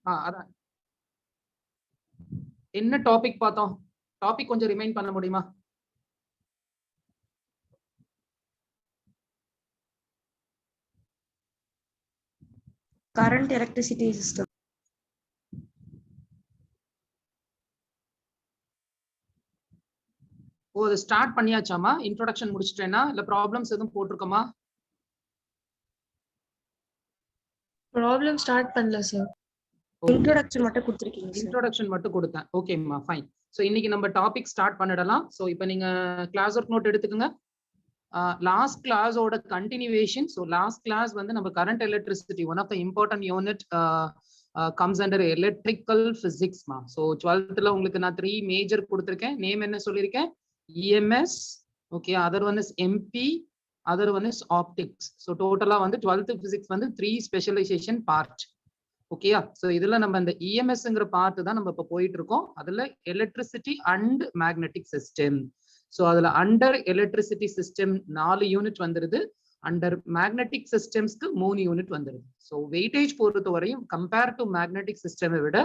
அதான் என்ன டாபிக் பார்த்தோம்? டாபிக் கொஞ்சம் ரிமைண்ட் பண்ண முடியுமா? current electricity system. ஓ, அது ஸ்டார்ட் பண்ணியாச்சாமா? இன்ட்ரோடக்ஷன் முடிச்சிட்டேனா இல்ல ப்ராப்ளம்ஸ் எதுவும் போட்டிருக்கோமா? ப்ராப்ளம் ஸ்டார்ட் பண்ணல சார். இன்ட்ரோடக்ஷன் மட்டும் கொடுத்திருக்கீங்க சார். இன்ட்ரோடக்ஷன் மட்டும் கொடுத்தேன். ஓகேம்மா, ஃபைன். ஸோ இன்னைக்கு நம்ம டாபிக் ஸ்டார்ட் பண்ணிடலாம். ஸோ இப்போ நீங்க கிளாஸ் ஒர்க் நோட் எடுத்துக்கோங்க. லாஸ்ட் கிளாஸோட கண்டினியூவேஷன். ஸோ லாஸ்ட் கிளாஸ் வந்து நம்ம current electricity one of the important unit comes under electrical physics ma. So 12th la உங்களுக்கு நான் 3 மேஜர் கொடுத்திருக்கேன். நேம் என்ன சொல்லிருக்கேன்? EMS, okay, other one is MP, other one is optics. So டோட்டலா வந்து 12th physics வந்து 3 ஸ்பெஷலைசேஷன் பார்ட். ஓகேயா? So இதுல நம்ம இந்த EMSங்கிற பார்ட் தான் நம்ம இப்ப போயிட்டு இருக்கோம். அதுல electricity and magnetic system. So அதுல அண்டர் எலக்ட்ரிசிட்டி சிஸ்டம் 4 யூனிட் வந்துருது. அண்டர் மேக்னெட்டிக் சிஸ்டம்ஸ்க்கு 3 யூனிட் வந்துருது. ஸோ வெயிட்டேஜ் பொறுத்த வரையும் கம்பேர் டு மேக்னெட்டிக் சிஸ்டமை விட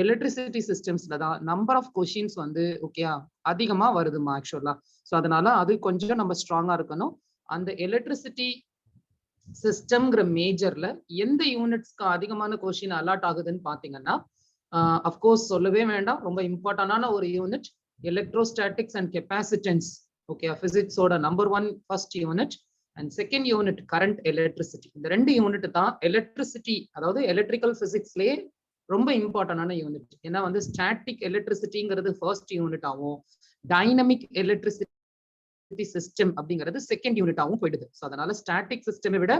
எலக்ட்ரிசிட்டி சிஸ்டம்ஸ்ல தான் நம்பர் ஆஃப் கொஸ்டின்ஸ் வந்து ஓகே அதிகமா வருதுமா ஆக்சுவலா. ஸோ அதனால அது கொஞ்சம் நம்ம ஸ்ட்ராங்கா இருக்கணும். அந்த எலக்ட்ரிசிட்டி சிஸ்டம்ங்கிற மேஜர்ல எந்த யூனிட்ஸ்க்கு அதிகமான கொஸ்டின் அலாட் ஆகுதுன்னு பாத்தீங்கன்னா, அஃப்கோர்ஸ் சொல்லவே வேண்டாம், ரொம்ப இம்பார்ட்டன்டான ஒரு unit electrostatics and capacitance. Okay, பிசிக்ஸோட number 1 first unit. And second unit current electricity. இந்த 2 யூனிட் தான் எலக்ட்ரிசிட்டி, அதாவது எலக்ட்ரிக்கல் பிசிக்ஸ்லயே ரொம்ப இம்பார்ட்டன்டான யூனிட். ஏன்னா வந்து ஸ்டாட்டிக் எலக்ட்ரிசிட்டிங்கிறது ஃபர்ஸ்ட் யூனிட் ஆகும், டைனமிக் எலக்ட்ரிசிட்டி சிஸ்டம் அப்படிங்கிறது செகண்ட் யூனிட் ஆகும் போயிடுது. ஸோ அதனால ஸ்டாட்டிக் சிஸ்டமை விட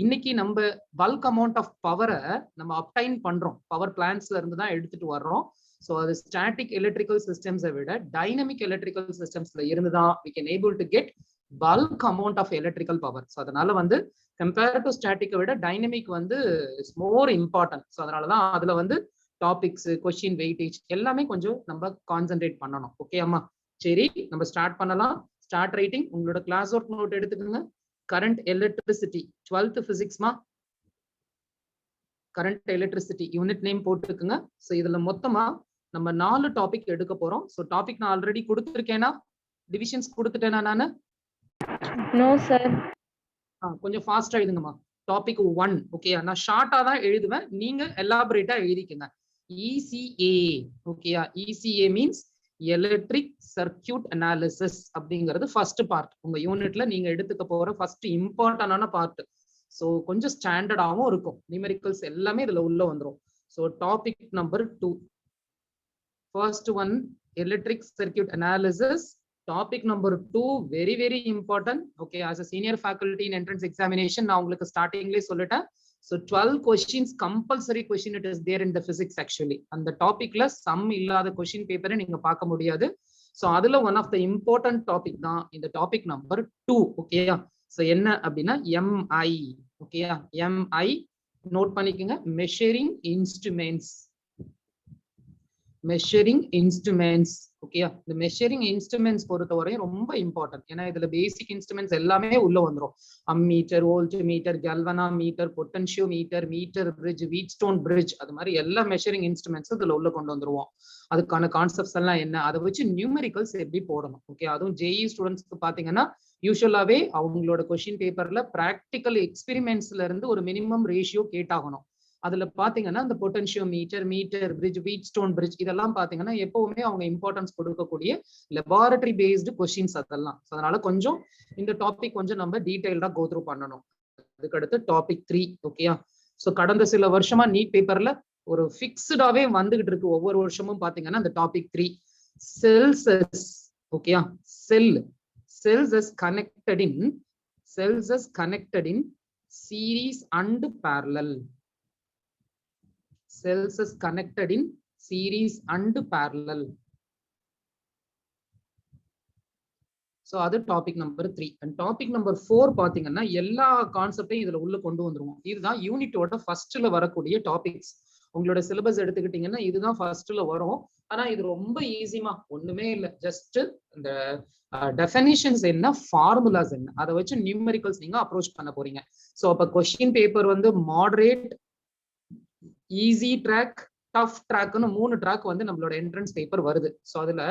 இன்னைக்கு நம்ம பல்க் அமௌண்ட் ஆஃப் பவரை நம்ம அப்டைன் பண்றோம், பவர் பிளான்ட்ஸ்ல இருந்து தான் எடுத்துட்டு வர்றோம். ஸோ அது ஸ்டாட்டிக் எலக்ட்ரிக்கல் சிஸ்டம்ஸை விட டைனமிக் எலக்ட்ரிக்கல் சிஸ்டம்ஸ்ல இருந்து தான் we can able to get bulk amount of electrical power. So அதனால வந்து கம்பேர் டு ஸ்டாட்டிக்கை விட டைனமிக் வந்து இஸ் மோர் இம்பார்ட்டன்ட். ஸோ அதனாலதான் அதுல வந்து டாபிக்ஸ், கொஸ்டின், வெயிட்டேஜ் எல்லாமே கொஞ்சம் நம்ம கான்சென்ட்ரேட் பண்ணணும். ஓகே அம்மா, சரி நம்ம ஸ்டார்ட் பண்ணலாம். ஸ்டார்ட் ரைட்டிங் உங்களோட கிளாஸ் ஒர்க் நோட் எடுத்துக்கோங்க. கரண்ட் எலக்ட்ரிசிட்டி 12th பிசிக்ஸ்மா, கரண்ட் எலக்ட்ரிசிட்டி யூனிட் நேம் போட்டுக்குங்க. ஸோ இதுல மொத்தமா நம்ம 4 டாபிக் எடுக்க போறோம். ஸோ டாபிக் நான் ஆல்ரெடி கொடுத்துருக்கேனா, டிவிஷன்ஸ் கொடுத்துட்டேனா நானு? No sir. கொஞ்சம் ஃபாஸ்டா எழுதுங்கம்மா. டாபிக் 1 ஓகேயா? நான் ஷார்ட்டா தான் எழுதுவேன், நீங்க எலாபரேட்டா எழுதிக்கங்க. ECA ஓகேயா? ECA means electric circuit analysis அப்படிங்கிறது ஃபர்ஸ்ட் பார்ட். உங்க யூனிட்ல நீங்க எடுத்துக்க போற ஃபர்ஸ்ட் இம்பார்ட்டன்டான பார்ட். ஸோ கொஞ்சம் ஸ்டாண்டர்டாகவும் இருக்கும், நியூமெரிக்கல்ஸ் எல்லாமே இதுல உள்ள வந்துடும். So topic number 2, first one electric circuit analysis. Topic number 2 very very important. Okay, as a senior faculty in entrance examination நான் உங்களுக்கு ஸ்டார்டிங்லயே சொல்லிட்டேன். So 12 questions compulsory question it is there in the physics actually. அந்த டாபிக்ல some இல்லாத question பேப்பரை நீங்க பார்க்க முடியாது. So அதுல one of the important topic தான் இந்த டாபிக் நம்பர் 2. ஓகேயா? ஸோ என்ன அப்படின்னா MI. ஓகேயா? MI நோட் பண்ணிக்கோங்க. Measuring instruments. Measuring instruments. ஓகேயா? இந்த மெஷரிங் இன்ஸ்ட்ருமெண்ட்ஸ் பொறுத்தவரையும் ரொம்ப இம்பார்ட்டன்ட். ஏன்னா இதுல பேசிக் இன்ஸ்ட்ருமெண்ட்ஸ் எல்லாமே உள்ள வந்துடும். Ammeter, voltmeter, galvanometer, potentiometer, meter bridge, Wheatstone bridge, அது மாதிரி எல்லா மெஷரிங் இன்ஸ்ட்ருமெண்ட்ஸ் இதுல உள்ள கொண்டு வந்துருவோம். அதுக்கான கான்செப்ட்ஸ் எல்லாம் என்ன, அதை வச்சு நியூமெரிக்கல்ஸ் எப்படி போடணும். ஓகே, அதுவும் JEE ஸ்டூடெண்ட்ஸ்க்கு பாத்தீங்கன்னா யூஸ்வலாவே அவங்களோட கொஸ்டின் பேப்பர்ல பிராக்டிக்கல் எக்ஸ்பெரிமெண்ட்ஸ்ல இருந்து ஒரு மினிமம் ரேஷியோ கேட்டாகணும். அதுல பாத்தீங்கன்னா இந்த potentiometer, meter bridge, Wheatstone bridge இதெல்லாம் பாத்தீங்கன்னா எப்பவுமே அவங்க இம்பார்ட்டன்ஸ் கொடுக்கக்கூடிய லெபார்டரி பேஸ்டு கொஸ்டின்ஸ் அதெல்லாம். அதனால கொஞ்சம் இந்த டாபிக் கொஞ்சம் நம்ம டீடைல்டா கோ த்ரூ பண்ணணும். அதுக்கடுத்து டாபிக் 3. ஓகேயா? ஸோ கடந்த சில வருஷமா நீட் பேப்பர்ல ஒரு ஃபிக்ஸ்டாவே வந்துகிட்டு இருக்கு. ஒவ்வொரு வருஷமும் பாத்தீங்கன்னா இந்த டாபிக் 3 செல்ஸ். ஓகேயா? cells is connected in series and parallel. Cells is connected in series and parallel. So அது topic number 3. And topic number 4 பாத்தீங்கன்னா எல்லா கான்செப்டையும் இதுல உள்ள கொண்டு வந்துருவோம். இதுதான் யூனிட்டோட ஃபர்ஸ்ட்ல வரக்கூடிய டாபிக்ஸ். உங்களோட சிலபஸ் எடுத்துக்கிட்டீங்கன்னா இதுதான் ஃபர்ஸ்ட்ல வரும். ஆனா இது ரொம்ப ஈஸிமா, ஒண்ணுமே இல்லை, ஜஸ்ட் இந்த டெஃபினிஷன்ஸ் என்ன, ஃபார்முலாஸ் என்ன, அதை வச்சு நியூமெரிக்கல்ஸ் நீங்க அப்ரோச் பண்ண போறீங்க. ஸோ அப்ப கொஸ்டின் பேப்பர் வந்து மாடரேட் ஈஸி ட்ராக், டஃப் ட்ராக்னு 3 ட்ராக் வந்து நம்மளோட என்ட்ரன்ஸ் பேப்பர் வருது. ஸோ அதுல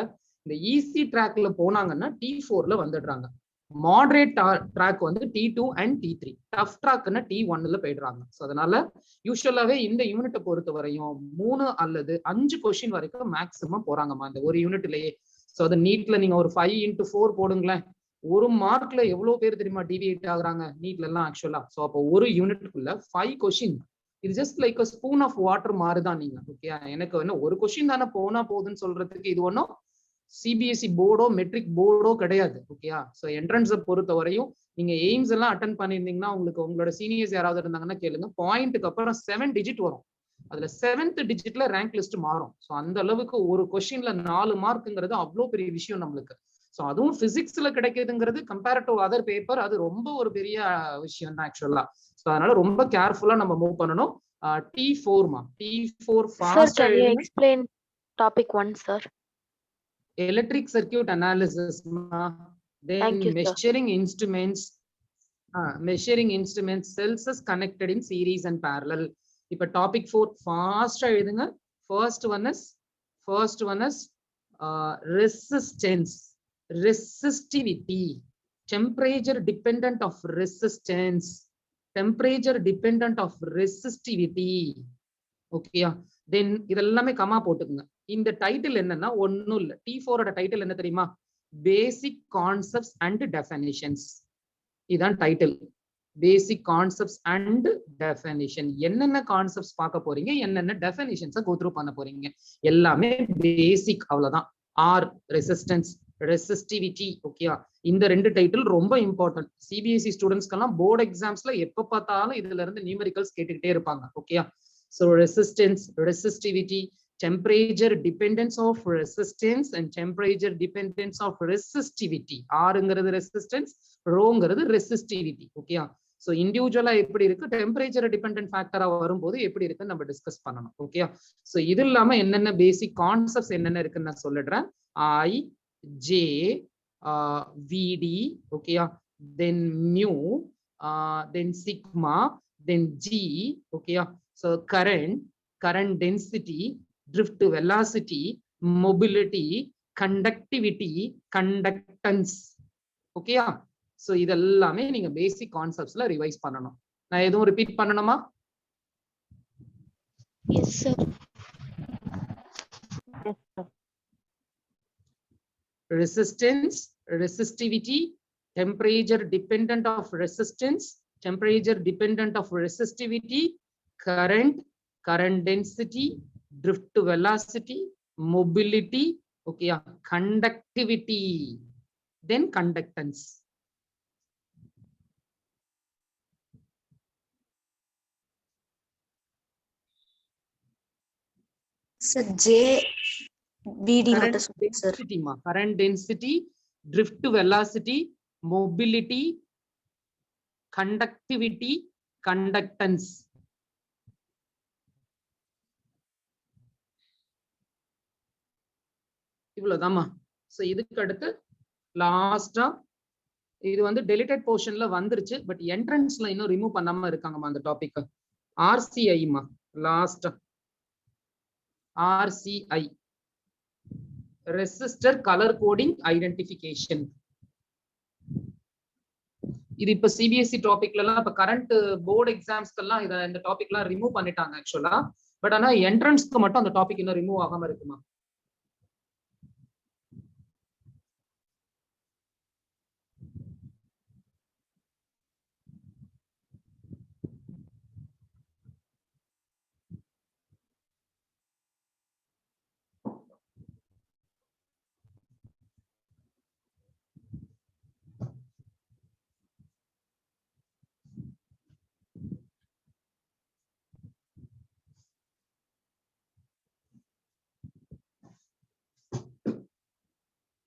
இந்த ஈஸி ட்ராக்ல போனாங்கன்னா T4ல வந்துடுறாங்க. மாடரேட் ட்ராக் வந்து T2 அண்ட் T3, டஃப் ட்ராக்னா T1ல போயிடுறாங்க. ஸோ அதனால யூஸ்வலாவே இந்த யூனிட்டை பொறுத்த வரையும் 3 அல்லது 5 கொஸ்டின் வரைக்கும் மேக்ஸிமம் போறாங்கம்மா இந்த ஒரு யூனிட்லயே. ஸோ அது நீட்ல நீங்க ஒரு 5x4 போடுங்களேன், ஒரு மார்க்ல எவ்வளவு பேர் தெரியுமா டிவியேட் ஆகுறாங்க நீட்ல எல்லாம் ஆக்சுவலா. ஸோ அப்போ ஒரு யூனிட்டுக்குள்ள 5 கொஸ்டின், இது just like a spoon of water மாதிரிதான். நீங்க ஓகே, எனக்கு என்ன ஒரு கொஸ்டின் தானே போனா போகுதுன்னு சொல்றதுக்கு இது ஒன்றும் சிபிஎஸ்இ போர்டோ மெட்ரிக் போர்டோ கிடையாது. ஓகேயா. ஸோ என்ட்ரன்ஸை பொறுத்த வரையும் நீங்க எய்ம்ஸ் எல்லாம் அட்டன் பண்ணியிருந்தீங்கன்னா உங்களுக்கு உங்களோட சீனியர்ஸ் யாராவது இருந்தாங்கன்னா கேளுங்க, பாயிண்ட்டுக்கு அப்புறம் 7 டிஜிட் வரும். அதுல 7th டிஜிட்ல ரேங்க் லிஸ்ட் மாறும். ஸோ அந்த அளவுக்கு ஒரு கொஸ்டின்ல 4 மார்க்குங்கிறது அவ்வளோ பெரிய விஷயம் நம்மளுக்கு. ஸோ அதுவும் பிசிக்ஸ்ல கிடைக்குதுங்கிறது கம்பேர் டு அதர் பேப்பர், அது ரொம்ப ஒரு பெரிய விஷயம் தான் ஆக்சுவலா. ஸோ அதனால ரொம்ப கேர்ஃபுல்லா நம்ம மூவ் பண்ணணும். T4 T4 fast. Can you explain topic 1, sir? Electric circuit analysis, then Thank you, measuring instruments, measuring instruments, cells is connected in series and parallel. இப்ப topic 4 fast எழுதுங்க. first one is resistance, resistivity, temperature dependent of resistance, temperature dependent of resistivity. ஓகேயா. தென் இதெல்லாமே comma போட்டுக்குங்க. இந்த title என்னன்னா ஒன்னும் இல்ல, T4 title என்ன தெரியுமா, பேசிக் கான்செப்ட்ஸ் அண்ட் டெஃபினிஷன்ஸ். இதான் title, basic concepts and definition. என்னென்ன கான்செப்ட்ஸ் பார்க்க போறீங்க, என்னென்ன டெஃபினிஷன்ஸை கோ த்ரூ பண்ண போறீங்க, எல்லாமே பேசிக், அவ்வளவுதான். R resistance, resistivity. ஓகேயா. இந்த 2 டைட்டில் ரொம்ப இம்பார்ட்டன்ட். சிபிஎஸ்இ ஸ்டூடெண்ட்ஸ்க்கெல்லாம் போர்டு எக்ஸாம்ஸ்ல எப்ப பார்த்தாலும் இதுல இருந்து நியூமெரிக்கல்ஸ் கேட்டுக்கிட்டே இருப்பாங்க. ஓகேயா. So resistance, resistivity, temperature dependence of resistance and temperature dependence of resistivity. Rங்கிறது resistance, ங்கிறது resistivity. ஓகேயா. ஸோ இண்டிவிஜுவலா எப்படி இருக்கு, டெம்பரேச்சர் டிபெண்டன்ட் ஃபேக்டரா வரும்போது எப்படி இருக்குன்னு நம்ம டிஸ்கஸ் பண்ணணும். ஓகேயா. ஸோ இது இல்லாம என்னென்ன பேசிக் கான்செப்ட்ஸ் என்னென்ன இருக்குன்னு நான் சொல்லிடுறேன். I, J, VD, ஓகேயா, தென் மியூ, தென் சிக்மா, தென் G, ஓகேயா. So current density, drift velocity, mobility, conductivity, conductance. ஓகேயா. சோ இதெல்லாமே நீங்க பேசிக் கான்செப்ட்ஸ்ல ரிவைஸ் பண்ணணும். நான் எதுவும் ரிப்பீட் பண்ணணுமா? Yes, sir. Yes, sir. Resistance, resistivity, temperature dependent of resistance, temperature dependent of resistivity, current density, drift velocity, mobility, okay, conductivity, then conductance. Sir, JVD current density, current density, drift velocity, mobility, conductivity, conductance. இவ்வளவுதாம்மா. So இதுக்கு அடுத்து லாஸ்டா இது வந்து deleted போர்ஷன்ல வந்துருச்சு, but என்ட்ரன்ஸ்ல இன்னும் remove பண்ணாம இருக்காங்கம்மா அந்த topic. RCI last, RCI, resistor colour coding identification. இது இப்ப சிபிஎஸ்இ டாபிக்ல எல்லாம் இப்ப கரண்ட் போர்டு எக்ஸாம்ஸ்க்கெல்லாம் இந்த டாபிக் எல்லாம் ரிமூவ் பண்ணிட்டாங்க ஆக்சுவலா. பட் ஆனா என்ட்ரன்ஸ்க்கு மட்டும் அந்த டாபிக் இன்னும் ரிமூவ் ஆகாம இருக்குமா.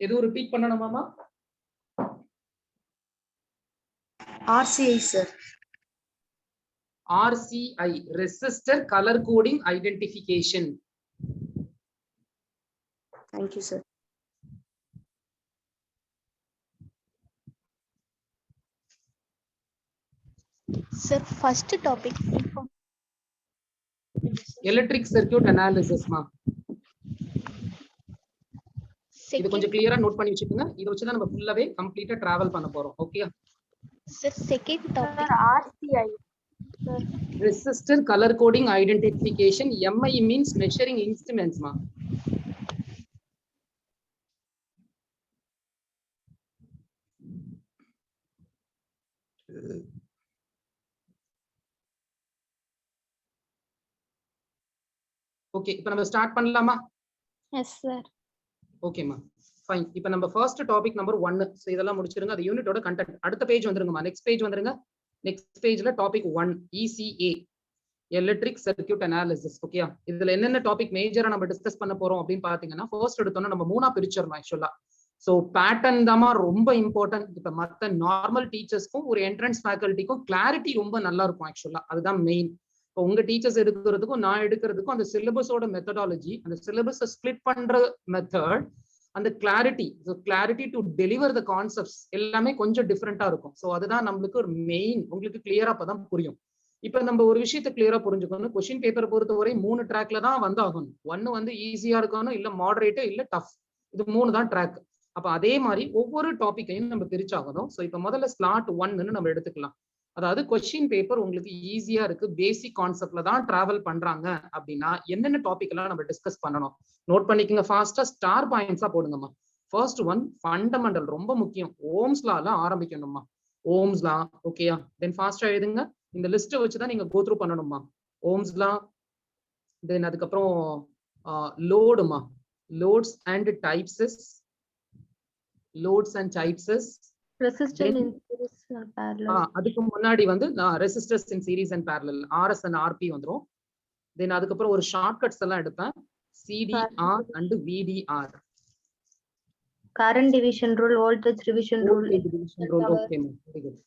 எதுவும் ரிப்பீட் பண்ணணுமாமா? RCI sir. RCI, resistor colour coding identification. Thank you sir. Sir, first topic electric circuit அனாலிசிஸ்மா. இது கொஞ்சம் கிளியரா நோட் பண்ணி வச்சுக்கோங்க. இத வச்சு தான் நம்ம ஃபுல்லாவே கம்ப்ளீட்டா டிராவல் பண்ண போறோம். Okay Sir, second topic. RCI. resistor color coding identification. MI means measuring instruments ma. Okay இப்போ நம்ம ஸ்டார்ட் பண்ணலாமா? Yes, sir. ஓகே மா ஃபைன். இப்போ நம்ம ஃபர்ஸ்ட் டாபிக் நம்பர் 1. சோ இதெல்லாம் முடிச்சிருங்க. அது யூனிட்டோட கண்டென்ட். அடுத்த பேஜ் வந்துருங்கமா. நெக்ஸ்ட் பேஜ் வந்துருங்க. நெக்ஸ்ட் பேஜ்ல topic 1 ECA electric circuit analysis. Okay இதுல என்னென்ன டாபிக் மேஜரா நம்ம டிஸ்கஸ் பண்ண போறோம் அப்படின்னு பாத்தீங்கன்னா, ஃபர்ஸ்ட் எடுத்தோம்னா நம்ம மூணா பிரிச்சிரணும் ஆக்சுவலா. சோ பேட்டர்ன் தான் ரொம்ப இம்பார்ட்டன்ட். இப்ப மத்த நார்மல் டீச்சர்ஸ்க்கும் ஒரு என்ட்ரன்ஸ் ஃபேக்கல்ட்டிக்கும் கிளாரிட்டி ரொம்ப நல்லா இருக்கும் ஆக்சுவலா. அதுதான் மெயின். இப்போ உங்க டீச்சர்ஸ் எடுக்கிறதுக்கும் நான் எடுக்கிறதுக்கும் அந்த சிலபஸோட மெத்தடாலஜி, அந்த சிலபஸை ஸ்பிளிட் பண்ற மெத்தட், அந்த clarity to deliver the concepts எல்லாமே கொஞ்சம் டிஃப்ரெண்டா இருக்கும். ஸோ அதுதான் நம்மளுக்கு ஒரு மெயின். உங்களுக்கு கிளியரா அப்பதான் புரியும். இப்ப நம்ம ஒரு விஷயத்த கிளியரா புரிஞ்சுக்கணும். கொஸ்டின் பேப்பரை பொறுத்தவரை 3 ட்ராக்ல தான் வந்தாகணும். ஒன்னு வந்து ஈஸியா இருக்கணும், இல்ல மாடரேட், இல்ல டஃப். இது 3 தான் ட்ராக். அப்ப அதே மாதிரி ஒவ்வொரு டாபிக்கையும் நம்ம பிரிச்சாகணும். ஸோ இப்ப முதல்ல ஸ்லாட் 1ன்னு நம்ம எடுத்துக்கலாம். அதாவது கொஸ்டின் பேப்பர் உங்களுக்கு ஈஸியா இருக்கு, பேசிக் கான்செப்ட்ல தான் டிராவல் பண்றாங்க அப்படின்னா என்னென்ன டாபிக் எல்லாம் நம்ம டிஸ்கஸ் பண்ணணும் நோட் பண்ணிக்கங்க. ஃபாஸ்டா ஸ்டார் பாயிண்ட்ஸா போடுங்கம்மா. ஃபர்ஸ்ட் ஒன் ஃபண்டமெண்டல், ரொம்ப முக்கியம். ஓம்ஸ் லால ஆரம்பிக்கணும்மா. Ohm's law. ஓகேயா? தென் ஃபாஸ்டா எழுதுங்க. இந்த லிஸ்ட்டை வச்சுதான் நீங்க go through பண்ணணும்மா. Ohms law, then அதுக்கப்புறம் லோடுமா, loads and types, loads and types. Resistance in series or parallel. அதுக்கு முன்னாடி வந்து resistors in series and parallel, RS and RP வந்துரும். தென் அதுக்கப்புறம் ஒரு ஷார்ட்கட்ஸ் எல்லாம் எடுப்பேன். CDR and VDR. Current division rule, voltage division rule. Okay, very good.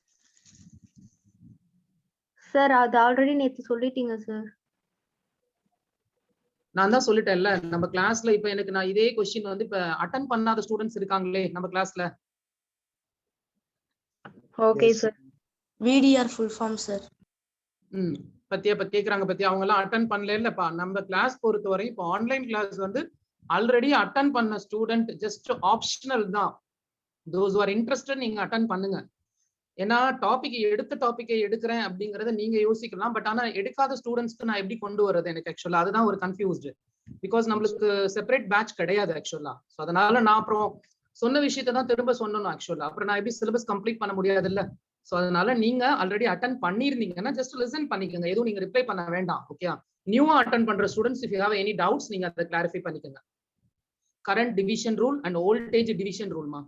Sir, அது already நேத்து சொல்லிட்டீங்க சார். நான் தான் சொல்லிட்டேன்ல நம்ம கிளாஸ்ல. இப்ப எனக்கு நான் இதே क्वेश्चन வந்து இப்ப அட்டெண்ட் பண்ணாத ஸ்டூடண்ட்ஸ் இருக்காங்களே நம்ம கிளாஸ்ல. Okay sir. VDR full form sir. பத்தியா கேக்குறாங்க பத்தியா, அவங்க எல்லாம் அட்டெண்ட் பண்ணல இல்லப்பா. நம்ம கிளாஸ் பொறுத்தவரை இப்போ ஆன்லைன் கிளாஸ் வந்து ஆல்ரெடி அட்டெண்ட் பண்ண ஸ்டூடெண்ட் ஜஸ்ட் ஆப்ஷனல் தான். தோஸ் ஆர் இன்ட்ரெஸ்டட் நீங்க அட்டெண்ட் பண்ணுங்க. ஏன்னா எடுத்த டாபிக்கை எடுக்கிறேன் அப்படிங்கறத நீங்க யோசிக்கலாம். பட் ஆனா எடுக்காத ஸ்டூடெண்ட்ஸ்க்கு நான் எப்படி கொண்டு வர்றது எனக்கு ஆக்சுவலா அதுதான் ஒரு கன்ஃபியூஸ்டு. பிகாஸ் நம்மளுக்கு செப்பரேட் பேட்ச் கிடையாது ஆக்சுவலா. ஸோ அதனால நான் அப்புறம் சொன்ன விஷயத்தை தான் திரும்ப சொன்னணும் ஆக்சுவலா. அப்புறம் நான் எப்படி சிலபஸ் கம்ப்ளீட் பண்ண முடியாது இல்ல. ஸோ அதனால நீங்க ஆல்ரெடி அட்டெண்ட் பண்ணிருந்தீங்கன்னா ஜஸ்ட் லிசன் பண்ணிக்கோங்க. எதுவும் நீங்க ரிப்ளை பண்ண வேண்டாம். ஓகே, நியூவா அட்டெண்ட் பண்ற students if you have any doubts நீங்க அதை கிளாரிஃபை பண்ணிக்கோங்க. Current division rule and voltage division ரூல்மா.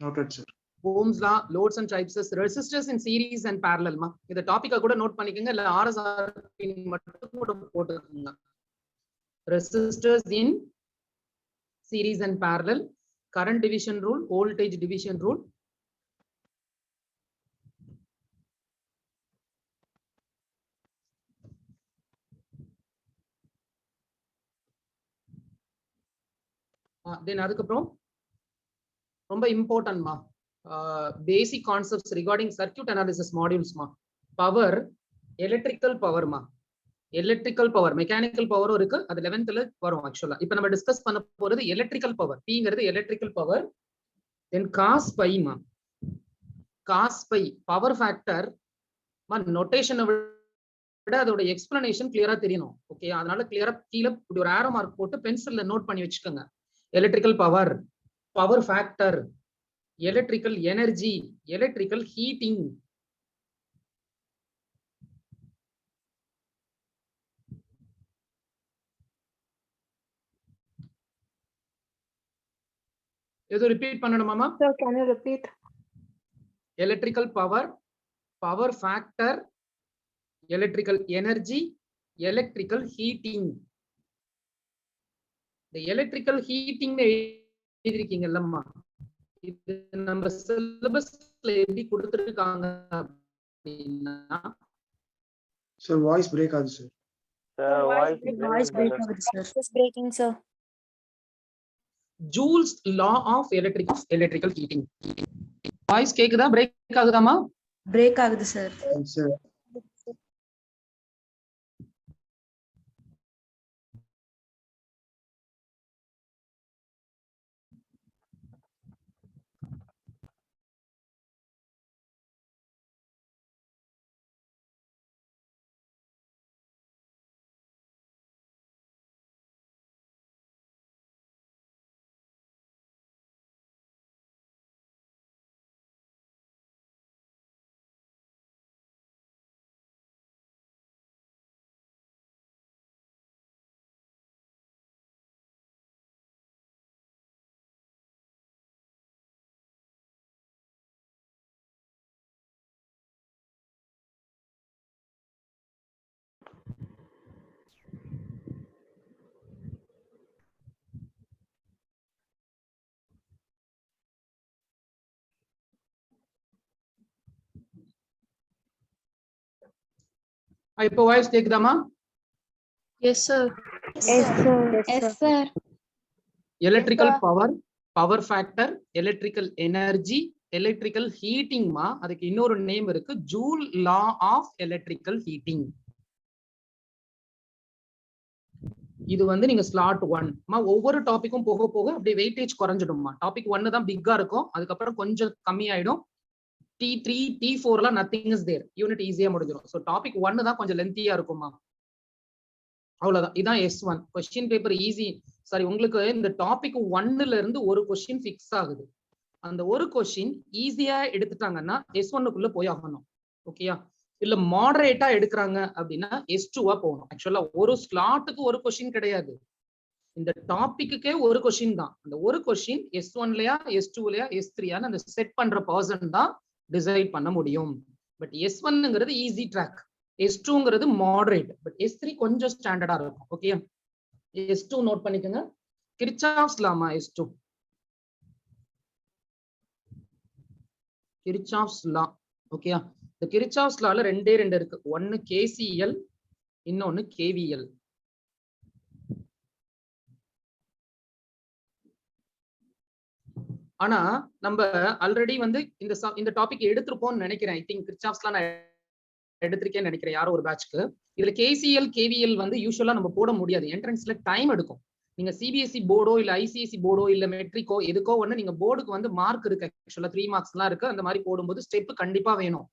Noted, sir. Ohm's law, loads and types, resistors in series and parallel ma. இந்த டாபிக்கை கூட நோட் பண்ணிக்கங்க. இல்ல RSRP மட்டும் கூட போட்டுக்கங்க. Resistors in series and parallel, current division rule, voltage division rule. Then அதுக்கப்புறம் ரொம்ப இம்பார்ட்டன்ட் மா, பேசிக் concepts regarding circuit analysis modules மா. பவர், எலக்ட்ரிக்கல் பவர் மா. எலக்ட்ரிக்கல் பவர், மெக்கானிக்கல் பவரும் இருக்கு, அது 11th வரும் ஆக்சுவலா. இப்ப நம்ம டிஸ்கஸ் பண்ண போறது எலக்ட்ரிக்கல் பவர். Pங்கிறது electrical power. Then cos phi மா. காஸ் பை பவர் ஃபேக்டர் மா. நோட்டேஷனை விட அதோட எக்ஸ்பிளனேஷன் கிளியரா தெரியணும். ஓகே, அதனால கிளியரா கீழே இப்படி ஒரு ஆரோ மார்க் போட்டு பென்சில்ல நோட் பண்ணி வச்சுக்கோங்க. Electrical power, power factor, electrical energy, electrical heating. எது repeat பண்ணணுமாமா? Sir, can you repeat? Electrical power, power factor, electrical energy, electrical heating. The electrical heating எழுதிருக்கீங்கல்லம்மா, இது நம்ம சிலபஸ்ல எப்படி கொடுத்திருக்காங்க அப்படின்னா. Sir, voice break ஆகுது sir. Voice break ஆகுது sir. Voice breaking sir. Joule's law of electrical heating. Voice கேக்குதா? Break ஆகுதாமா? Break ஆகுது சார். Sir. இப்போ வாய்ஸ் கேக்குதாமா? Yes sir. Yes, sir. Yes, sir. Electrical power, power factor, electrical energy, electrical ஹீட்டிங்மா. அதுக்கு இன்னொரு name இருக்கு, Joule law of electrical heating. இது வந்து நீங்க ஸ்லாட் 1 ஒவ்வொரு டாபிக்கும் போக போக அப்படியே வெயிட்டேஜ் குறைஞ்சிடும்மா. டாபிக் 1 தான் பிக்கா இருக்கும், அதுக்கப்புறம் கொஞ்சம் கம்மி ஆயிடும். T3 T4 nothing is there, unit ஈஸியா முடிஞ்சிடும். ஸோ டாபிக் 1 தான் கொஞ்சம் லென்த்தியா இருக்குமா. அவ்வளவுதான். இதான் S1 question paper easy. Sorry, உங்களுக்கு இந்த டாபிக் 1ல இருந்து ஒரு கொஸ்டின் ஃபிக்ஸ் ஆகுது. அந்த ஒரு கொஸ்டின் ஈஸியா எடுத்துட்டாங்கன்னா S1க்குள்ள போய் ஆகணும். ஓகேயா? இல்ல மாடரேட்டா எடுக்கிறாங்க அப்படின்னா S2வா போகணும். ஆக்சுவலா ஒரு ஸ்லாட்டுக்கு ஒரு கொஸ்டின் கிடையாது, இந்த டாபிக்குக்கே ஒரு கொஸ்டின் தான். அந்த ஒரு கொஸ்டின் S1லயா S2லயா S3யான்னு அந்த செட் பண்ற பர்சன் தான் டிசைட் பண்ண முடியும். பட் S1ங்கிறது ஈஸி ட்ராக், S2ங்கிறது மாடரேட், பட் S3 கொஞ்சம் ஸ்டாண்டர்டா இருக்கும். ஓகே, S2 நோட் பண்ணிக்கோங்க. கிர்ச்சாஃப்ஸ் லாமா S2, கிர்ச்சாஃப்ஸ் லா. ஓகேயா? இந்த கிர்ச்சாஃப்ஸ் லால ரெண்டே இருக்கு, ஒன்னு KCL, இன்னொன்னு KVL. ஆனா நம்ம ஆல்ரெடி வந்து இந்த டாபிக் எடுத்திருப்போம்னு நினைக்கிறேன். ஐ திங்க் கிர்ச்சாஃப்ஸ்லாம் நான் எடுத்திருக்கேன்னு நினைக்கிறேன் யாரோ ஒரு பேட்ச்க்கு. இதுல KCL KVL வந்து யூசுவலா நம்ம போட முடியாது, என்ட்ரன்ஸ்ல டைம் எடுக்கும். நீங்க CBSE போர்டோ இல்ல ICSE போர்டோ இல்ல மெட்ரிக்கோ எதுக்கோ ஒண்ணு நீங்க போர்டுக்கு வந்து மார்க் இருக்கு, ஆக்சுவலா 3 மார்க்ஸ் எல்லாம் இருக்கு. அந்த மாதிரி போடும்போது ஸ்டெப் கண்டிப்பா வேணும்.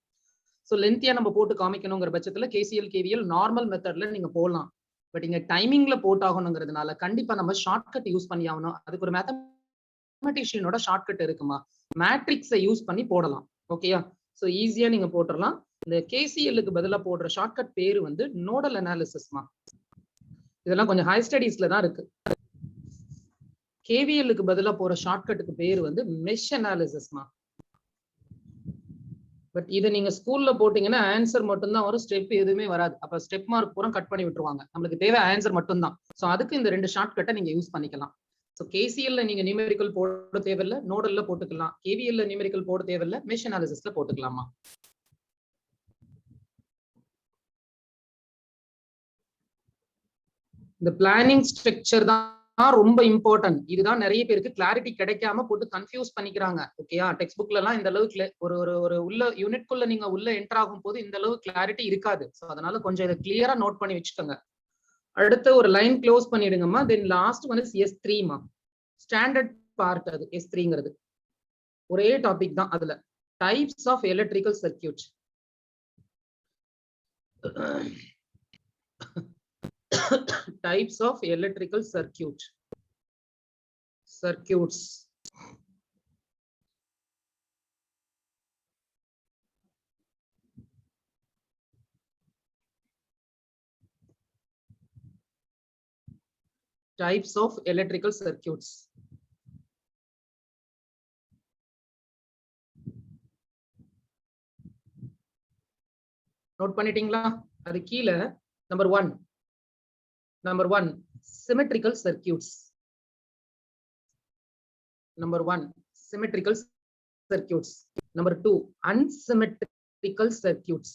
ஸோ லென்த்தியா நம்ம போட்டு காமிக்கணுங்கிற பட்சத்துல KCL KVL நார்மல் மெத்தட்ல நீங்க போடலாம். பட் இங்க டைமிங்ல போட்டாகணுங்கிறதுனால கண்டிப்பா நம்ம ஷார்ட்கட் யூஸ் பண்ணி ஆகணும். அதுக்கு ஒரு மேத்தமெட்டிஷியனோட ஷார்ட்கட் இருக்குமா, மேட்ரிக்ஸை யூஸ் பண்ணி போடலாம். ஓகேயா? ஸோ ஈஸியா நீங்க போட்டுடலாம். இந்த KCLக்கு பதிலா போடுற ஷார்ட்கட் பேரு வந்து நோடல் அனாலிசிஸ்மா. இதெல்லாம் கொஞ்சம் ஹை ஸ்டடீஸ்ல தான் இருக்கு. KVLக்கு பதிலா போற ஷார்ட்கட்டுக்கு பேரு வந்து மெஷ் அனாலிசிஸ்மா. பட் இதை நீங்க ஸ்கூல்ல போட்டீங்கன்னா ஆன்சர் மட்டும் தான் வரும், ஸ்டெப் எதுவுமே வராது. அப்ப ஸ்டெப் மார்க் பூரா கட் பண்ணி விட்டுருவாங்க. நம்மளுக்கு தேவை ஆன்சர் மட்டும் தான். ஸோ அதுக்கு இந்த ரெண்டு ஷார்ட்கட்டை நீங்க யூஸ் பண்ணிக்கலாம். ஸோ KCLல நீங்க நியூமெரிக்கல் போட தேவையில்லை, நோடல்ல போட்டுக்கலாம். KVLல நியூமெரிக்கல் போட தேவையில்லை, மெஷ் அனாலிசிஸ்ல போட்டுக்கலாமா. இந்த பிளானிங் ஸ்ட்ரக்சர் தான் ரொம்ப இம்பார்ட்டன்ட். இதுதான் நிறைய பேருக்கு கிளாரிட்டி கிடைக்காம போட்டு கன்ஃபியூஸ் பண்ணிக்கிறாங்க. ஓகேயா? டெக்ஸ்ட் புக்ல எல்லாம் இந்த அளவுக்கு ஒரு உள்ள யூனிட்குள்ள நீங்க உள்ள என்டர் ஆகும் போது இந்த அளவு கிளாரிட்டி இருக்காது. ஸோ அதனால கொஞ்சம் இதை கிளியரா நோட் பண்ணி வச்சுக்கோங்க. அடுத்து ஒரு லைன் க்ளோஸ் பண்ணிடுங்கம்மா. தென் லாஸ்ட் வந்து S3மா, ஸ்டாண்டர்ட் பார்ட். அது S3ங்கிறது ஒரே டாபிக் தான். அதுல types of electrical circuit, types of electrical circuits. Types of electrical circuits. Note பண்ணிட்டீங்களா? அது கீழே number 1 symmetrical circuits. Number 1 symmetrical circuits. Number 2 unsymmetrical circuits.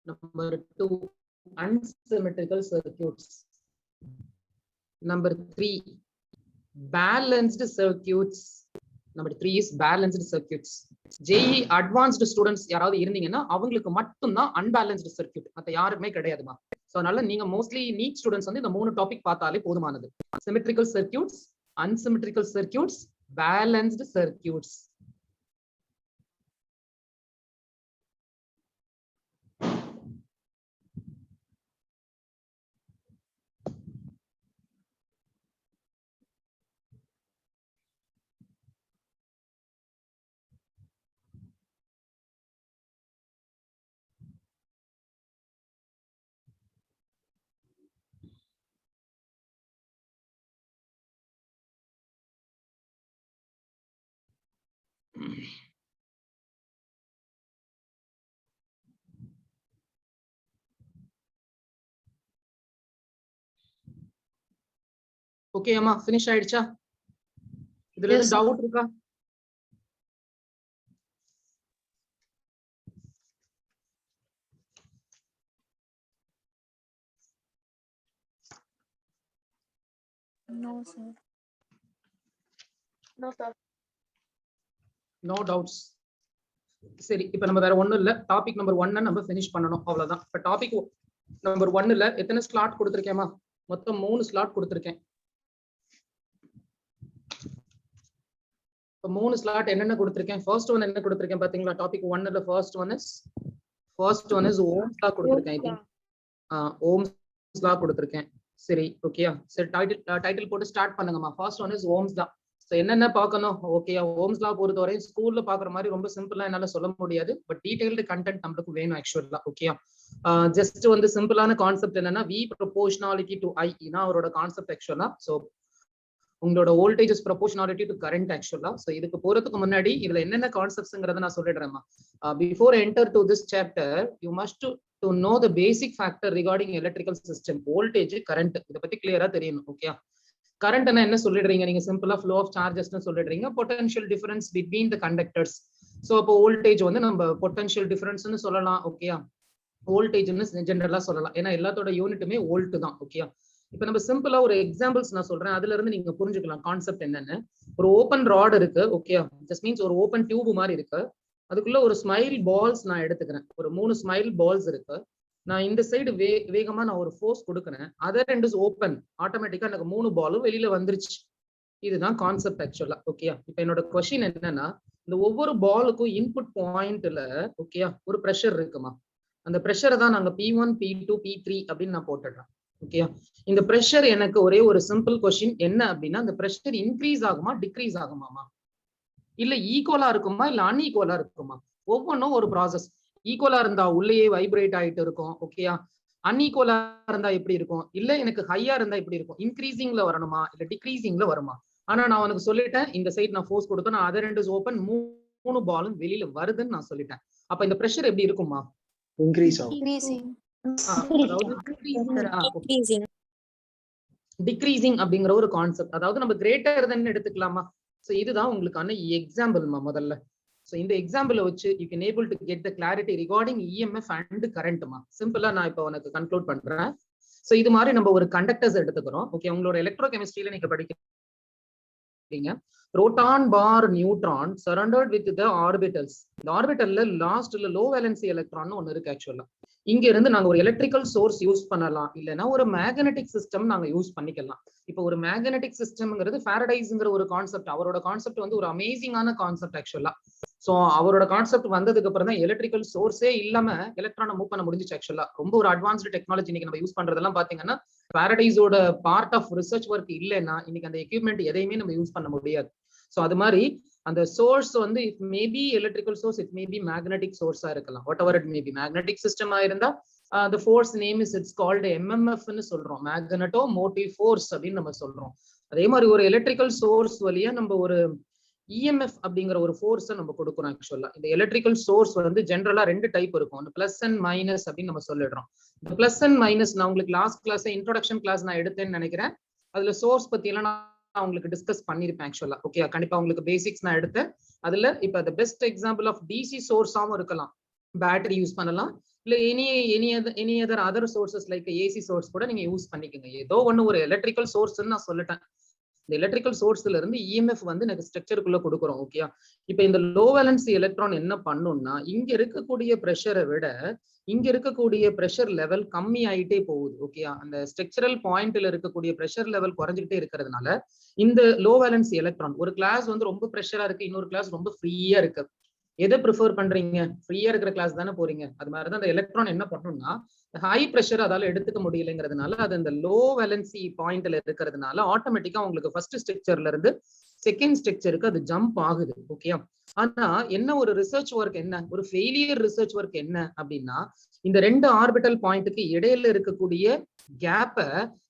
Number 2 unsymmetrical circuits. Number 3 balanced circuits. Number 3 is balanced circuits. JEE advanced students யாராவது இருந்தீங்கன்னா அவங்களுக்கு மட்டும்தான் unbalanced circuit, மற்ற யாருக்குமே கிடையாதுமா. So அதனால நீங்க மோஸ்ட்லி நீட் ஸ்டூடெண்ட்ஸ் வந்து இந்த 3 டாபிக் பார்த்தாலே போதுமானது. Symmetrical circuits, unsymmetrical circuits, balanced circuits. Okay அம்மா, ஃபினிஷ் ஆயிடுச்சா? இதுல Yes, எதுவும் டவுட் இருக்கா? No, sir. no sir. No doubts. சரி, இப்ப நம்ம வேற ஒண்ணும் இல்ல, டாபிக் நம்பர் 1 நம்ம ஃபினிஷ் பண்ணணும், அவ்வளவுதான். இப்ப டாபிக் நம்பர் 1ல எத்தனை ஸ்லாட் கொடுத்திருக்கேமா? மொத்தம் 3 ஸ்லாட் கொடுத்திருக்கேன். இப்போ 3 ஸ்லாட் என்னென்ன கொடுத்திருக்கேன்? ஃபர்ஸ்ட் ஒன் என்ன கொடுத்திருக்கேன் பாத்தீங்களா? டாபிக் 1ல first one is Ohm's law கொடுத்திருக்கேன். ஐ திங்க் ஓம்ஸ் லா கொடுத்திருக்கேன். சரி, ஓகேயா? சரி, டைட்டில் போட்டு ஸ்டார்ட் பண்ணுங்கம்மா. First one is Ohm's law. So என்னென்ன பார்க்கணும்? ஓகேயா? ஓம்ஸ் லா பொறுத்தவரை ஸ்கூல்ல பாக்குற மாதிரி ரொம்ப சிம்பிளா என்னால சொல்ல முடியாது, பட் டீடைல்டு கண்டென்ட் நம்மளுக்கு வேணும் ஆக்சுவலா. ஓகேயா? ஜஸ்ட் வந்து சிம்பிளான கான்செப்ட் என்னன்னா, வி ப்ரொபோஷனாலிட்டி டு ஐ இதான் அவரோட கான்செப்ட் ஆக்சுவலா. ஸோ உங்களோட voltage is proportionality to current ஆக்சுவலா. ஸோ இதுக்கு போறதுக்கு முன்னாடி இதுல என்னென்ன கான்செப்ட்ஸ்ங்கிறத நான் சொல்லிடுறேன். Before enter to this chapter you must to know the basic factor regarding electrical system. Voltage, current, இதை பத்தி கிளியரா தெரியணும். ஓகே? கரண்ட்னா என்ன சொல்லிடுறீங்க நீங்க? சிம்பிளா ஃப்ளோ ஆஃப் சார்ஜஸ்னு சொல்லிடுறீங்க. Potential difference between the conductors. So அப்போ வோல்டேஜ் வந்து நம்ம பொட்டன்ஷியல் டிஃபரன்ஸ்னு சொல்லலாம். ஓகேயா? வோல்டேஜ்னு ஜெனரலா சொல்லலாம், ஏன்னா எல்லாத்தோட யூனிட்டுமே வோல்ட் தான். ஓகேயா? இப்ப நம்ம சிம்பிளா ஒரு எக்ஸாம்பிள்ஸ் நான் சொல்றேன், அதுல இருந்து நீங்க புரிஞ்சுக்கலாம் கான்செப்ட் என்னன்னு. ஒரு ஓப்பன் ராட் இருக்கு. ஓகே? ஜஸ்ட் மீன்ஸ் ஒரு ஓப்பன் டியூப் மாதிரி இருக்கு. அதுக்குள்ள ஒரு ஸ்மைல் பால்ஸ் நான் எடுத்துக்கிறேன். ஒரு 3 ஸ்மைல் பால்ஸ் இருக்கு. நான் இந்த சைடு வேகமா நான் ஒரு ஃபோர்ஸ் கொடுக்குறேன். Other end is open. ஆட்டோமேட்டிக்கா எனக்கு 3 பாலும் வெளியில வந்துருச்சு. இதுதான் கான்செப்ட் ஆக்சுவலா. ஓகேயா? இப்ப என்னோட கொஸ்டின் என்னன்னா, இந்த ஒவ்வொரு பாலுக்கும் இன்புட் பாயிண்ட்ல ஓகேயா ஒரு ப்ரெஷர் இருக்குமா? அந்த ப்ரெஷரை தான் நாங்க P1, P2, P3 அப்படின்னு நான் போட்டுடுறேன். ஓகேயா? இந்த ப்ரெஷர் எனக்கு ஒரே ஒரு சிம்பிள் கொஸ்டின் என்ன அப்படின்னா, அந்த ப்ரெஷர் இன்க்ரீஸ் ஆகுமா டிக்ரீஸ் ஆகுமாமா? இல்ல ஈக்குவலா இருக்குமா இல்ல அன்ஈக்குவலா இருக்குமா? ஒவ்வொன்றும் ஒரு ப்ராசஸ். ஈக்குவலா இருந்தா உள்ளேயே வைப்ரேட் ஆயிட்டு இருக்கும். ஓகேயா? அன்ஈக்குவலா இருந்தா எப்படி இருக்கும்? இல்ல எனக்கு ஹையா இருந்தா எப்படி இருக்கும்? இன்க்ரீசிங்ல வரணுமா இல்ல டிக்ரீசிங்ல வருமா? ஆனா நான் உனக்கு சொல்லிட்டேன், இந்த சைட் நான் ஃபோர்ஸ் கொடுத்தேன், நான் அதர் எண்ட் இஸ் ஓப்பன், 3 பாலும் வெளியில வருதுன்னு நான் சொல்லிட்டேன். அப்ப இந்த ப்ரெஷர் எப்படி இருக்குமா? இன்க்ரீஸ் ஆகும். டிக்ரீசிங் அப்படிங்கிற ஒரு கான்செப்ட். அதாவது நம்ம கிரேட்டர் தென் எடுத்துக்கலாமா? சோ இதுதான் உங்களுக்கான எக்ஸாம்பிள்மா முதல்ல. சோ இந்த எக்ஸாம்பிளை வச்சு you can able to get the clarity regarding EMF and கரண்ட்மா. சிம்பிளா நான் இப்போ உனக்கு கன்க்ளூட் பண்றேன். சோ இது மாதிரி நம்ம ஒரு கண்டக்டர்ஸ் எடுத்துக்கிறோம். ஓகே? உங்களோட எலக்ட்ரோ கெமிஸ்ட்ரியில நீங்க படிக்கிறீங்க, proton for neutron surrounded with the orbitals. இந்த ஆர்பிட்டல்ல லாஸ்ட்ல லோ வேலன்சி எலக்ட்ரான் ஒன்னு இருக்கு ஆக்சுவலா. இங்க இருந்து நாங்க ஒரு எலக்ட்ரிக்கல் சோர்ஸ் யூஸ் பண்ணலாம், இல்லைன்னா ஒரு மேக்னெட்டிக் சிஸ்டம் நாங்க யூஸ் பண்ணிக்கலாம். இப்போ ஒரு மேக்னெட்டிக் சிஸ்டம்ங்கிறது ஃபாரடைஸ்ங்கிற ஒரு கான்செப்ட். அவரோட கான்செப்ட் வந்து ஒரு அமேசிங்கான கான்செப்ட் ஆக்சுவலா. சோ அவரோட கான்செப்ட் வந்ததுக்கு அப்புறம் தான் எலக்ட்ரிக்கல் சோர்ஸே இல்லாம எலக்ட்ரானை மூவ் பண்ண முடிஞ்சிச்சு ஆக்சுவலா. ரொம்ப ஒரு அட்வான்ஸ்டு டெக்னாலஜி இன்னைக்கு நம்ம யூஸ் பண்றதெல்லாம் பாத்தீங்கன்னா, ஃபாரடைஸோட பார்ட் ஆஃப் ரிசர்ச் ஒர்க் இல்லைன்னா இன்னைக்கு அந்த எக்யூப்மெண்ட் எதையுமே நம்ம யூஸ் பண்ண முடியாது. சோ அது மாதிரி அந்த சோர்ஸ் வந்து it maybe electrical source, it maybe magnetic சோர்ஸா இருக்கலாம். Whatever it maybe. Magnetic சிஸ்டமா இருந்தா the force name is it's called MMF ன்னு சொல்றோம், மேக்னெட்டோ மோட்டிவ் ஃபோர்ஸ் அப்படின்னு நம்ம சொல்றோம். அதே மாதிரி ஒரு எலக்ட்ரிக்கல் சோர்ஸ் வழியா நம்ம ஒரு இஎம்எஃப் அப்படிங்கிற ஒரு ஃபோர்ஸை நம்ம கொடுக்குறோம் ஆக்சுவலா. இந்த எலக்ட்ரிக்கல் சோர்ஸ் வந்து ஜென்ரலா 2 டைப் இருக்கும். ஒன்று பிளஸ் அண்ட் மைனஸ் அப்படின்னு நம்ம சொல்லிடுறோம். இந்த பிளஸ் அண்ட் மைனஸ் நான் உங்களுக்கு லாஸ்ட் கிளாஸ் இன்ட்ரோடக்ஷன் கிளாஸ் நான் எடுத்தேன்னு நினைக்கிறேன். அதுல சோர்ஸ் பத்தி எல்லாம் நான் உங்களுக்கு டிஸ்கஸ் பண்ணிருப்பேன் ஆக்சுவலா. ஓகே? கண்டிப்பா உங்களுக்கு பேசிக்ஸ் நான் எடுத்தேன். அதுல இப்ப the best example of DC சோர்ஸாவும் இருக்கலாம், பேட்டரி யூஸ் பண்ணலாம், இல்ல any other sources like AC source கூட நீங்க யூஸ் பண்ணிக்கோங்க. ஏதோ ஒண்ணு ஒரு எலக்ட்ரிக்கல் சோர்ஸ்ன்னு நான் சொல்லிட்டேன். இந்த எலக்ட்ரிக்கல் சோர்ஸ்ல இருந்து இஎம்எஃப் வந்து எனக்கு ஸ்ட்ரக்சருக்குள்ள கொடுக்குறோம். ஓகே, இப்ப இந்த லோ வேலன்சி எலக்ட்ரான் என்ன பண்ணும்னா இங்க இருக்கக்கூடிய ப்ரெஷரை விட இங்க இருக்கக்கூடிய ப்ரெஷர் லெவல் கம்மி ஆயிட்டே போகுது. ஓகே, அந்த ஸ்ட்ரக்சரல் பாயிண்ட்ல இருக்கக்கூடிய ப்ரெஷர் லெவல் குறைஞ்சிக்கிட்டே இருக்கிறதுனால இந்த லோ வேலன்சி எலக்ட்ரான் ஒரு கிளாஸ் வந்து ரொம்ப ப்ரெஷரா இருக்கு, இன்னொரு கிளாஸ் ரொம்ப ஃப்ரீயா இருக்கு. எதை ப்ரிஃபர் பண்றீங்க? ஃப்ரீயா இருக்கிற கிளாஸ் தானே போறீங்க. அது மாதிரிதான் அந்த எலக்ட்ரான் என்ன பண்ணணும்னா ஹை ப்ரெஷர் அதால எடுத்துக்க முடியலைங்கிறதுனால அது அந்த லோ வேலன்சி பாயிண்ட்ல இருக்கிறதுனால ஆட்டோமேட்டிக்கா உங்களுக்கு ஃபர்ஸ்ட் ஸ்ட்ரக்சர்ல இருந்து செகண்ட் ஸ்ட்ரக்சருக்கு அது ஜம்ப் ஆகுது. ஓகே, ஆனா என்ன ஒரு ரிசர்ச் ஒர்க் என்ன, ஒரு ஃபெயிலியர் ரிசர்ச் ஒர்க் என்ன அப்படின்னா இந்த ரெண்டு ஆர்பிட்டல் பாயிண்ட்டுக்கு இடையில இருக்கக்கூடிய கேப்பை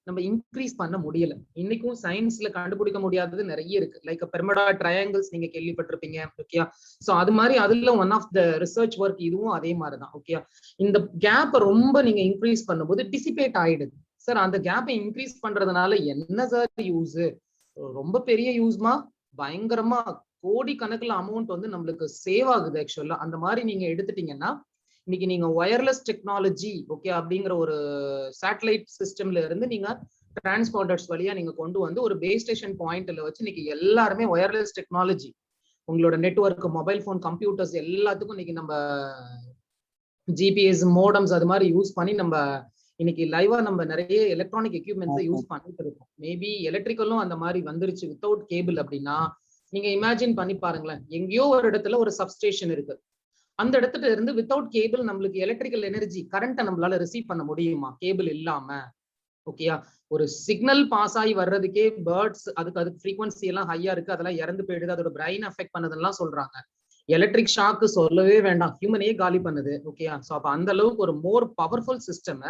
நம்ம இன்க்ரீஸ் பண்ண முடியல. இன்னைக்கும் சயின்ஸ்ல கண்டுபிடிக்க முடியாதது நிறைய இருக்கு. லைக் பெர்முடா ட்ரையாங்கிள்ஸ் நீங்க கேள்விப்பட்டிருப்பீங்க. ஓகே, சோ அது மாதிரி அதுல one of the research work இதுவும் அதே மாதிரிதான். ஓகே, இந்த கேப்பை ரொம்ப நீங்க இன்க்ரீஸ் பண்ணும்போது டிசிபேட் ஆயிடுது. சார் அந்த கேப்பை இன்க்ரீஸ் பண்றதுனால என்ன சார் யூஸ்? ரொம்ப பெரிய யூஸ்மா, பயங்கரமா கோடி கணக்குல அமௌண்ட் வந்து நம்மளுக்கு சேவ் ஆகுது. ஆக்சுவலா அந்த மாதிரி நீங்க எடுத்துட்டீங்கன்னா இன்னைக்கு நீங்க ஒயர்லெஸ் டெக்னாலஜி ஓகே அப்படிங்கிற ஒரு சேட்டலைட் சிஸ்டம்ல இருந்து நீங்க டிரான்ஸ்பாண்டர்ஸ் வழியா நீங்க கொண்டு வந்து ஒரு பேஸ் ஸ்டேஷன் பாயிண்ட்ல வச்சு இன்னைக்கு எல்லாருமே ஒயர்லெஸ் டெக்னாலஜி உங்களோட நெட்வொர்க் மொபைல் போன் கம்ப்யூட்டர்ஸ் எல்லாத்துக்கும் இன்னைக்கு நம்ம ஜிபிஎஸ் மோடம்ஸ் அது மாதிரி யூஸ் பண்ணி நம்ம இன்னைக்கு லைவா நம்ம நிறைய எலக்ட்ரானிக் எக்யூப்மெண்ட்ஸை யூஸ் பண்ணிட்டு இருக்கோம். மேபி எலக்ட்ரிக்கலும் அந்த மாதிரி வந்துருச்சு வித்தவுட் கேபிள் அப்படின்னா நீங்க இமேஜின் பண்ணி பாருங்களேன். எங்கேயோ ஒரு இடத்துல ஒரு சப்ஸ்டேஷன் இருக்கு, அந்த இடத்துல இருந்து வித்தவுட் கேபிள் நம்மளுக்கு எலக்ட்ரிக்கல் எனர்ஜி கரண்ட்டை நம்மளால ரிசீவ் பண்ண முடியுமா கேபிள் இல்லாம? ஓகேயா, ஒரு சிக்னல் பாஸ் ஆகி வர்றதுக்கே பேர்ட்ஸ் அதுக்கு ஃப்ரீக்வன்சி எல்லாம் ஹையா இருக்கு, அதெல்லாம் இறந்து போயிடுது, அதோட பிரைன் அஃபெக்ட் பண்ணதுலாம் சொல்றாங்க. எலக்ட்ரிக் ஷாக்கு சொல்லவே வேண்டாம், ஹியூமனே காலி பண்ணுது. ஓகேயா, ஸோ அப்ப அந்த அளவுக்கு ஒரு மோர் பவர்ஃபுல் சிஸ்டம்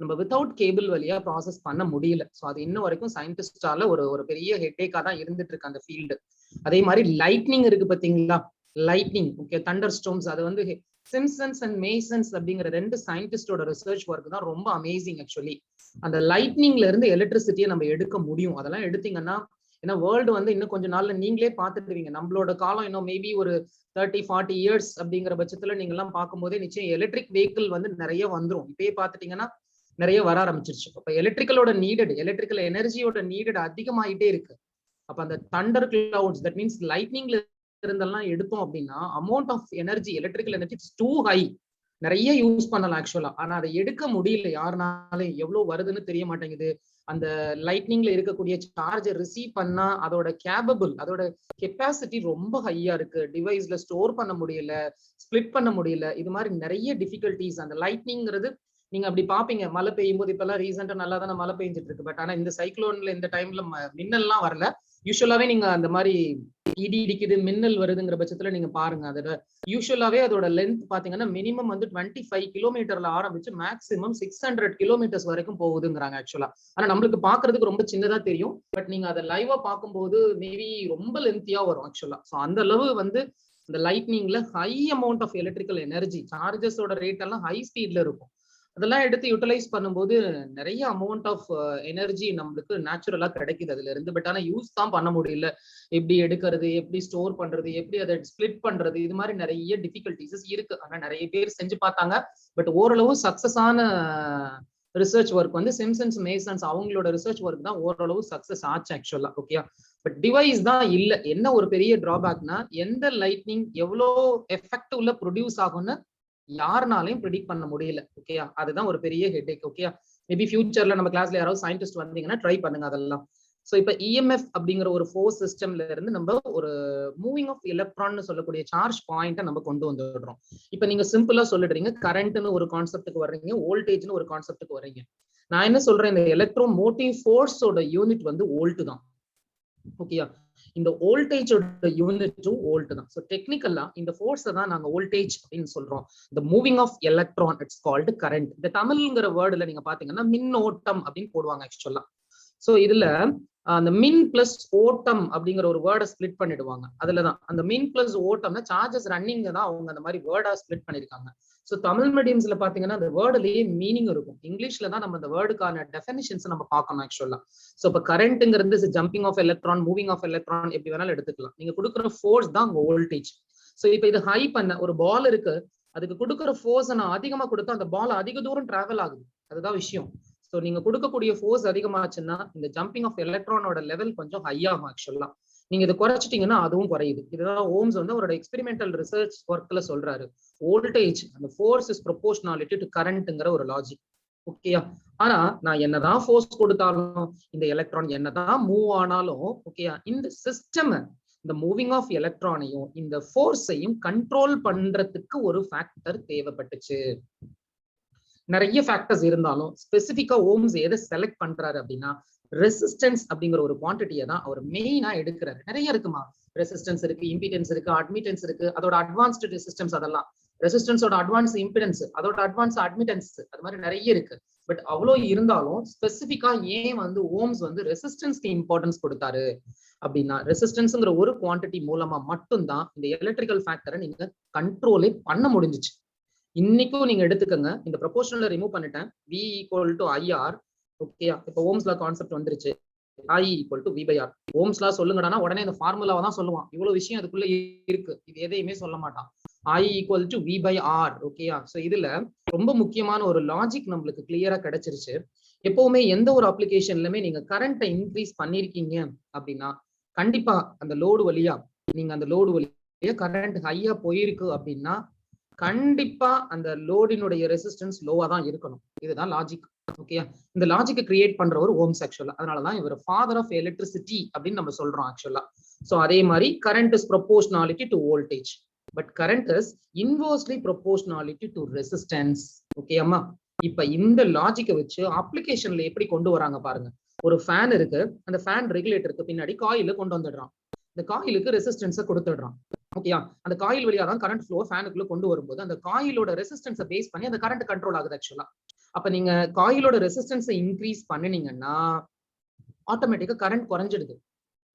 நம்ம வித்தவுட் கேபிள் வழியா ப்ராசஸ் பண்ண முடியல. ஸோ அது இன்னும் வரைக்கும் சயின்டிஸ்டால ஒரு பெரிய ஹெட்டேக்கா தான் இருந்துட்டு இருக்கு அந்த ஃபீல்டு. அதே மாதிரி லைட்னிங் இருக்கு பாத்தீங்களா, லைட்னிங் ஓகே தண்டர் ஸ்டோம்ஸ், அது வந்து சிம்சன்ஸ் அண்ட் மேசன்ஸ் அப்படிங்கிற ரெண்டு சயின்டிஸ்டோட ரிசர்ச் ஒர்க் தான் ரொம்ப அமேசிங். ஆக்சுவலி அந்த லைட்னிங்ல இருந்து எலக்ட்ரிசிட்டியை நம்ம எடுக்க முடியும். அதெல்லாம் எடுத்தீங்கன்னா ஏன்னா வேர்ல்டு வந்து இன்னும் கொஞ்சம் நாள்ல நீங்களே பார்த்துட்டுருவீங்க. நம்மளோட காலம் இன்னும் மேபி ஒரு 30-40 இயர்ஸ் அப்படிங்கிற பட்சத்துல நீங்க எல்லாம் பார்க்கும்போதே நிச்சயம் எலக்ட்ரிக் வெஹிக்கிள் வந்து நிறைய வந்துடும். இப்பயே பார்த்துட்டீங்கன்னா நிறைய வர ஆரம்பிச்சிருச்சு. அப்ப எலக்ட்ரிக்கலோட நீடட், எலக்ட்ரிக்கல் எனர்ஜியோட நீடட் அதிகமாயிட்டே இருக்கு. அப்ப அந்த தண்டர் கிளவுட்ஸ் தட் மீன்ஸ் லைட்னிங்ல இருந்தெல்லாம் எடுத்தோம் அப்படின்னா amount of energy, electrical energy it's too high, நிறைய யூஸ் பண்ணலாம் ஆக்சுவலா. ஆனா அதை எடுக்க முடியல யாருனாலும், எவ்வளவு வருதுன்னு தெரிய மாட்டேங்குது. அந்த லைட்னிங்ல இருக்கக்கூடிய சார்ஜை ரிசீவ் பண்ணா அதோட கேபபிள், அதோட கெப்பாசிட்டி ரொம்ப ஹையா இருக்கு, டிவைஸ்ல ஸ்டோர் பண்ண முடியல, ஸ்பிளிட் பண்ண முடியல, இது மாதிரி நிறைய டிஃபிகல்டிஸ். அந்த லைட்னிங்கிறது நீங்க அப்படி பாப்பீங்க மழை பெய்யும் போது. இப்ப எல்லாம் ரீசெண்டா நல்லா தானே மழை பெய்ஞ்சிட்டு இருக்கு. பட் ஆனா இந்த சைக்ளோன்ல இந்த டைம்ல மின்னல்லாம் வரல. யூஸ்வலாவே நீங்க அந்த மாதிரி இடி இடிக்குது மின்னல் வருதுங்கிற பட்சத்துல நீங்க பாருங்க அதோட யூஸ்வலாவே அதோட லென்த் பாத்தீங்கன்னா மினிமம் வந்து 25 கிலோமீட்டர்ல ஆரம்பிச்சு மேக்ஸிமம் 600 கிலோமீட்டர்ஸ் வரைக்கும் போகுதுங்கிறாங்க ஆக்சுவலா. ஆனா நம்மளுக்கு பாக்குறதுக்கு ரொம்ப சின்னதா தெரியும், பட் நீங்க அதை லைவா பார்க்கும்போது மேபி ரொம்ப லென்த்தியா வரும் ஆக்சுவலா. ஸோ அந்த அளவு வந்து இந்த லைட்னிங்ல high amount of electrical energy, சார்ஜஸோட ரேட் எல்லாம் ஹை ஸ்பீட்ல இருக்கும். அதெல்லாம் எடுத்து யூட்டிலைஸ் பண்ணும்போது நிறைய அமௌண்ட் ஆஃப் எனர்ஜி நம்மளுக்கு நேச்சுரலா கிடைக்குது அதுல இருந்து. பட் ஆனா யூஸ் தான் பண்ண முடியல. எப்படி எடுக்கிறது, எப்படி ஸ்டோர் பண்றது, எப்படி அதை ஸ்பிளிட் பண்றது, இது மாதிரி நிறைய டிஃபிகல்டிஸ் இருக்கு. ஆனா நிறைய பேர் செஞ்சு பார்த்தாங்க. பட் ஓரளவு சக்சஸ் ஆன ரிசர்ச் ஒர்க் வந்து சிம்சன்ஸ் மேசன்ஸ் அவங்களோட ரிசர்ச் ஒர்க் தான் ஓரளவு சக்சஸ் ஆச்சு ஆக்சுவலா. ஓகே, பட் டிவைஸ் தான் இல்ல. என்ன ஒரு பெரிய டிராபேக்னா எந்த லைட்னிங் எவ்வளோ எஃபெக்டிவ்ல ப்ரொடியூஸ் ஆகும்னு யாருனாலையும் ப்ரெடிக்ட் பண்ண முடியல. ஓகேயா, அதுதான் ஒரு பெரிய ஹெட்டேக். ஓகே, மேபி ஃபியூச்சர்ல நம்ம கிளாஸ்ல யாராவது சயின்டிஸ்ட் வந்தீங்கன்னா ட்ரை பண்ணுங்க அதெல்லாம். ஸோ இப்போ இஎம்எஃப் அப்படிங்கிற ஒரு ஃபோர்ஸ் சிஸ்டம்ல இருந்து நம்ம ஒரு மூவிங் ஆஃப் எலக்ட்ரான் சொல்லக்கூடிய சார்ஜ் பாயிண்ட்டை நம்ம கொண்டு வந்துடுறோம். இப்போ நீங்க சிம்பிளா சொல்லிடுறீங்க, கரண்ட்னு ஒரு கான்செப்டுக்கு வர்றீங்க, வோல்டேஜ்னு ஒரு கான்செப்டுக்கு வர்றீங்க. நான் என்ன சொல்றேன், இந்த எலக்ட்ரோ மோட்டிவ் ஃபோர்ஸோட யூனிட் வந்து வோல்ட் தான். ஓகேயா, இந்த வோல்டேஜோட யூனிட்டும் வோல்ட் தான். ஸோ டெக்னிக்கலா இந்த ஃபோர்ஸை தான் நாங்க வோல்டேஜ் அப்படின்னு சொல்றோம். இந்த moving of electron it's called current. இந்த தமிழ்ங்கிற வேர்டுல நீங்க பாத்தீங்கன்னா மின்னோட்டம் அப்படின்னு போடுவாங்க ஆக்சுவலா. ஸோ இதுல அந்த மின் பிளஸ் ஓட்டம் அப்படிங்கிற ஒரு வேர்டை ஸ்பிளிட் பண்ணிடுவாங்க. அதுலதான் அந்த மின் பிளஸ் ஓட்டம்னா சார்ஜஸ் ரன்னிங் தான் அவங்க அந்த மாதிரி வேர்டா ஸ்பிளிட் பண்ணிருக்காங்க. ஸோ தமிழ் மீடியம்ஸ்ல பாத்தீங்கன்னா அந்த வேர்டுலயே மீனிங் இருக்கும். இங்கிலீஷ்ல தான் நம்ம அந்த வேர்டுக்கான டெஃபினிஷன்ஸ் நம்ம பார்க்கணும் ஆக்சுவலா. ஸோ இப்போ கரண்ட்ங்கிறது jumping of electron, moving of electron எப்படி வேணாலும் எடுத்துக்கலாம். நீங்க கொடுக்குற ஃபோர்ஸ் தான் உங்க வோல்டேஜ். ஸோ இப்போ இது ஹை பண்ண ஒரு பால் இருக்கு, அதுக்கு கொடுக்குற ஃபோர்ஸ் நான் அதிகமா கொடுத்தா அந்த பால் அதிக தூரம் டிராவல் ஆகுது, அதுதான் விஷயம். ஸோ ஸோ நீங்க கொடுக்கக்கூடிய ஃபோர்ஸ் அதிகமாச்சுன்னா இந்த ஜம்பிங் ஆஃப் எலக்ட்ரானோட லெவல் கொஞ்சம் ஹை ஆகும் ஆக்சுவலா. நீங்க இதை குறைச்சிட்டீங்கன்னா அதுவும் குறையுது. இதுதான் ஓம்ஸ் வந்து அவரோட எக்ஸ்பெரிமெண்டல் ரிசர்ச் ஒர்க்ல சொல்றாரு. வோல்டேஜ் அந்த ஃபோர்ஸ் இஸ் ப்ரொபோர்ஷனாலிட்டி டு கரண்ட்ங்கிற ஒரு லாஜிக். ஓகேயா? ஆனா நான் என்னதான் ஃபோர்ஸ் கொடுத்தாலும் இந்த எலக்ட்ரான் என்னதான் மூவ் ஆனாலும் ஓகேயா, இந்த சிஸ்டம் இந்த மூவிங் ஆஃப் எலக்ட்ரானையும் இந்த ஃபோர்ஸையும் கண்ட்ரோல் பண்றதுக்கு ஒரு ஃபேக்டர் தேவைப்பட்டுச்சு. நிறைய ஃபேக்டர்ஸ் இருந்தாலும் ஸ்பெசிபிக்கா ஓம்ஸ் எதை செலக்ட் பண்றாரு அப்படின்னா ரெசிஸ்டன்ஸ் அப்படிங்கிற ஒரு குவான்டிட்டியை தான் அவர் மெயினா எடுக்கிறாரு. நிறைய இருக்குமா, ரெசிஸ்டன்ஸ் இருக்கு, இம்பிடன்ஸ் இருக்கு, அட்மிட்டன்ஸ் இருக்கு, அதோட அட்வான்ஸ்டு ரெசிஸ்டன்ஸ், அதெல்லாம் ரெசிஸ்டன்ஸோட அட்வான்ஸ் இம்பிடன்ஸ், அதோட அட்வான்ஸ் அட்மிட்டன்ஸ், அது மாதிரி நிறைய இருக்கு. பட் அவ்வளோ இருந்தாலும் ஸ்பெசிபிக்கா ஏன் வந்து ஓம்ஸ் வந்து ரெசிஸ்டன்ஸ்க்கு இம்பார்ட்டன்ஸ் கொடுத்தாரு அப்படின்னா ரெசிஸ்டன்ஸ்ங்கிற ஒரு குவான்டிட்டி மூலமா மட்டும்தான் இந்த எலக்ட்ரிக்கல் ஃபேக்டரை நீங்க கண்ட்ரோலே பண்ண முடிஞ்சிச்சு. இன்னைக்கும் நீங்க எடுத்துக்கோங்க, இந்த ப்ரொபோர்ஷனலை ரிமூவ் பண்ணிட்டேன், V = IR. ஓகேயா? இப்போ ஓம்ஸ்லா கான்செப்ட் வந்துருச்சு, I = V/R. ஓம்ஸ்லா சொல்லுங்கடானா உடனே இந்த ஃபார்முலாவை தான் சொல்லுவான். இவ்வளவு விஷயம் அதுக்குள்ள இருக்கு, இது எதையுமே சொல்ல மாட்டான். I = V/R. ஓகேயா? ஸோ இதுல ரொம்ப முக்கியமான ஒரு லாஜிக் நம்மளுக்கு கிளியரா கிடைச்சிருச்சு. எப்பவுமே எந்த ஒரு அப்ளிகேஷன்லுமே நீங்க கரண்ட்டை இன்க்ரீஸ் பண்ணிருக்கீங்க அப்படின்னா கண்டிப்பா அந்த லோடு வழியா நீங்க அந்த லோடு வழியா கரண்ட் ஹையா போயிருக்கு அப்படின்னா கண்டிப்பா அந்த லோடினுடைய ரெசிஸ்டன்ஸ் லோவா தான் இருக்கணும். இதுதான் லாஜிக். ஓகே, இந்த லாஜிக்கை கிரியேட் பண்றவர் ஓம்ஸ் ஆக்சுவலா. அதனாலதான் இவர் ஃபாதர் ஆஃப் எலக்ட்ரிசிட்டி அப்படின்னு நம்ம சொல்றோம் ஆக்சுவலா. சோ அதே மாதிரி current is proportionality to voltage, but current is inversely proportionality to resistance. Okay அம்மா, இப்ப இந்த லாஜிக்கை வச்சு அப்ளிகேஷன்ல எப்படி கொண்டு வராங்க பாருங்க. ஒரு ஃபேன் இருக்கு, அந்த ஃபேன் ரெகுலேட்டருக்கு பின்னாடி காயில கொண்டு வந்துடுறான். இந்த காயிலுக்கு ரெசிஸ்டன்ஸை கொடுத்துடுறான். ஓகேயா? அந்த காயில் வழியா தான் கரண்ட் ஃப்ளோ ஃபேனுக்குள்ள கொண்டு வரும்போது அந்த காயிலோட ரெசிஸ்டன்ஸை பேஸ் பண்ணி அந்த கரண்ட் கண்ட்ரோல் ஆகுது ஆக்சுவலா. அப்ப நீங்க காயிலோட ரெசிஸ்டன்ஸை இன்க்ரீஸ் பண்ணினீங்கன்னா ஆட்டோமேட்டிக்கா கரண்ட் குறைஞ்சிடுது.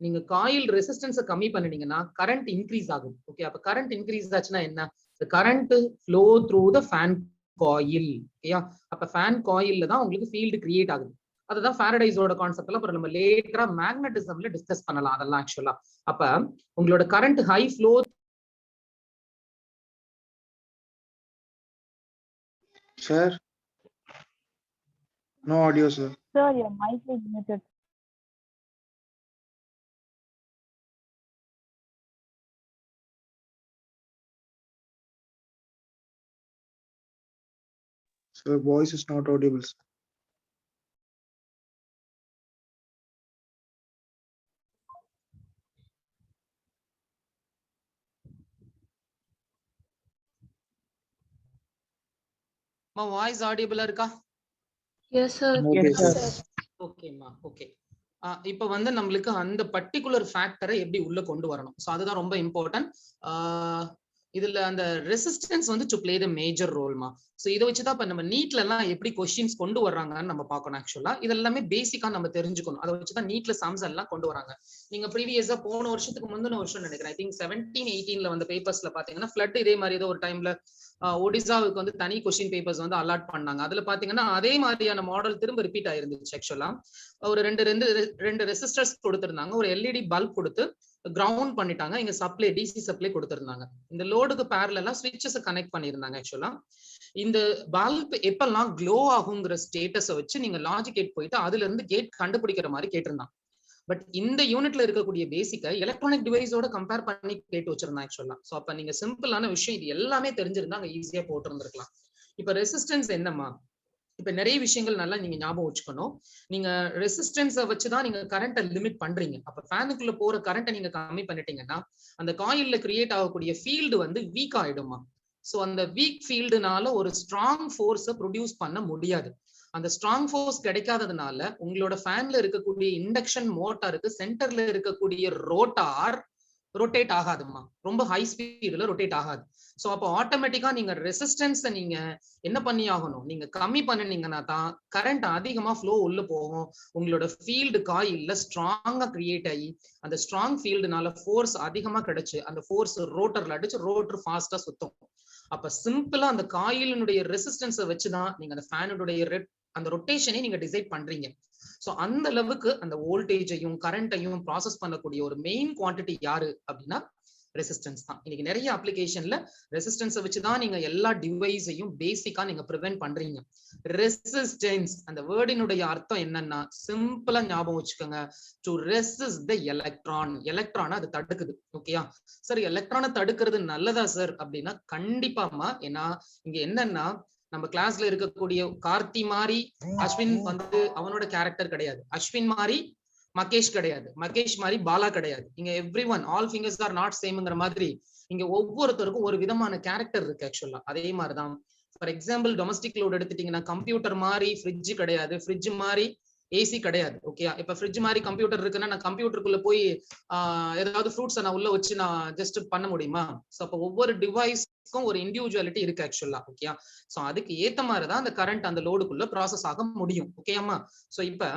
நீங்க காயில் ரெசிஸ்டன்ஸை கம்மி பண்ணினீங்கன்னா கரண்ட் இன்க்ரீஸ் ஆகும். ஓகே, அப்ப கரண்ட் இன்க்ரீஸ் ஆச்சுன்னா என்ன? Current flow through the fan coil. ஓகேயா? அப்ப ஃபேன் காயில்ல தான் உங்களுக்கு ஃபீல்டு கிரியேட் ஆகுது. அதுதான் ஃபாரடைஸோட கான்செப்ட் எல்லாம் அப்புறம் நம்ம லேட்டரா மேக்னட்டிசம்ல டிஸ்கஸ் பண்ணலாம் அதெல்லாம் ஆக்சுவலா. அப்ப உங்களோட current high flow. Sir, no audio sir. Sir, your mic is muted. Sir, voice is not audible sir. Voice ஆடியபிளா இருக்கா? Yes sir. Yes, sir. ஓகேம்மா, ஓகே. இப்ப வந்து நம்மளுக்கு அந்த பர்டிகுலர் ஃபேக்டரை எப்படி உள்ள கொண்டு வரணும், ஸோ அதுதான் ரொம்ப இம்பார்ட்டன்ட். இதுல அந்த ரெசிஸ்டன்ஸ் வந்து டு பிளே த மேஜர் ரோல்மா. ஸோ இதை வச்சுதான் இப்ப நம்ம நீட்ல எல்லாம் எப்படி கொஸ்டின்ஸ் கொண்டு வர்றாங்கன்னு நம்ம பார்க்கணும் ஆக்சுவலா. இது எல்லாமே பேசிக்கா நம்ம தெரிஞ்சுக்கணும். அதை வச்சுதான் நீட்ல சம்ஸ் எல்லாம் கொண்டு வராங்க. நீங்க ப்ரீவியஸா போன வருஷத்துக்கு முந்தின வருஷம் நினைக்கிறேன், ஐ திங்க் 17-18 வந்த பேப்பர்ஸ்ல பாத்தீங்கன்னா ஃபிளட் இதே மாதிரி ஏதோ ஒரு டைம்ல ஒடிசாவுக்கு வந்து தனி கொஸ்டின் பேப்பர்ஸ் வந்து அலாட் பண்ணாங்க. அதுல பாத்தீங்கன்னா அதே மாதிரியான மாடல் திரும்ப ரிப்பீட் ஆயிருந்துச்சு ஆக்சுவலா. ஒரு ரெண்டு ரெசிஸ்டர்ஸ் கொடுத்திருந்தாங்க, ஒரு எல்இடி பல்ப் கொடுத்து கிரவுண்ட் பண்ணிட்டாங்க, இங்க சப்ளை டிசி சப்ளை கொடுத்திருந்தாங்க. இந்த லோடுக்கு பேரலா ஸ்விட்சஸ் கனெக்ட் பண்ணிருந்தாங்க ஆக்சுவலா. இந்த பல்ப் எப்பெல்லாம் க்ளோ ஆகுங்கிற ஸ்டேட்டஸை வச்சு நீங்க லாஜிக் கேட் போயிட்டு அதுல இருந்து கேட் கண்டுபிடிக்கிற மாதிரி கேட்டிருந்தாங்க. பட் இந்த யூனிட்ல இருக்கக்கூடிய பேசிக்கா எலக்ட்ரானிக் டிவைஸோட கம்பேர் பண்ணி கேட்டு வச்சிருந்தேன் ஆக்சுவலா. சோ அப்ப நீங்க சிம்பிளான விஷயம் இது எல்லாமே தெரிஞ்சிருந்தா அங்க ஈஸியா போட்டு இருந்திருக்கலாம். இப்ப ரெசிஸ்டன்ஸ் என்னமா, இப்ப நிறைய விஷயங்கள் நல்லா நீங்க ஞாபகம் வச்சுக்கணும். நீங்க ரெசிஸ்டன்ஸை வச்சுதான் நீங்க கரண்ட்டை லிமிட் பண்றீங்க. அப்ப ஃபேனுக்குள்ள போற கரண்ட்டை நீங்க கம்மி பண்ணிட்டீங்கன்னா அந்த காயில்ல கிரியேட் ஆகக்கூடிய ஃபீல்டு வந்து வீக் ஆயிடுமா. சோ அந்த வீக் ஃபீல்டுனால ஒரு ஸ்ட்ராங் ஃபோர்ஸை ப்ரொடியூஸ் பண்ண முடியாது. அந்த ஸ்ட்ராங் ஃபோர்ஸ் கிடைக்காததுனால உங்களோட ஃபேன்ல இருக்கக்கூடிய இண்டக்ஷன் மோட்டாருக்கு சென்டர்ல இருக்கக்கூடிய ரோட்டார் ரொட்டேட் ஆகாதுமா, ரொம்ப ஹை ஸ்பீட்ல ரொட்டேட் ஆகாது. சோ அப்போ ஆட்டோமேட்டிக்கா நீங்க ரெசிஸ்டன்ஸை நீங்க என்ன பண்ணி ஆகணும், நீங்க கம்மி பண்ணினீங்கன்னா தான் கரண்ட் அதிகமா ஃப்ளோ உள்ள போகும். உங்களோட ஃபீல்டு காயில்ல ஸ்ட்ராங்கா கிரியேட் ஆகி அந்த ஸ்ட்ராங் ஃபீல்டுனால ஃபோர்ஸ் அதிகமா கிடைச்சு அந்த ஃபோர்ஸ் ரோட்டர்ல அடிச்சு ரோட்டர் ஃபாஸ்டா சுத்தும். அப்ப சிம்பிளா அந்த காயிலினுடைய ரெசிஸ்டன்ஸை வச்சுதான் நீங்க அந்த ஃபேனுடைய அந்த ரொட்டேஷனை நீங்க டிசைட் பண்றீங்க. சோ அந்த அளவுக்கு அந்த வோல்டேஜையும் கரண்ட்டையும் ப்ராசஸ் பண்ணக்கூடிய ஒரு மெயின் குவான்டிட்டி யாரு அப்படின்னா ரெசிஸ்டன்ஸ் தான். இன்னைக்கு நிறைய அப்ளிகேஷன்ல ரெசிஸ்டன்ஸை வச்சுதான் நீங்க எல்லா டிவைஸையும் பேசிக்கா நீங்க ப்ரிவென்ட் பண்றீங்க. ரெசிஸ்டன்ஸ் அந்த வேர்டினுடைய அர்த்தம் என்னன்னா சிம்பிளா ஞாபகம் வச்சுக்கோங்க, டு ரெசிஸ்ட் த எலக்ட்ரான். எலக்ட்ரானை அது தடுக்குது. ஓகேயா சார், எலக்ட்ரானை தடுக்கிறது நல்லதா சார் அப்படின்னா கண்டிப்பாமா. ஏன்னா இங்க என்னன்னா நம்ம கிளாஸ்ல இருக்கக்கூடிய கார்த்தி மாதிரி அஸ்வின் வந்து அவனோட கேரக்டர் கிடையாது, அஸ்வின் மாதிரி மகேஷ் கிடையாது, மகேஷ் மாதிரி பாலா கிடையாது. இங்க every one all fingers are not சேம்ங்கிற மாதிரி இங்க ஒவ்வொருத்தருக்கும் ஒரு விதமான கேரக்டர் இருக்கு ஆக்சுவலா. அதே மாதிரிதான் ஃபார் எக்ஸாம்பிள் டொமஸ்டிக் லோட் எடுத்துட்டீங்கன்னா கம்ப்யூட்டர் மாதிரி ஃப்ரிட்ஜ் கிடையாது, ஃப்ரிட்ஜ் மாதிரி ஏசி கிடையாது. ஓகே, இப்ப ஃப்ரிட்ஜ் மாதிரி கம்ப்யூட்டர் இருக்குன்னா நான் கம்ப்யூட்டருக்குள்ள போய் ஏதாவது ஃப்ரூட்ஸை நான் உள்ள வச்சு நான் ஜஸ்ட் பண்ண முடியுமா? ஸோ அப்போ ஒவ்வொரு டிவைஸ்க்கும் ஒரு இண்டிவிஜுவாலிட்டி இருக்கு ஆக்சுவலா. ஓகே, ஸோ அதுக்கு ஏத்த மாதிரிதான் அந்த கரண்ட் அந்த லோடுக்குள்ள ப்ராசஸ் ஆக முடியும். ஓகேம்மா? ஸோ இப்ப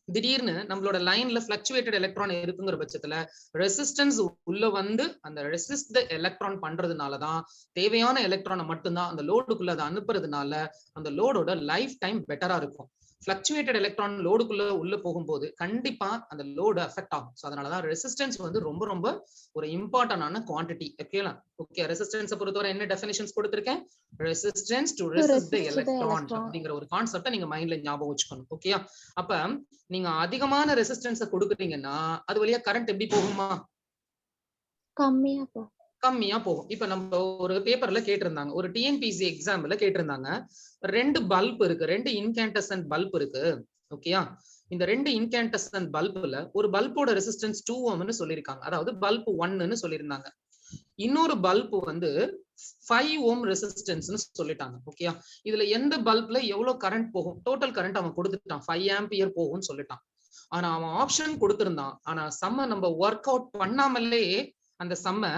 திடீர்னு நம்மளோட லைன்ல பிளக்சுவேட்டட் எலக்ட்ரான் இருக்குங்கிற பட்சத்துல ரெசிஸ்டன்ஸ் உள்ள வந்து அந்த ரெசிஸ்ட் எலக்ட்ரான் பண்றதுனாலதான் தேவையான எலக்ட்ரானை மட்டும்தான் அந்த லோடுக்குள்ள அதை அனுப்புறதுனால அந்த லோடோட லைஃப் டைம் பெட்டரா இருக்கும். பிளக்சுவேட்டட் எலக்ட்ரான் லோடுக்குள்ள உள்ள போகும்போது கண்டிப்பா அந்த லோடு அஃபெக்ட் ஆகும். ஸோ அதனாலதான் ரெசிஸ்டன்ஸ் வந்து ரொம்ப ரொம்ப ஒரு இம்பார்ட்டன்டான குவான்டிட்டி. ஓகேங்களா? ஓகே, ரெசிஸ்டன்ஸை பொறுத்தவரை என்ன டெஃபினிஷன்ஸ் கொடுத்திருக்கேன்? Resistance to resist the electron அப்படிங்கிற ஒரு கான்செப்டை நீங்க மைண்ட்ல ஞாபகம் வச்சுக்கணும். ஓகே, அப்ப நீங்க அதிகமான ரெசிஸ்டன்ஸை கொடுக்குறீங்கன்னா அது வழியா கரண்ட் எப்படி போகுமா? கம்மியா போகும். இப்ப நம்ம ஒரு பேப்பர்ல கேட்டிருந்தாங்க, ஒரு டிஎன்பிசி எக்ஸாம்ல கேட்டிருந்தாங்க, 2 பல்ப் இருக்கு, 2 இன்கேண்டசன்ட் பல்ப் இருக்கு. ஓகேயா? இந்த 2 இன்கேண்டசன்ட் பல்ப்ல ஒரு பல்போட ரெசிஸ்டன்ஸ் 2 ஓம்னு சொல்லியிருக்காங்க, அதாவது பல்ப் 1ன்னு சொல்லியிருந்தாங்க. இன்னொரு பல்ப் வந்து 5 ஓம் ரெசிஸ்டன்ஸ்னு சொல்லிட்டாங்க. ஓகேயா? இதுல எந்த பல்ப்ல எவ்வளவு கரண்ட் போகும்? டோட்டல் கரண்ட் அவன் கொடுத்துட்டான் 5 ஆம்பியர் போகும்னு சொல்லிட்டான். ஆனா அவன் ஆப்ஷன் கொடுத்திருந்தான். ஆனா சம்ம நம்ம ஒர்க் அவுட் பண்ணாமலே அந்த சம்ம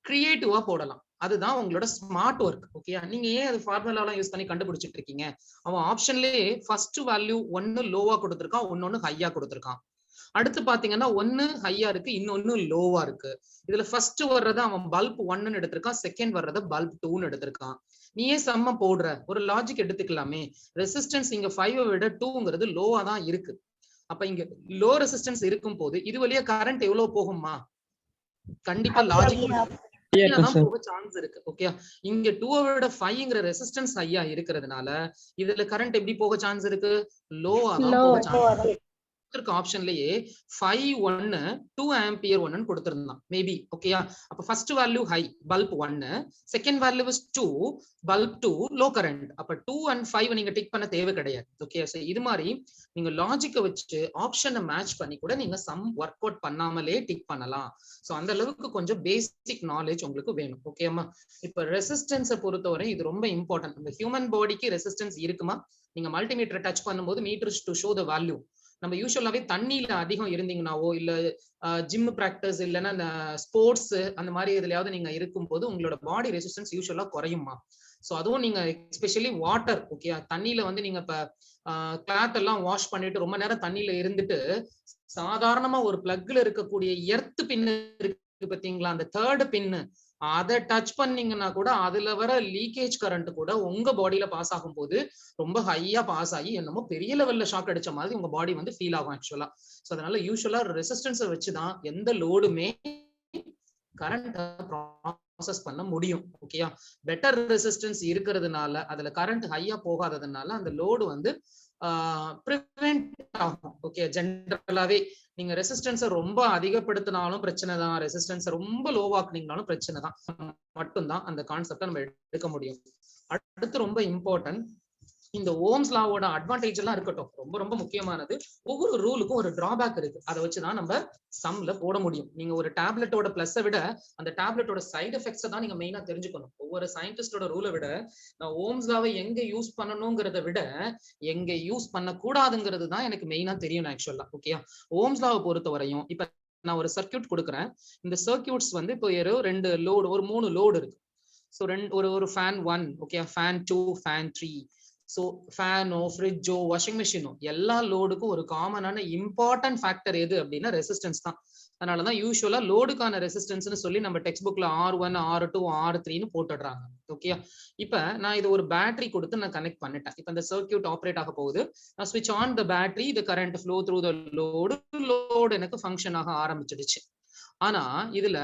கிரியேட்டிவா போடலாம். அதுதான் உங்களோட ஸ்மார்ட் ஒர்க். ஓகே, நீங்க ஏன் அது ஃபார்முலாலாம் யூஸ் பண்ணி கண்டுபிடிச்சிட்டு இருக்கீங்க? அவன் ஆப்ஷன்லயே ஃபர்ஸ்ட் வேல்யூ 1 லோவா கொடுத்திருக்கான், இன்னொன்னு ஹையா கொடுத்திருக்கான். அடுத்து பாத்தீங்கன்னா 1 ஹையா இருக்கு, இன்னொன்னு லோவா இருக்கு. இதுல ஃபர்ஸ்ட் வர்றத அவன் பல்ப் 1ன்னு எடுத்திருக்கான், செகண்ட் வர்றத பல்ப் 2ன்னு எடுத்திருக்கான். நீ ஏன் சம்ம போடுற? ஒரு லாஜிக் எடுத்துக்கலாமே. ரெசிஸ்டன்ஸ் இங்க 5 விட 2ங்கிறது லோவா தான் இருக்கு. அப்ப இங்க லோ ரெசிஸ்டன்ஸ் இருக்கும் போது இது வழியா கரண்ட் எவ்வளவு போகுமா? கண்டிப்பா லாஜிக் போக சான்ஸ் இருக்கு. ஓகே, இங்க 2 விட 5ங்கிற ரெசிஸ்டன்ஸ் ஹையா இருக்கிறதுனால இதுல கரண்ட் எப்படி போக சான்ஸ் இருக்கு? லோவா தான் போக சான்ஸ் இருக்கு. ஆப்ஷன்லயே 5 1 2 ஆம்பியர் 1 கொடுத்திருந்தான் மேபி. ஓகேயா? அப்ப first value high bulb 1, second value is 2 bulb 2 low current. அப்ப 2 and 5 நீங்க டிக் பண்ண தேவை கிடையாது. ஓகே, சோ இது மாதிரி நீங்க லாஜிக்க வச்சு ஆப்ஷனை மேட்ச் பண்ணி கூட நீங்க சம் ஒர்க் அவுட் பண்ணாமலே டிக் பண்ணலாம். சோ அந்த அளவுக்கு கொஞ்சம் பேசிக் நாலேஜ் உங்களுக்கு வேணும். ஓகேமா? இப்ப ரெசிஸ்டன்ஸை பொறுத்தவரை இது ரொம்ப இம்பார்ட்டன்ட். இந்த ஹியூமன் பாடிக்கு ரெசிஸ்டன்ஸ் இருக்குமா? நீங்க மல்டிமீட்டரை டச் பண்ணும்போது meters to show the value. நம்ம யூஸ்வலாவே தண்ணியில அதிகம் இருந்தீங்கன்னாவோ இல்ல ஜிம் பிராக்டிஸ் இல்லைன்னா ஸ்போர்ட்ஸ் அந்த மாதிரி எதுலயாவது நீங்க இருக்கும் போது உங்களோட பாடி ரெசிஸ்டன்ஸ் யூஸ்வலா குறையுமா? சோ அதுவும் நீங்க எஸ்பெஷலி வாட்டர். ஓகே, தண்ணியில வந்து நீங்க இப்ப கிளாத் எல்லாம் வாஷ் பண்ணிட்டு ரொம்ப நேரம் தண்ணியில இருந்துட்டு சாதாரணமா ஒரு பிளக்ல இருக்கக்கூடிய எர்த் பின்னு இருக்கு பாத்தீங்களா, அந்த தேர்ட் பின்னு அதை டச் பண்ணீங்கன்னா கூட அதுல வர லீக்கேஜ் கரண்ட் கூட உங்க பாடியில பாஸ் ஆகும் போது ரொம்ப ஹையா பாஸ் ஆகி என்னமோ பெரிய லெவல்ல ஷாக் அடிச்ச மாதிரி உங்க பாடி வந்து ஃபீல் ஆகும் ஆக்சுவலா. சோ அதனால யூஸ்வலா ரெசிஸ்டன்ஸை வச்சுதான் எந்த லோடுமே கரண்ட் ப்ராசஸ் பண்ண முடியும். ஓகேயா? பெட்டர் ரெசிஸ்டன்ஸ் இருக்கிறதுனால அதுல கரண்ட் ஹையா போகாததுனால அந்த லோடு வந்து பிரிவென்ட் ஆகும். ஓகே, ஜெனரலாவே நீங்க ரெசிஸ்டன்ஸை ரொம்ப அதிகப்படுத்தினாலும் பிரச்சனை தான், ரெசிஸ்டன்ஸை ரொம்ப லோவாக்குனீங்கனாலும் பிரச்சனை தான். மட்டும்தான் அந்த கான்செப்டை நம்ம எடுக்க முடியும். அடுத்து ரொம்ப இம்பார்ட்டன்ட், இந்த ஓம்ஸ் லாவோட அட்வான்டேஜ் எல்லாம் இருக்கட்டும், ரொம்ப ரொம்ப முக்கியமானது. ஒவ்வொரு ரூலுக்கும் ஒரு டிராபேக் இருக்கு, அதை வச்சுதான் நம்ம சம்ல போட முடியும். நீங்க ஒரு டேப்லெட்டோட பிளஸை விட அந்த டேப்லெட்டோட சைடு எஃபெக்ட்ஸை தான் நீங்க மெயினா தெரிஞ்சுக்கணும். ஒவ்வொரு சயின்டிஸ்டோட ரூலை விட நான் ஓம்ஸ் லாவை எங்க யூஸ் பண்ணணுங்கிறத விட எங்க யூஸ் பண்ண கூடாதுங்கிறது தான் எனக்கு மெயினா தெரியும் ஆக்சுவலா. ஓகே, ஓம்ஸ் லாவை பொறுத்த வரையும் இப்ப நான் ஒரு சர்க்கியூட் கொடுக்குறேன். இந்த சர்க்கியூட்ஸ் வந்து இப்போ 2 லோடு, ஒரு 3 லோடு இருக்கு. ஸோ ஒரு fan 1, okay, fan 2, fan 3. So ஃபேனோ ஃப்ரிட்ஜோ வாஷிங் மிஷினோ எல்லா லோடுக்கும் ஒரு காமனான இம்பார்ட்டன்ட் ஃபேக்டர் எது அப்படின்னா ரெசிஸ்டன்ஸ் தான். அதனாலதான் யூஸ்வலா லோடுக்கான ரெசிஸ்டன்ஸ்னு சொல்லி நம்ம டெக்ஸ்ட் புக்ல R1, R2, R3ன்னு போட்டுடுறாங்க. ஓகே, இப்ப நான் இது ஒரு பேட்டரி கொடுத்து நான் கனெக்ட் பண்ணிட்டேன். இப்ப இந்த சர்க்கியூட் ஆப்ரேட் ஆக போகுது. நான் ஸ்விட்ச் on the battery, the current flow through the load. Load எனக்கு ஃபங்க்ஷன் ஆக ஆரம்பிச்சிடுச்சு. ஆனா இதுல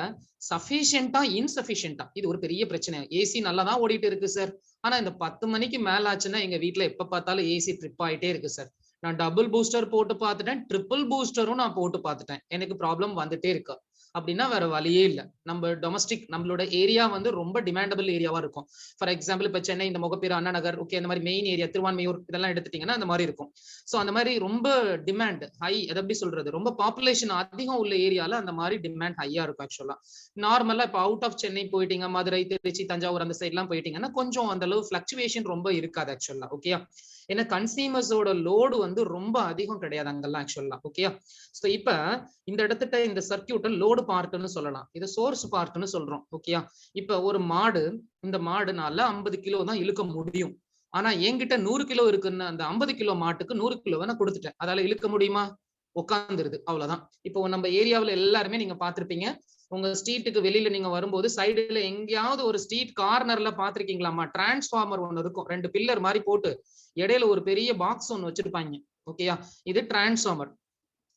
சஃபிஷியன்டா இன்சஃபிஷியன்டா இது ஒரு பெரிய பிரச்சனை. ஏசி நல்லா தான் ஓடிட்டு இருக்கு சார். ஆனா இந்த 10 மணிக்கு மேல ஆச்சுன்னா எங்க வீட்டுல எப்ப பார்த்தாலும் ஏசி ட்ரிப் ஆயிட்டே இருக்கு சார். நான் டபுள் பூஸ்டர் போட்டு பார்த்துட்டேன், ட்ரிபிள் பூஸ்டரும் நான் போட்டு பார்த்துட்டேன், எனக்கு ப்ராப்ளம் வந்துட்டே இருக்கு. அப்படின்னா வேற வழியே இல்ல. நம்ம டொமஸ்டிக் நம்மளோட ஏரியா வந்து ரொம்ப டிமாண்டபிள் ஏரியாவா இருக்கும். ஃபார் எக்ஸாம்பிள் இப்ப சென்னை இந்த முகப்பேர், அண்ணா நகர், ஓகே, அந்த மாதிரி மெயின் ஏரியா திருவான்மையூர் இதெல்லாம் எடுத்துட்டீங்கன்னா அந்த மாதிரி இருக்கும். சோ அந்த மாதிரி ரொம்ப டிமாண்ட் ஹை, அதை எப்படி சொல்றது, ரொம்ப பாப்புலேஷன் அதிகம் உள்ள ஏரியால அந்த மாதிரி டிமாண்ட் ஹையா இருக்கும். ஆக்சுவலா நார்மலா இப்ப அவுட் ஆஃப் சென்னை போயிட்டீங்க, மதுரை, திருச்சி, தஞ்சாவூர் அந்த சைட் எல்லாம் போயிட்டீங்கன்னா கொஞ்சம் அந்த அளவு பிளக்சுவேஷன் ரொம்ப இருக்காது ஆக்சுவலா. ஓகே, ஏன்னா கன்சியூமர்ஸோட லோடு வந்து ரொம்ப அதிகம் கிடையாது அங்கெல்லாம் ஆக்சுவலா. ஓகே, சோ இப்ப இந்த இடத்துல இந்த சர்க்கியூட் லோடு பார்ட்னு சொல்லலாம், இது சோர்ஸ் பார்ட்னு சொல்றோம். ஓகே, இப்ப ஒரு மாடு, இந்த மாடுனால 50 கிலோ தான் இழுக்க முடியும். ஆனா என்கிட்ட 100 கிலோ இருக்குன்னு அந்த 50 கிலோ மாட்டுக்கு 100 கிலோவை நான் கொடுத்துட்டேன். அதால இழுக்க முடியுமா? உட்காந்துருது, அவ்வளவுதான். இப்போ நம்ம ஏரியாவுல எல்லாருமே நீங்க பாத்திருப்பீங்க, உங்க ஸ்ட்ரீட்டுக்கு வெளியில நீங்க வரும்போது சைடுல எங்கேயாவது ஒரு ஸ்ட்ரீட் கார்னர்ல பாத்திருக்கீங்களாமா, டிரான்ஸ்ஃபார்மர் ஒண்ணு இருக்கும், 2 பில்லர் மாதிரி போட்டு இடையில ஒரு பெரிய பாக்ஸ் ஒண்ணு வச்சிருப்பாங்க. ஓகேயா, இது டிரான்ஸ்ஃபார்மர்.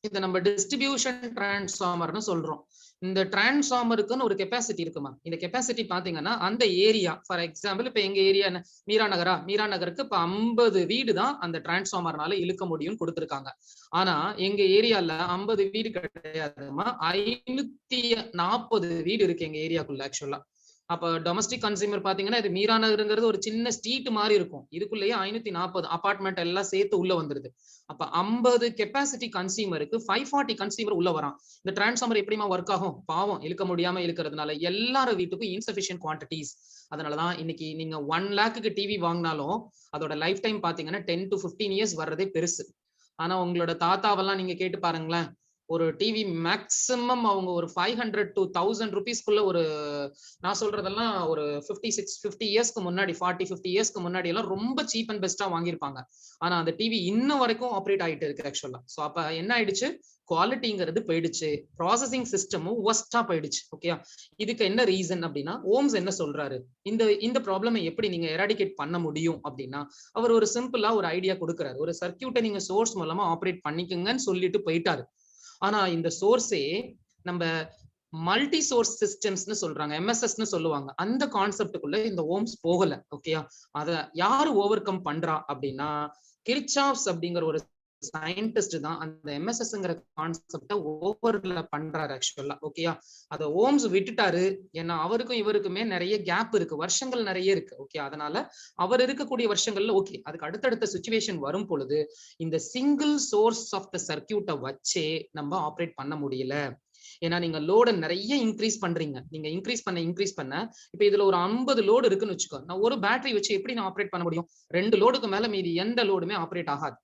இதை நம்ம டிஸ்ட்ரிபியூஷன் டிரான்ஸ்ஃபார்மர்னு சொல்றோம். இந்த டிரான்ஸ்ஃபார்மருக்குன்னு ஒரு கெப்பாசிட்டி இருக்குமா. இந்த கெப்பாசிட்டி பாத்தீங்கன்னா அந்த ஏரியா, ஃபார் எக்ஸாம்பிள் இப்ப எங்க ஏரியா மீரா நகரா, மீரா நகருக்கு இப்ப 50 வீடு தான் அந்த டிரான்ஸ்ஃபார்மர்னால இழுக்க முடியும்னு கொடுத்திருக்காங்க. ஆனா எங்க ஏரியால 50 வீடு கிடையாதுமா, 540 வீடு இருக்கு எங்க ஏரியாக்குள்ள ஆக்சுவலா. அப்ப டொமஸ்டிக் கன்சியூமர் பாத்தீங்கன்னா இது மீரா நகருங்கிறது ஒரு சின்ன ஸ்ட்ரீட் மாதிரி இருக்கும், இதுக்குள்ளேயே 540 அபார்ட்மெண்ட் எல்லாம் சேர்த்து உள்ள வந்துருது. அப்ப 50 கெப்பாசிட்டி கன்சியூமருக்கு 540 கன்சியூமர் உள்ள வரான். இந்த டிரான்ஸ்ஃபார்மர் எப்படிமா ஒர்க் ஆகும்? பாவம், இழுக்க முடியாம இருக்கிறதுனால எல்லாரும் வீட்டுக்கும் இன்சஃபிஷியன்ட் குவான்டிட்டிஸ். அதனாலதான் இன்னைக்கு நீங்க 1 லேக்குக்கு டிவி வாங்கினாலும் அதோட லைஃப் டைம் பாத்தீங்கன்னா 10 to 15 இயர்ஸ் வர்றதே பெருசு. ஆனா உங்களோட தாத்தாவெல்லாம் நீங்க கேட்டு பாருங்களேன், ஒரு டிவி மேக்சிமம் அவங்க ஒரு 500 to 1000 ருபீஸ்க்குள்ள, ஒரு நான் சொல்றதெல்லாம் ஒரு 50 இயர்ஸ்க்கு முன்னாடி, 40-50 இயர்ஸ்க்கு முன்னாடி எல்லாம் ரொம்ப சீப் அண்ட் பெஸ்டா வாங்கியிருப்பாங்க. ஆனா அந்த டிவி இன்னும் வரைக்கும் ஆப்ரேட் ஆயிட்டு இருக்கு ஆக்சுவலா. சோ அப்ப என்ன ஆயிடுச்சு, குவாலிட்டிங்கிறது போயிடுச்சு, ப்ராசஸிங் சிஸ்டமும் ஒஸ்டா போயிடுச்சு. ஓகே, இதுக்கு என்ன ரீசன் அப்படின்னா ஓம்ஸ் என்ன சொல்றாரு, இந்த ப்ராப்ளமை எப்படி நீங்க எராடிகேட் பண்ண முடியும் அப்படின்னா அவர் ஒரு சிம்பிளா ஒரு ஐடியா கொடுக்குறாரு. ஒரு சர்க்கியூட்டை நீங்க சோர்ஸ் மூலமா ஆப்ரேட் பண்ணிக்கங்கன்னு சொல்லிட்டு போயிட்டாரு. ஆனா இந்த சோர்ஸே நம்ம மல்டி சோர்ஸ் சிஸ்டம்ஸ்னு சொல்றாங்க, எம்எஸ்எஸ்னு சொல்லுவாங்க, அந்த கான்செப்டுக்குள்ள இந்த ஓம்ஸ் போகல. ஓகேயா, அத யாரு ஓவர் கம் பண்றா அப்படின்னா கிர்ச்சாஃப்ஸ் அப்படிங்கிற ஒரு சயின்டிஸ்ட் தான் அந்த எம்எஸ்எஸ்ங்கிற கான்செப்ட ஓவர்ல பண்றாரு ஆக்சுவலா. ஓகேயா, அத ஓம்ஸ் விட்டுட்டாரு, ஏன்னா அவருக்கும் இவருக்குமே நிறைய கேப் இருக்கு, வருஷங்கள் நிறைய இருக்கு. ஓகே, அதனால அவர் இருக்கக்கூடிய வருஷங்கள்ல ஓகே, அதுக்கு அடுத்தடுத்த சிச்சுவேஷன் வரும் பொழுது இந்த சிங்கிள் சோர்ஸ் ஆஃப் த சர்க்கியூட்டை வச்சே நம்ம ஆப்ரேட் பண்ண முடியல. ஏன்னா நீங்க லோட நிறைய இன்க்ரீஸ் பண்றீங்க, நீங்க இன்க்ரீஸ் பண்ண இப்ப இதுல ஒரு 50 லோடு இருக்குன்னு வச்சுக்கோ, நான் ஒரு பேட்டரி வச்சு எப்படி நான் ஆப்ரேட் பண்ண முடியும்? 2 லோடுக்கு மேல மீதி எந்த லோடுமே ஆப்ரேட் ஆகாது.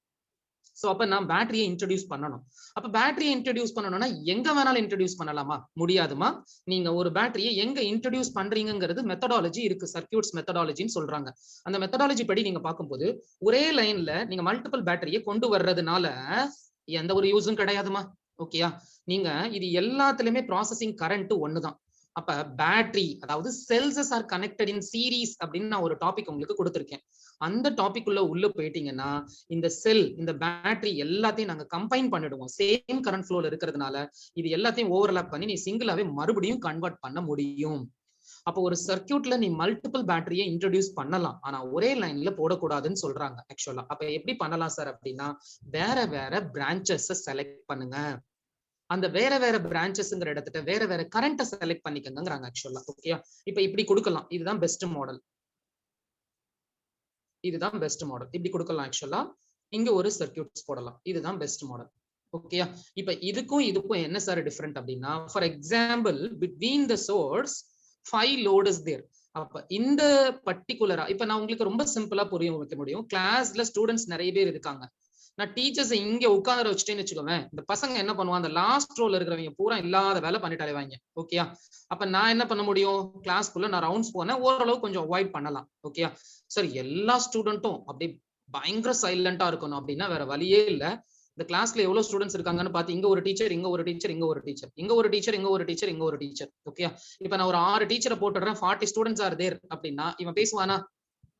சோ அப்ப நான் பேட்டரியை இன்ட்ரோடியூஸ் பண்ணணும். அப்ப பேட்டரியை இன்ட்ரோடியூஸ் பண்ணணும்னா எங்க வேணாலும் இன்ட்ரோடியூஸ் பண்ணலாமா? முடியாதுமா. நீங்க ஒரு பேட்டரியை எங்க இன்ட்ரோடியூஸ் பண்றீங்கிறது மெத்தடாலஜி இருக்கு, சர்க்கியூட்ஸ் மெத்தடாலஜின்னு சொல்றாங்க. அந்த மெத்தடாலஜி படி நீங்க பார்க்கும்போது ஒரே லைன்ல நீங்க மல்டிபிள் பேட்டரியை கொண்டு வர்றதுனால எந்த ஒரு யூஸும் கிடையாதுமா. ஓகேயா, நீங்க இது எல்லாத்துலயுமே ப்ராசஸிங் கரண்ட் ஒண்ணுதான். அப்ப பேட்டரி, அதாவது cells are connected in series அப்படின்னு நான் ஒரு டாபிக் உங்களுக்கு கொடுத்திருக்கேன். அந்த டாபிக் உள்ள போயிட்டீங்கன்னா இந்த செல், இந்த பேட்டரி எல்லாத்தையும் நாங்க கம்பைன் பண்ணிடுவோம், சேம் கரண்ட் ஃப்ளோல இருக்கிறதுனால இது எல்லாத்தையும் ஓவர்லாப் பண்ணி நீ சிங்கிளாவே மறுபடியும் கன்வெர்ட் பண்ண முடியும். அப்போ ஒரு சர்க்கியூட்ல நீ மல்டிபிள் பேட்டரியை இன்ட்ரோடியூஸ் பண்ணலாம், ஆனா ஒரே லைன்ல போடக்கூடாதுன்னு சொல்றாங்க ஆக்சுவலா. அப்ப எப்படி பண்ணலாம் சார் அப்படின்னா வேற வேற பிரான்ச்சஸ் செலக்ட் பண்ணுங்க, அந்த வேற வேற பிரான்ச்சஸ்ங்கிற இடத்துல வேற வேற கரண்ட்டை செலக்ட் பண்ணிக்கங்கிறாங்க ஆக்சுவலா. ஓகேயா, இப்ப இப்படி கொடுக்கலாம், இதுதான் பெஸ்ட் மாடல், இதுதான் பெஸ்ட் மாடல், இப்படி கொடுக்கலாம் ஆக்சுவலா. இங்க ஒரு சர்க்கியூட்ஸ் போடலாம், இதுதான் பெஸ்ட் மாடல். ஓகேயா, இப்ப இதுக்கும் என்ன சார் டிஃபரெண்ட் அப்படின்னா, for example between the source 5 load is there. அப்ப இந்த பர்டிகுலரா இப்ப நான் உங்களுக்கு ரொம்ப சிம்பிளா புரிய வைக்க முடியும். கிளாஸ்ல ஸ்டூடெண்ட்ஸ் நிறைய பேர் இருக்காங்க, நான் டீச்சர்ஸ் இங்க உட்கார வச்சுட்டேன்னு வச்சுக்கோங்க, இந்த பசங்க என்ன பண்ணுவாங்க, அந்த லாஸ்ட் ரோல இருக்கிறவங்க பூரா இல்லாத வேலை பண்ணிட்டு அலைவாங்க. ஓகேயா, அப்ப நான் என்ன பண்ண முடியும், கிளாஸ்க்குள்ள நான் ரவுண்ட்ஸ் போனேன், ஓரளவு கொஞ்சம் அவாய்ட் பண்ணலாம். ஓகேயா சார், எல்லா ஸ்டூடெண்ட்டும் அப்படி பயங்கர சைலண்டா இருக்கணும் அப்படின்னா வேற வழியே இல்ல. இந்த கிளாஸ்ல எவ்வளவு ஸ்டூடெண்ட்ஸ் இருக்காங்கன்னு பார்த்து இங்க ஒரு டீச்சர், இங்க ஒரு டீச்சர், இங்க ஒரு டீச்சர், இங்க ஒரு டீச்சர், இங்க ஒரு டீச்சர், இங்க ஒரு டீச்சர். ஓகே, இப்ப நான் ஒரு 6 டீச்சரை போட்டுறேன், 40 ஸ்டூடெண்ட்ஸ் ஆர் தேர் அப்படின்னா இவன் பேசுவானா?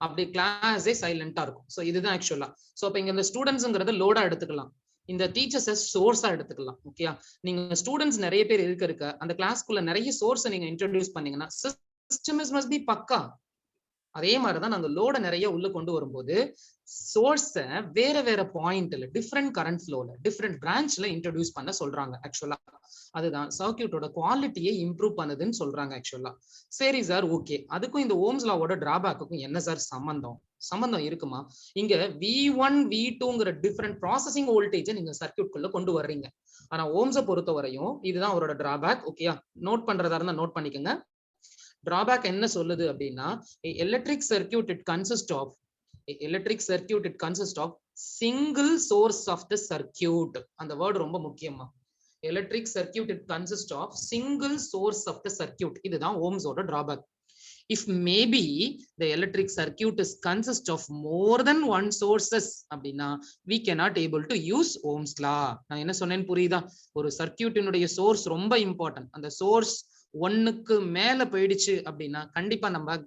அப்படி கிளாஸே சைலண்டா இருக்கும். சோ இதுதான் ஆக்சுவலா. சோ அப்ப இங்க இந்த ஸ்டூடெண்ட்ஸ்ங்கறத லோடா எடுத்துக்கலாம். இந்த டீச்சர்ஸை சோர்ஸா எடுத்துக்கலாம். ஓகே, நீங்க ஸ்டூடெண்ட்ஸ் நிறைய பேர் இருக்க அந்த கிளாஸ்க்குள்ள நிறைய சோர்ஸை நீங்க இன்ட்ரோடியூஸ் பண்ணீங்கன்னா சிஸ்டம் மஸ்ட் பி பக்கா. அதே மாதிரிதான் நாங்க லோட நிறைய உள்ள கொண்டு வரும்போது சோர்ஸ வேற பாயிண்ட்ல டிஃப்ரெண்ட் கரண்ட் ஃப்ளோல டிஃப்ரெண்ட் பிரான்ச்ல இன்ட்ரோடியூஸ் பண்ண சொல்றாங்க. ஆக்சுவலா அதுதான் சர்க்யூட்டோட குவாலிட்டியை இம்ப்ரூவ் பண்ணுதுன்னு சொல்றாங்க. ஆக்சுவலா சரி சார், ஓகே, அதுக்கும் இந்த ஓம்ஸ் லாவோட டிராபேக்குக்கும் என்ன சார் சம்பந்தம் இருக்குமா? இங்க V1 V2ங்கிற டிஃப்ரெண்ட் ப்ராசஸிங் வோல்டேஜ் நீங்க சர்க்யூட்குள்ள கொண்டு வர்றீங்க. ஆனா ஓம்ஸை பொறுத்த வரையும் இதுதான் அவரோட டிராபேக். ஓகேயா, நோட் பண்றதா இருந்தா நோட் பண்ணிக்கோங்க. டிராபேக் என்ன சொல்லுது அப்படின்னா, electric circuit it consist of single source of the circuit. அந்த வேர்டு ரொம்ப முக்கியமா. Electric circuit it consist of single source of the circuit. இதுதான் ஓம்ஸோட drawback. If maybe the electric circuit is consist of more than one sources அப்படின்னா we cannot able to use Ohm's law. நான் என்ன சொன்னேன்னு புரியுதா? ஒரு சர்க்யூட்டினுடைய சோர்ஸ் ரொம்ப important. அந்த சோர்ஸ் ஒன்னுக்கு மேல போயிடுச்சு அப்படின்னா கண்டிப்பா நம்ம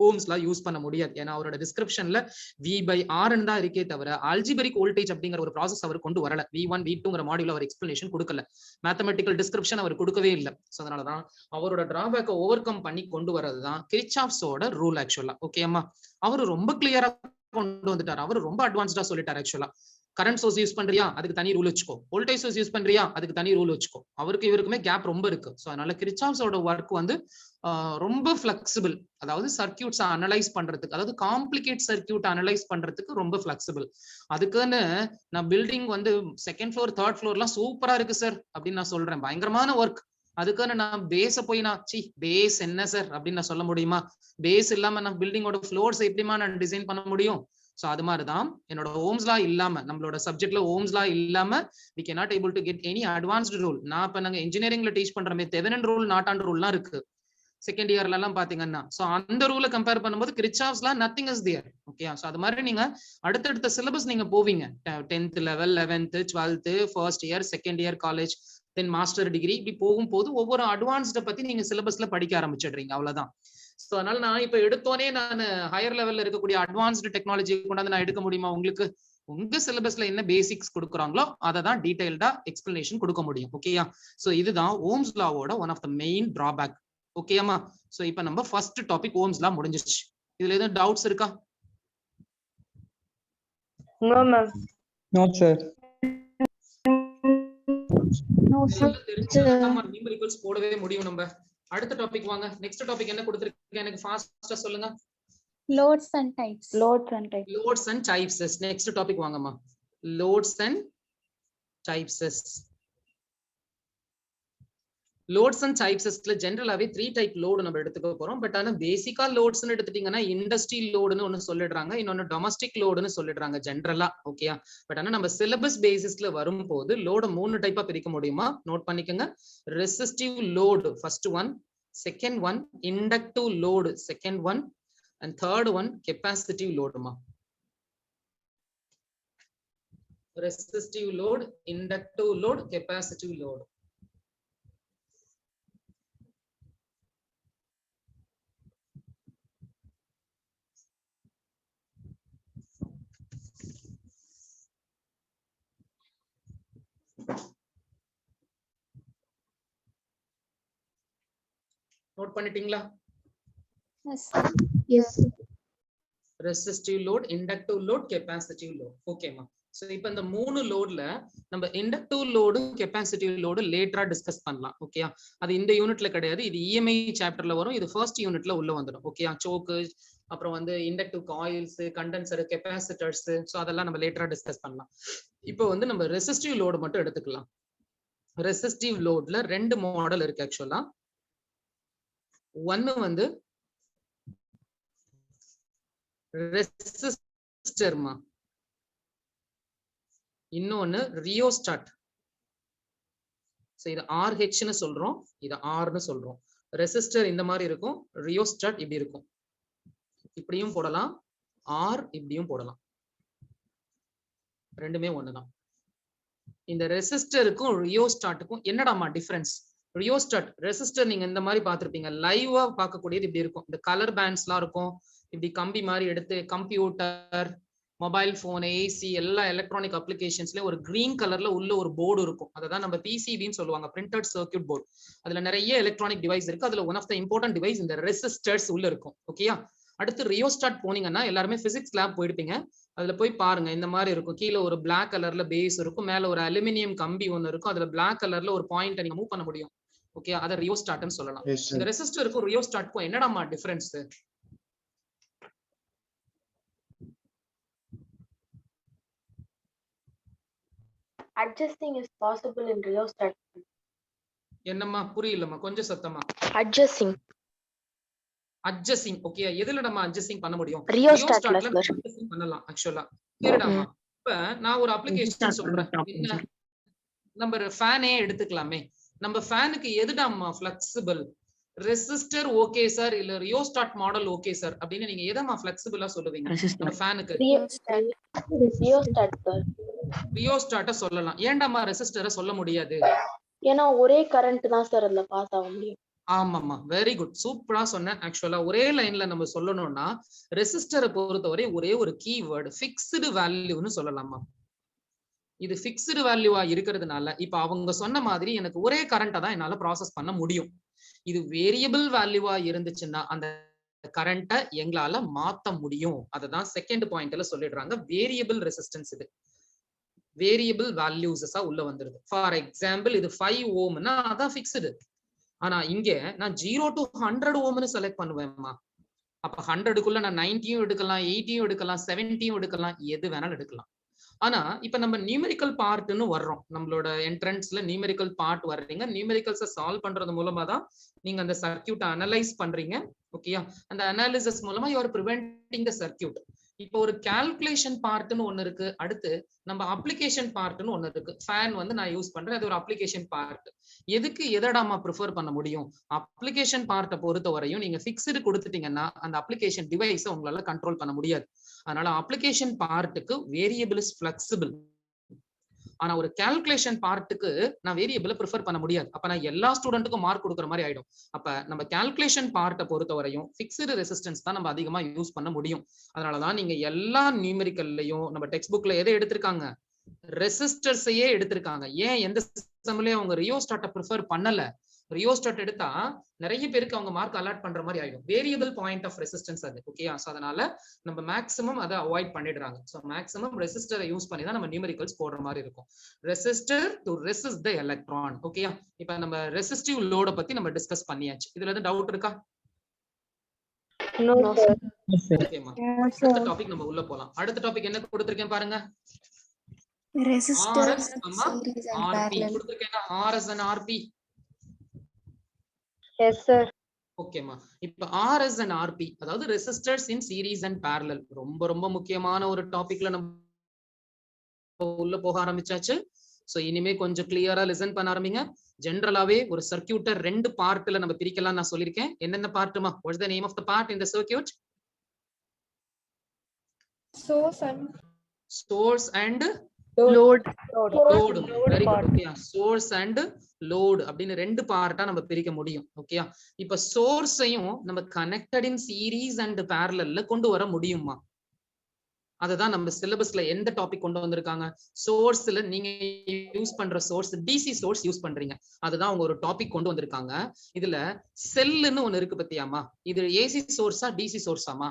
ஓம்ஸ் லா யூஸ் பண்ண முடியாது. ஏன்னா அவரோட டிஸ்கிரிப்ஷன்ல V/R தான் இருக்கே தவிர ஆல்ஜிபரிக் வோல்டேஜ் அப்படிங்கிற ஒரு ப்ராசஸ் அவர் கொண்டு வரல. V1 V2ங்கிற மாடியூல் அவர் எக்ஸ்பிளனேஷன் கொடுக்கல, மேத்தமெட்டிக்கல் டிஸ்கிரிப்ஷன் அவர் கொடுக்கவே இல்லை. ஸோ அதனாலதான் அவரோட டிராபேக்கை ஓவர் கம் பண்ணி கொண்டு வரதுதான் கிர்ச்சாஃப்ஸோட ரூல். ஆக்சுவலா ஓகேம்மா, அவரு ரொம்ப கிளியரா கொண்டு வந்துட்டார். அவரு ரொம்ப அட்வான்ஸ்டா சொல்லிட்டார். ஆக்சுவலா கரண்ட் சோர்ஸ் யூஸ் பண்றியா அதுக்கு தனி ரூல் வச்சுக்கோ, வோல்டேஜ் சோர்ஸ் யூஸ் பண்றியா அதுக்கு தனி ரூல் வச்சுக்கோ. அவருக்கு இவருக்குமே கேப் ரொம்ப இருக்கு. ஸோ அதனால கிர்ச்சாஃப்ஸோட ஒர்க் வந்து ரொம்ப ஃபிளெக்சிபிள். அதாவது சர்க்யூட்ஸ் அனலைஸ் பண்றதுக்கு, அதாவது காம்ப்ளிகேட் சர்க்யூட் அனலைஸ் பண்றதுக்கு ரொம்ப ஃபிளெக்சிபிள். அதுக்குன்னு நான் பில்டிங் வந்து செகண்ட் ஃப்ளோர் தேர்ட் ஃப்ளோர்லாம் சூப்பரா இருக்கு சார் அப்படின்னு நான் சொல்றேன், பயங்கரமான ஒர்க். அதுக்கான நான் பேஸ போய் பேஸ் என்ன சார் அப்படின்னு நான் சொல்ல முடியுமா? பேஸ் இல்லாம நான் பில்டிங்கோட ஃப்ளோர்ஸ் எப்படிமா நான் டிசைன் பண்ண முடியும்? சோ அது மாதிரிதான் என்னோட ஓம்ஸ் லா இல்லாம, நம்மளோட சப்ஜெக்ட்ல ஓம்ஸ் லா இல்லாம we cannot able to get any advanced rule. நான் இப்ப நாங்க இன்ஜினியரிங்ல டீச் பண்றமே தெவெனின் ரூல் நாட் ரூல்லாம் இருக்கு செகண்ட் இயர்ல எல்லாம் பாத்தீங்கன்னா. சோ அந்த ரூலை கம்பேர் பண்ணும்போது Kirchhoff's law nothing is there. Okay, so அது மாதிரி நீங்க அடுத்தடுத்த சிலபஸ் நீங்க போவீங்க. 10th level, 11th, 12th, first year, second year college, then master degree, இப்படி போகும்போது ஒவ்வொரு அட்வான்ஸ்ட பத்தி நீங்க சிலபஸ்ல படிக்க ஆரம்பிச்சிடுறீங்க. அவ்வளவுதான். சோ அதனால நான் இப்ப எடுத்தோனே நான் ஹையர் லெவல்ல இருக்கக்கூடிய அட்வான்ஸ்டு டெக்னாலஜி கொண்டாந்து நான் எடுக்க முடியுமா? உங்களுக்கு உங்க சிலபஸ்ல என்ன பேசிக்ஸ் கொடுக்குறாங்களோ அதை தான் டீடைல்டா எக்ஸ்பிளனேஷன் கொடுக்க முடியும். ஓகேயா, சோ இதுதான் ஓம்ஸ் லாவோட one of the main drawback. ஓகேமா, சோ இப்ப நம்ம ஃபர்ஸ்ட் டாபிக் ஓம்ஸ் லா முடிஞ்சிருச்சு. இதுல எதுவும் டவுட்ஸ் இருக்கா? No, ma'am. No, sir. No, sir. Numericals போடவே முடியும் நம்ம. அடுத்த டாபிக் வாங்க. நெக்ஸ்ட் டாபிக் என்ன கொடுத்திருக்கீங்க எனக்கு ஃபாஸ்டா சொல்லுங்க. Loads and types. Loads and types. Loads and types. Next topic வாங்கம்மா. Loads and types. Loads and டைப்ஸ்ல ஜெனரலாவே 3 டைப் லோடு நம்ம எடுத்துக்க போறோம். பட் ஆனா பேசிக்கா லோட்ஸ்னு எடுத்துட்டீங்கன்னா இண்டஸ்ட்ரி லோடுன்னு ஒன்னு சொல்லிடுறாங்க, இன்னொன்னு டொமஸ்டிக் லோடுன்னு சொல்லிடுறாங்க ஜெனரலா. ஓகேயா, பட் ஆனா நம்ம சிலபஸ் பேசிஸ்ல வரும்போது லோட 3 டைப்பா பிரிக்க முடியுமா? நோட் பண்ணிக்கோங்க. Resistive load first one, second one inductive load second one, and third one capacitive லோடுமா. Resistive load, inductive load, capacitive load. Note பண்ணிட்டீங்களா? Yes. Resistive load, inductive load, capacitive load. ஓகேமா, சோ இப்போ இந்த 3 லோட்ல நம்ம இண்டக்டிவ் லோடு, கெப்பாசிட்டிவ் லோடு லேட்டரா discuss பண்ணலாம். ஓகேயா, அது இந்த யூனிட்ல கிடையாது, இது இஎம்ஐ சாப்டர்ல வரும். இது ஃபர்ஸ்ட் யூனிட்ல உள்ள வந்துடும். ஓகேயா, சோக்கு, அப்புறம் வந்து inductive coils, condenser, capacitors, so அதெல்லாம் நம்ம லேட்டரா டிஸ்கஸ் பண்ணலாம். இப்போ வந்து நம்ம ரெசிஸ்டிவ் லோடு மட்டும் எடுத்துக்கலாம். ரெசிஸ்டிவ் லோட்ல 2 மாடல் இருக்கு ஆக்சுவலா. ஒன்னு வந்து ரெசிஸ்டர்மா, இன்னொன்னு ரியோஸ்டாட். இது RH ன்னு சொல்றோம், இது R ன்னு சொல்றோம். ரெசிஸ்டர் இந்த மாதிரி இருக்கும், ரியோஸ்டாட் இப்படி இருக்கும். இப்படியும் போடலாம், R இப்படியும் போடலாம், ரெண்டுமே ஒண்ணுதான். இந்த ரெசிஸ்டருக்கும் ரியோஸ்டாட்டுக்கும் என்னடாமா டிஃபரன்ஸ்? ரியோஸ்டாட், ரெசிஸ்டர் நீங்க இந்த மாதிரி பார்த்திருப்பீங்க, லைவா பார்க்கக்கூடியது இப்படி இருக்கும். இந்த கலர் பேண்ட்ஸ்லாம் இருக்கும், இப்படி கம்பி மாதிரி எடுத்து கம்ப்யூட்டர், மொபைல் போன், ஏசி, எல்லா எலக்ட்ரானிக் அப்ளிகேஷன்ஸ்லயும் ஒரு கிரீன் கலர்ல உள்ள ஒரு போர்டு இருக்கும். அததான் நம்ம பிசிபின்னு சொல்லுவாங்க, பிரிண்டட் சர்க்யூட் போர்டு. அதுல நிறைய எலக்ட்ரானிக் டிவைஸ் இருக்கு. அதுல one of the important device இந்த ரெசிஸ்டர்ஸ் உள்ள இருக்கும். ஓகேயா? அடுத்து ரியோஸ்டாட் போனீங்கன்னா எல்லாருமே பிசிக்ஸ் லேப் போயிருப்பீங்க. அதுல போய் பாருங்க, இந்த மாதிரி இருக்கும். கீழே ஒரு பிளாக் கலர்ல பேஸ் இருக்கும், மேல ஒரு அலுமினியம் கம்பி ஒன்னு இருக்கும். அதுல பிளாக் கலர்ல ஒரு பாயிண்ட் நீங்க மூவ் பண்ண முடியும். ஓகே, அத ரியோஸ்டாட்னு சொல்லலாம். Yes, sir. இந்த ரெசிஸ்டருக்கும் ரியோஸ்டாட்க்கும் என்னடாமா difference? Adjusting is possible in rheostat. என்னம்மா புரியலம்மா, கொஞ்சம் சத்தமா. Adjusting. அட்ஜஸ்டிங். ஓகே, எதுல நம்ம அட்ஜஸ்டிங் பண்ண முடியும்? Rheostatல அட்ஜஸ்டிங் பண்ணலாம் ஆக்சுவலா. கேளுடாமா, இப்ப நான் ஒரு அப்ளிகேஷன் சொல்றேன். என்ன, நம்ம ஃபேனே எடுத்துக்கலாமே. நம்ம ஃபேனுக்கு எதுடாமா ஃபிளெக்சிபிள்? ரெசிஸ்டர் ஓகே சார், இல்ல ரியோஸ்டாட் மாடல் ஓகே சார் அப்படின்னு நீங்க எதமா ஃபிளெக்சிபிளா சொல்லுவீங்க? நம்ம ஃபேனுக்கு ரியோஸ்டாட்ட சொல்லலாம். ஏன்டாமா ரெசிஸ்டரை சொல்ல முடியாது? ஏன்னா ஒரே கரண்ட் தான் சார் அதுல பாஸ் ஆக முடியும். ஆமாமா, வெரி குட், சூப்பரா சொன்னேன். ஆக்சுவலா ஒரே லைன்ல நம்ம சொல்லணும்னா ரெசிஸ்டரை பொறுத்தவரை ஒரே ஒரு கீவேர்டு ஃபிக்ஸ்டு வேல்யூன்னு சொல்லலாமா. இது ஃபிக்ஸ்டு வேல்யூவா இருக்கிறதுனால இப்ப அவங்க சொன்ன மாதிரி எனக்கு ஒரே கரண்ட்டை தான் என்னால ப்ராசஸ் பண்ண முடியும். இது வேரியபிள் வேல்யூவா இருந்துச்சுன்னா அந்த கரண்ட்டை எங்களால மாத்த முடியும். அததான் செகண்ட் பாயிண்ட்ல சொல்லிடுறாங்க, வேரியபிள் ரெசிஸ்டன்ஸ். இது வேரியபிள் வேல்யூஸா உள்ள வந்துருது. ஃபார் எக்ஸாம்பிள் இது 5 ஓம்னா அதான் ஃபிக்ஸ்டு. ஆனா இங்க நான் 0 to 100 ஓம்னு செலக்ட் பண்ணுவேன்மா. அப்ப 100க்குள்ள நான் 90யும் எடுக்கலாம், 80யும் எடுக்கலாம், 70யும் எடுக்கலாம், எது வேணாலும் எடுக்கலாம். ஆனா இப்ப நம்ம நியூமெரிக்கல் பார்ட்னு வர்றோம். நம்மளோட என்ட்ரன்ஸ்ல நியூமெரிக்கல் பார்ட் வர்றீங்க. நியூமெரிக்கல்ஸை சால்வ் பண்றது மூலமா தான் நீங்க அந்த சர்க்யூட்டை அனலைஸ் பண்றீங்க. ஓகேயா? அந்த அனாலிசிஸ் மூலமா you are preventing the circuit. இப்போ ஒரு கால்குலேஷன் பார்ட்னு ஒண்ணு இருக்கு. அடுத்து நம்ம அப்ளிகேஷன் பார்ட்னு ஒண்ணு இருக்கு. ஃபேன் வந்து நான் யூஸ் பண்றேன், அது ஒரு அப்ளிகேஷன் பார்ட். எதுக்கு எதடாமா ப்ரிஃபர் பண்ண முடியும்? அப்ளிகேஷன் பார்ட்டை பொறுத்த வரையும் நீங்க ஃபிக்ஸ்டு கொடுத்துட்டீங்கன்னா அந்த அப்ளிகேஷன் டிவைஸை உங்களால கண்ட்ரோல் பண்ண முடியாது. அதனால அப்ளிகேஷன் பார்ட்டுக்கு வேரியபிள் இஸ் ஃபிளெக்சிபிள். ஆனா ஒரு கால்குலேஷன் பார்ட்டுக்கு நான் வேரியபிளை ப்ரிஃபர் பண்ண முடியாது. அப்ப நான் எல்லா ஸ்டூடெண்ட்டுக்கும் மார்க் கொடுக்குற மாதிரி ஆயிடும். அப்ப நம்ம கால்குலேஷன் பார்ட்டை பொறுத்த வரையும் ஃபிக்ஸ்டு ரெசிஸ்டன்ஸ் தான் நம்ம அதிகமா யூஸ் பண்ண முடியும். அதனாலதான் நீங்க எல்லா நியூமெரிக்கல்லையும் நம்ம டெக்ஸ்ட் புக்ல எதை எடுத்திருக்காங்க? ரெசிஸ்டர்ஸையே எடுத்திருக்காங்க. ஏன் எந்த சிஸ்டம்லயும் அவங்க ரியோஸ்டாட்டை ப்ரிஃபர் பண்ணல? ரியோஸ்டாட் எடுத்தா நிறைய பேருக்கு அவங்க மார்க் அலாட் பண்ற மாதிரி ஆயிடும். வேரியபிள் பாயிண்ட் ஆஃப் ரெசிஸ்டன்ஸ் அது. ஓகேயா? சோ அதனால நம்ம மேக்ஸிமம் அதை அவாய்ட் பண்ணிடுறாங்க. சோ மேக்ஸிமம் ரெசிஸ்டரை யூஸ் பண்ணி தான் நம்ம நியூமெரிக்கல்ஸ் போடுற மாதிரி இருக்கும். Resistor to resist the electron. ஓகேயா? இப்ப நம்ம ரெசிஸ்டிவ் லோட பத்தி நம்ம டிஸ்கஸ் பண்ணியாச்சு. இதுல எதுவும் டவுட் இருக்கா? ஓகேமா, அடுத்த டாபிக் நம்ம உள்ள போலாம். அடுத்த டாபிக் என்ன கொடுத்திருக்கேன் பாருங்க. Resistors, series and parallel. கொடுத்திருக்கேன் RS and RP. Yes sir. ஓகேமா, இப்ப RS and RP அதாவது resistors in series and parallel ரொம்ப ரொம்ப முக்கியமான ஒரு டாபிக்ல நம்ம உள்ள போக ஆரம்பிச்சாச்சு. சோ இனிமே கொஞ்சம் கிளியரா லிசன் பண்ண ஆரம்பிங்க. ஜெனரலாவே ஒரு சர்க்யூட்டை ரெண்டு பார்ட்ல நம்ம பிரிக்கலாம் நான் சொல்லிருக்கேன். என்னென்ன பார்ட்டுமா? What's the name of the part in the circuit? source and Load. Load. Very good. Okay, source and load அப்படின்னு ரெண்டு பார்ட்டா நம்ம பிரிக்க முடியும். ஓகே, இப்ப சோர்ஸையும் நம்ம கனெக்டட் இன் சீரிஸ் அண்ட் parallelல கொண்டு வர முடியுமா? அதுதான் நம்ம சிலபஸ்ல எந்த டாபிக் கொண்டு வந்திருக்காங்க. சோர்ஸ்ல நீங்க யூஸ் பண்ற சோர்ஸ் டிசி சோர்ஸ் யூஸ் பண்றீங்க, அதுதான் அவங்க ஒரு டாபிக் கொண்டு வந்திருக்காங்க. இதுல செல்லுன்னு ஒண்ணு இருக்கு பத்தியாமா? இது ஏசி சோர்ஸா டிசி சோர்ஸாமா?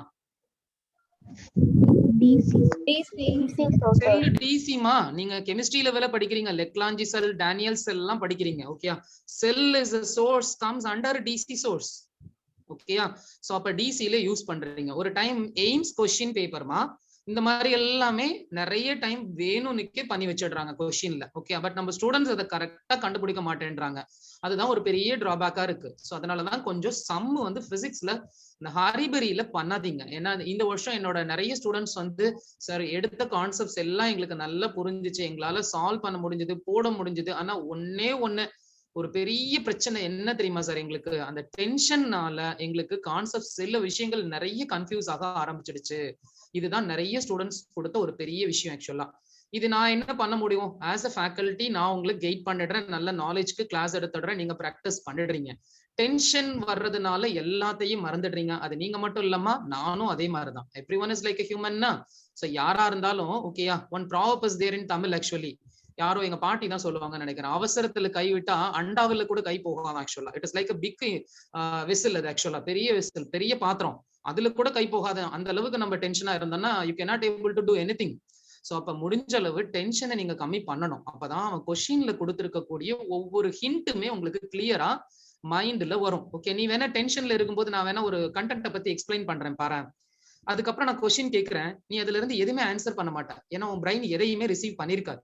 செல் டிசிமா. நீங்க கெமிஸ்ட்ரி லெவல்ல படிக்கிறீங்க, லெக்லாஞ்சி செல், டேனியல் செல் எல்லாம் படிக்கிறீங்க. Okay, sell is a source comes under DC source. ஓகேயா? சோ அப்ப டிசில யூஸ் பண்றீங்க. ஒரு டைம் எய்ம்ஸ் क्वेश्चन பேப்பர்மா இந்த மாதிரி எல்லாமே நிறைய டைம் வேணும்னுக்கே பண்ணி வச்சிடுறாங்க क्वेश्चनல. ஓகே, பட் நம்ம ஸ்டூடெண்ட்ஸ் அதை கரெக்டா கண்டுபிடிக்க மாட்டேன்றாங்க. அதுதான் ஒரு பெரிய டிராபேக்கா இருக்கு. சோ அதனாலதான் கொஞ்சம் சம் வந்து பிசிக்ஸ்ல இந்த ஹரிபரியில பண்ணாதீங்க. ஏன்னா இந்த வருஷம் என்னோட நிறைய ஸ்டூடெண்ட்ஸ் வந்து சார் எடுத்த கான்செப்ட்ஸ் எல்லாம் எங்களுக்கு நல்லா புரிஞ்சிச்சு, எங்களால சால்வ் பண்ண முடிஞ்சது, போட முடிஞ்சது. ஆனா ஒன்னே ஒண்ணு ஒரு பெரிய பிரச்சனை என்ன தெரியுமா சார்? எங்களுக்கு அந்த டென்ஷன்னால எங்களுக்கு கான்செப்ட் சில விஷயங்கள் நிறைய கன்ஃபியூஸ் ஆக ஆரம்பிச்சிடுச்சு. இதுதான் நிறைய ஸ்டூடெண்ட்ஸ் கொடுத்த ஒரு பெரிய விஷயம் ஆக்சுவலா. இது நான் என்ன பண்ண முடியும்? ஆஸ் அ ஃபேக்கல்டி நான் உங்களுக்கு கைட் பண்ணிடுறேன், நல்ல நாலேஜ்க்கு கிளாஸ் எடுத்துடுறேன், நீங்க ப்ராக்டிஸ் பண்ணிடுறீங்க. டென்ஷன் வர்றதுனால எல்லாத்தையும் மறந்துடுறீங்க. அது நீங்க மட்டும் இல்லம்மா, நானும் அதே மாதிரிதான். Every one is like a ஹியூமன்னா. சோ யாரா இருந்தாலும் ஓகேயா, one proverb is there in Tamil. Actually யாரோ எங்க பாட்டி தான் சொல்லுவாங்கன்னு நினைக்கிறேன். அவசரத்துல கை விட்டா அண்டாவில கூட கை போகாது. ஆக்சுவலா it is like a big whistle. அது ஆக்சுவலா பெரிய விசில், பெரிய பாத்திரம், அதுல கூட கை போகாது. அந்த அளவுக்கு நம்ம டென்ஷனா இருந்தோம்னா you cannot able to do anything. So அப்ப முடிஞ்ச அளவு டென்ஷனை நீங்க கம்மி பண்ணணும். அப்பதான் அவன் கொஸ்டின்ல கொடுத்திருக்கக்கூடிய ஒவ்வொரு ஹிண்ட்டுமே உங்களுக்கு கிளியரா மைண்ட்ல வரும். ஓகே, நீ வேணா டென்ஷன்ல இருக்கும்போது நான் வேணா ஒரு கண்டென்ட்டை பத்தி எக்ஸ்பிளைன் பண்றேன் பாரு. அதுக்கப்புறம் நான் கொஸ்டின் கேட்கிறேன், நீ அதுல இருந்து எதுவுமே ஆன்சர் பண்ண மாட்டேன். ஏன்னா உன் பிரைன் எதையுமே ரிசீவ் பண்ணிருக்காது.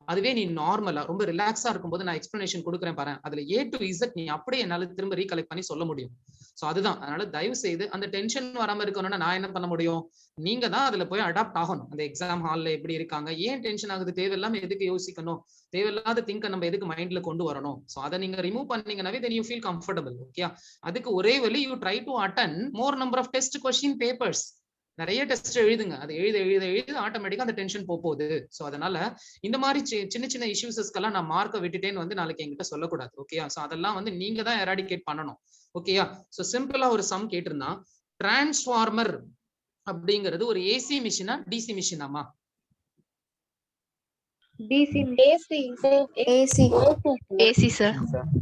அதுவே நீ நார்மலா ரொம்ப ரிலாக்ஸா இருக்கும்போது நான் எக்ஸ்பிளனேஷன் கொடுக்குறேன் பாரு, அதுல A to Z நீ அப்படியே என்னால திரும்ப ரீகலெக்ட் பண்ணி சொல்ல முடியும். சோ அதுதான். அதனால தயவு செய்து அந்த டென்ஷன் வராம இருக்கணும்னா நான் என்ன பண்ண முடியும்? நீங்க தான் அதுல போய் அடாப்ட் ஆகணும். அந்த எக்ஸாம் ஹால்ல எப்படி இருக்காங்க, ஏன் டென்ஷன் ஆகுது, தேவையில்லாம எதுக்கு யோசிக்கணும், தேவையில்லாத திங்க நம்ம எதுக்கு மைண்ட்ல கொண்டு வரணும். சோ அதை நீங்க ரிமூவ் பண்ணீங்கன்னாவே then you feel comfortable. Okay, அதுக்கு ஒரே வழி, you try to attend more number of test question papers. நிறைய டெஸ்ட் எழுதுங்க. அது எழுத ஆட்டோமேட்டிக்கா அந்த டென்ஷன் போகுது. சோ அதனால இந்த மாதிரி சின்ன சின்ன இஷ்யூஸ்க்கெல்லாம் நான் மார்க்கை விட்டுட்டேன்னு வந்து நாளைக்கு என்கிட்ட சொல்லக்கூடாது. ஓகேயா, சோ அதெல்லாம் வந்து நீங்க தான் எராடிகேட் பண்ணணும். ஓகேயா, சோ சிம்பிளா ஒரு சம் கேட்டிருந்தான். டிரான்ஸ்ஃபார்மர் அப்படிங்கிறது ஒரு ஏசி மிஷினா டிசி மிஷினாமா? AC sir.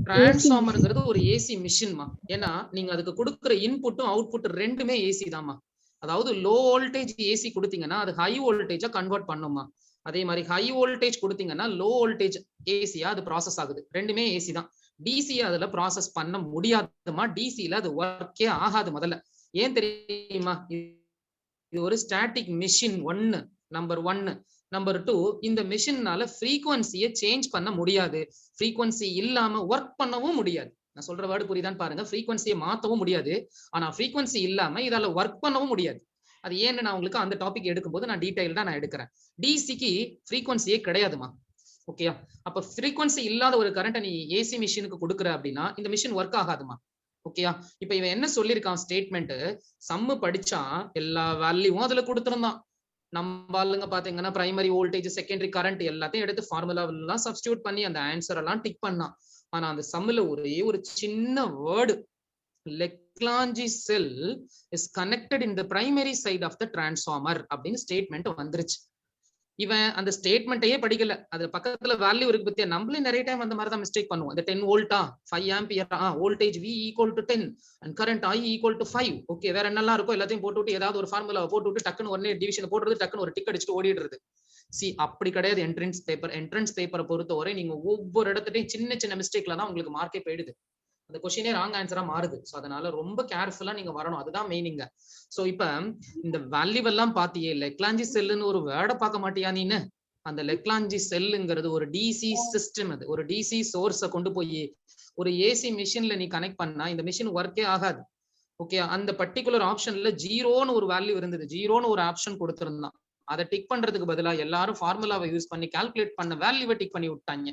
டிரான்ஸ்ஃபார்மர்ங்கிறது ஒரு ஏசி மிஷின்மா. ஏன்னா நீங்க அதுக்கு கொடுக்குற இன்புட்டும் அவுட்புட் ரெண்டுமே ஏசி தான்மா. அதாவது லோ வோல்டேஜ் ஏசி கொடுத்தீங்கன்னா அது ஹை வோல்டேஜா கன்வெர்ட் பண்ணுமா. அதே மாதிரி ஹை வோல்டேஜ் கொடுத்தீங்கன்னா லோ வோல்டேஜ் ஏசியா அது ப்ராசஸ் ஆகுது. ரெண்டுமே ஏசி தான். டிசி அதுல ப்ராசஸ் பண்ண முடியாதுமா. டிசில அது ஒர்க்கே ஆகாது. முதல்ல ஏன் தெரியுமா? இது ஒரு ஸ்டாட்டிக் மிஷின். நம்பர் 1. நம்பர் 2, இந்த மிஷின்னால ஃப்ரீக்வன்சியை சேஞ்ச் பண்ண முடியாது. ஃப்ரீக்வன்சி இல்லாம ஒர்க் பண்ணவும் முடியாது. நான் சொல்ற வேர்டு புரியுதான்னு பாருங்க. ஃப்ரீக்வன்சியை மாத்தவும் முடியாது, ஆனா ஃப்ரீக்வன்சி இல்லாம இதால ஒர்க் பண்ணவும் முடியாது. அது ஏன்னு நான் உங்களுக்கு அந்த டாபிக் எடுக்கும்போது நான் டீடைல்டா நான் எடுக்கிறேன். டிசிக்கு ஃப்ரீக்வன்சியே கிடையாதுமா. ஓகே, அப்ப ஃப்ரீக்வன்சி இல்லாத ஒரு கரண்ட் நீ ஏசி மிஷினுக்கு கொடுக்குற அப்படின்னா இந்த மிஷின் ஒர்க் ஆகாதுமா. ஓகேயா, இப்ப இவன் என்ன சொல்லியிருக்கான் ஸ்டேட்மெண்ட், சம்மு படிச்சா எல்லா வேல்யூவும் அதுல கொடுத்திருந்தான். நம்ம ஆளுங்க பாத்தீங்கன்னா பிரைமரி வோல்டேஜ், செகண்டரி கரண்ட் எல்லாத்தையும் எடுத்து ஃபார்முலா எல்லாம் சப்ஸ்டிடியூட் பண்ணி அந்த ஆன்சர் எல்லாம் டிக் பண்ணான். ஆனா அந்த சம்முல ஒரே ஒரு சின்ன word, Leclanche cell is connected in the primary side of the transformer அப்படின்னு ஸ்டேட்மெண்ட் வந்துருச்சு. இவன் அந்த ஸ்டேட்மெண்ட்டையே படிக்கல. அது பக்கத்துல வேல்யூ இருக்கு பத்தியா. நம்மளே நிறைய டைம் அந்த மாதிரி தான் மிஸ்டேக் பண்ணுவோம். இந்த 10 வோல்ட்டா 5 ஆம்பியரா, voltage V equal to 10 and current I equal to 5. Okay, வேற என்னெல்லாம் இருக்கோ எல்லாத்தையும் போட்டு விட்டு ஏதாவது ஒரு ஃபார்முலாவை போட்டு விட்டு டக்குன்னு ஒன்னே டிவிஷன் போடுறது, டக்குன்னு ஒரு டிக் அடிச்சுட்டு ஓடிடுறது. அப்படி கிடையாது. என்ட்ரன்ஸ் பேப்பரை பொறுத்தவரை நீங்க ஒவ்வொரு இடத்துலையும் சின்ன சின்ன மிஸ்டேக்ல தான் உங்களுக்கு மார்க்கே போயிடுது. அந்த கொஸ்டினே ராங் ஆன்சரா மாறுது. சோ அதனால ரொம்ப கேர்ஃபுல்லா நீங்க வரணும். அதுதான் மெயினிங்க. சோ இப்ப இந்த வேல்யூ எல்லாம் பாத்தியே, லெக்லாஞ்சி செல்லுன்னு ஒரு வேர்டை பார்க்க மாட்டியா நீன்னு? அந்த லெக்லாஞ்சி செல்லுங்கிறது ஒரு டிசி சிஸ்டம். அது ஒரு டிசி சோர்ஸை கொண்டு போய் ஒரு ஏசி மிஷின்ல நீ கனெக்ட் பண்ணா இந்த மிஷின் ஒர்க்கே ஆகாது. ஓகே, அந்த பர்டிகுலர் ஆப்ஷன்ல 0ன்னு ஒரு வேல்யூ இருந்தது. 0ன்னு ஒரு ஆப்ஷன் கொடுத்திருந்தான். அதை டிக் பண்றதுக்கு பதிலா எல்லாரும் ஃபார்முலாவை யூஸ் பண்ணி கால்குலேட் பண்ண வேல்யூவை டிக் பண்ணி விட்டாங்க.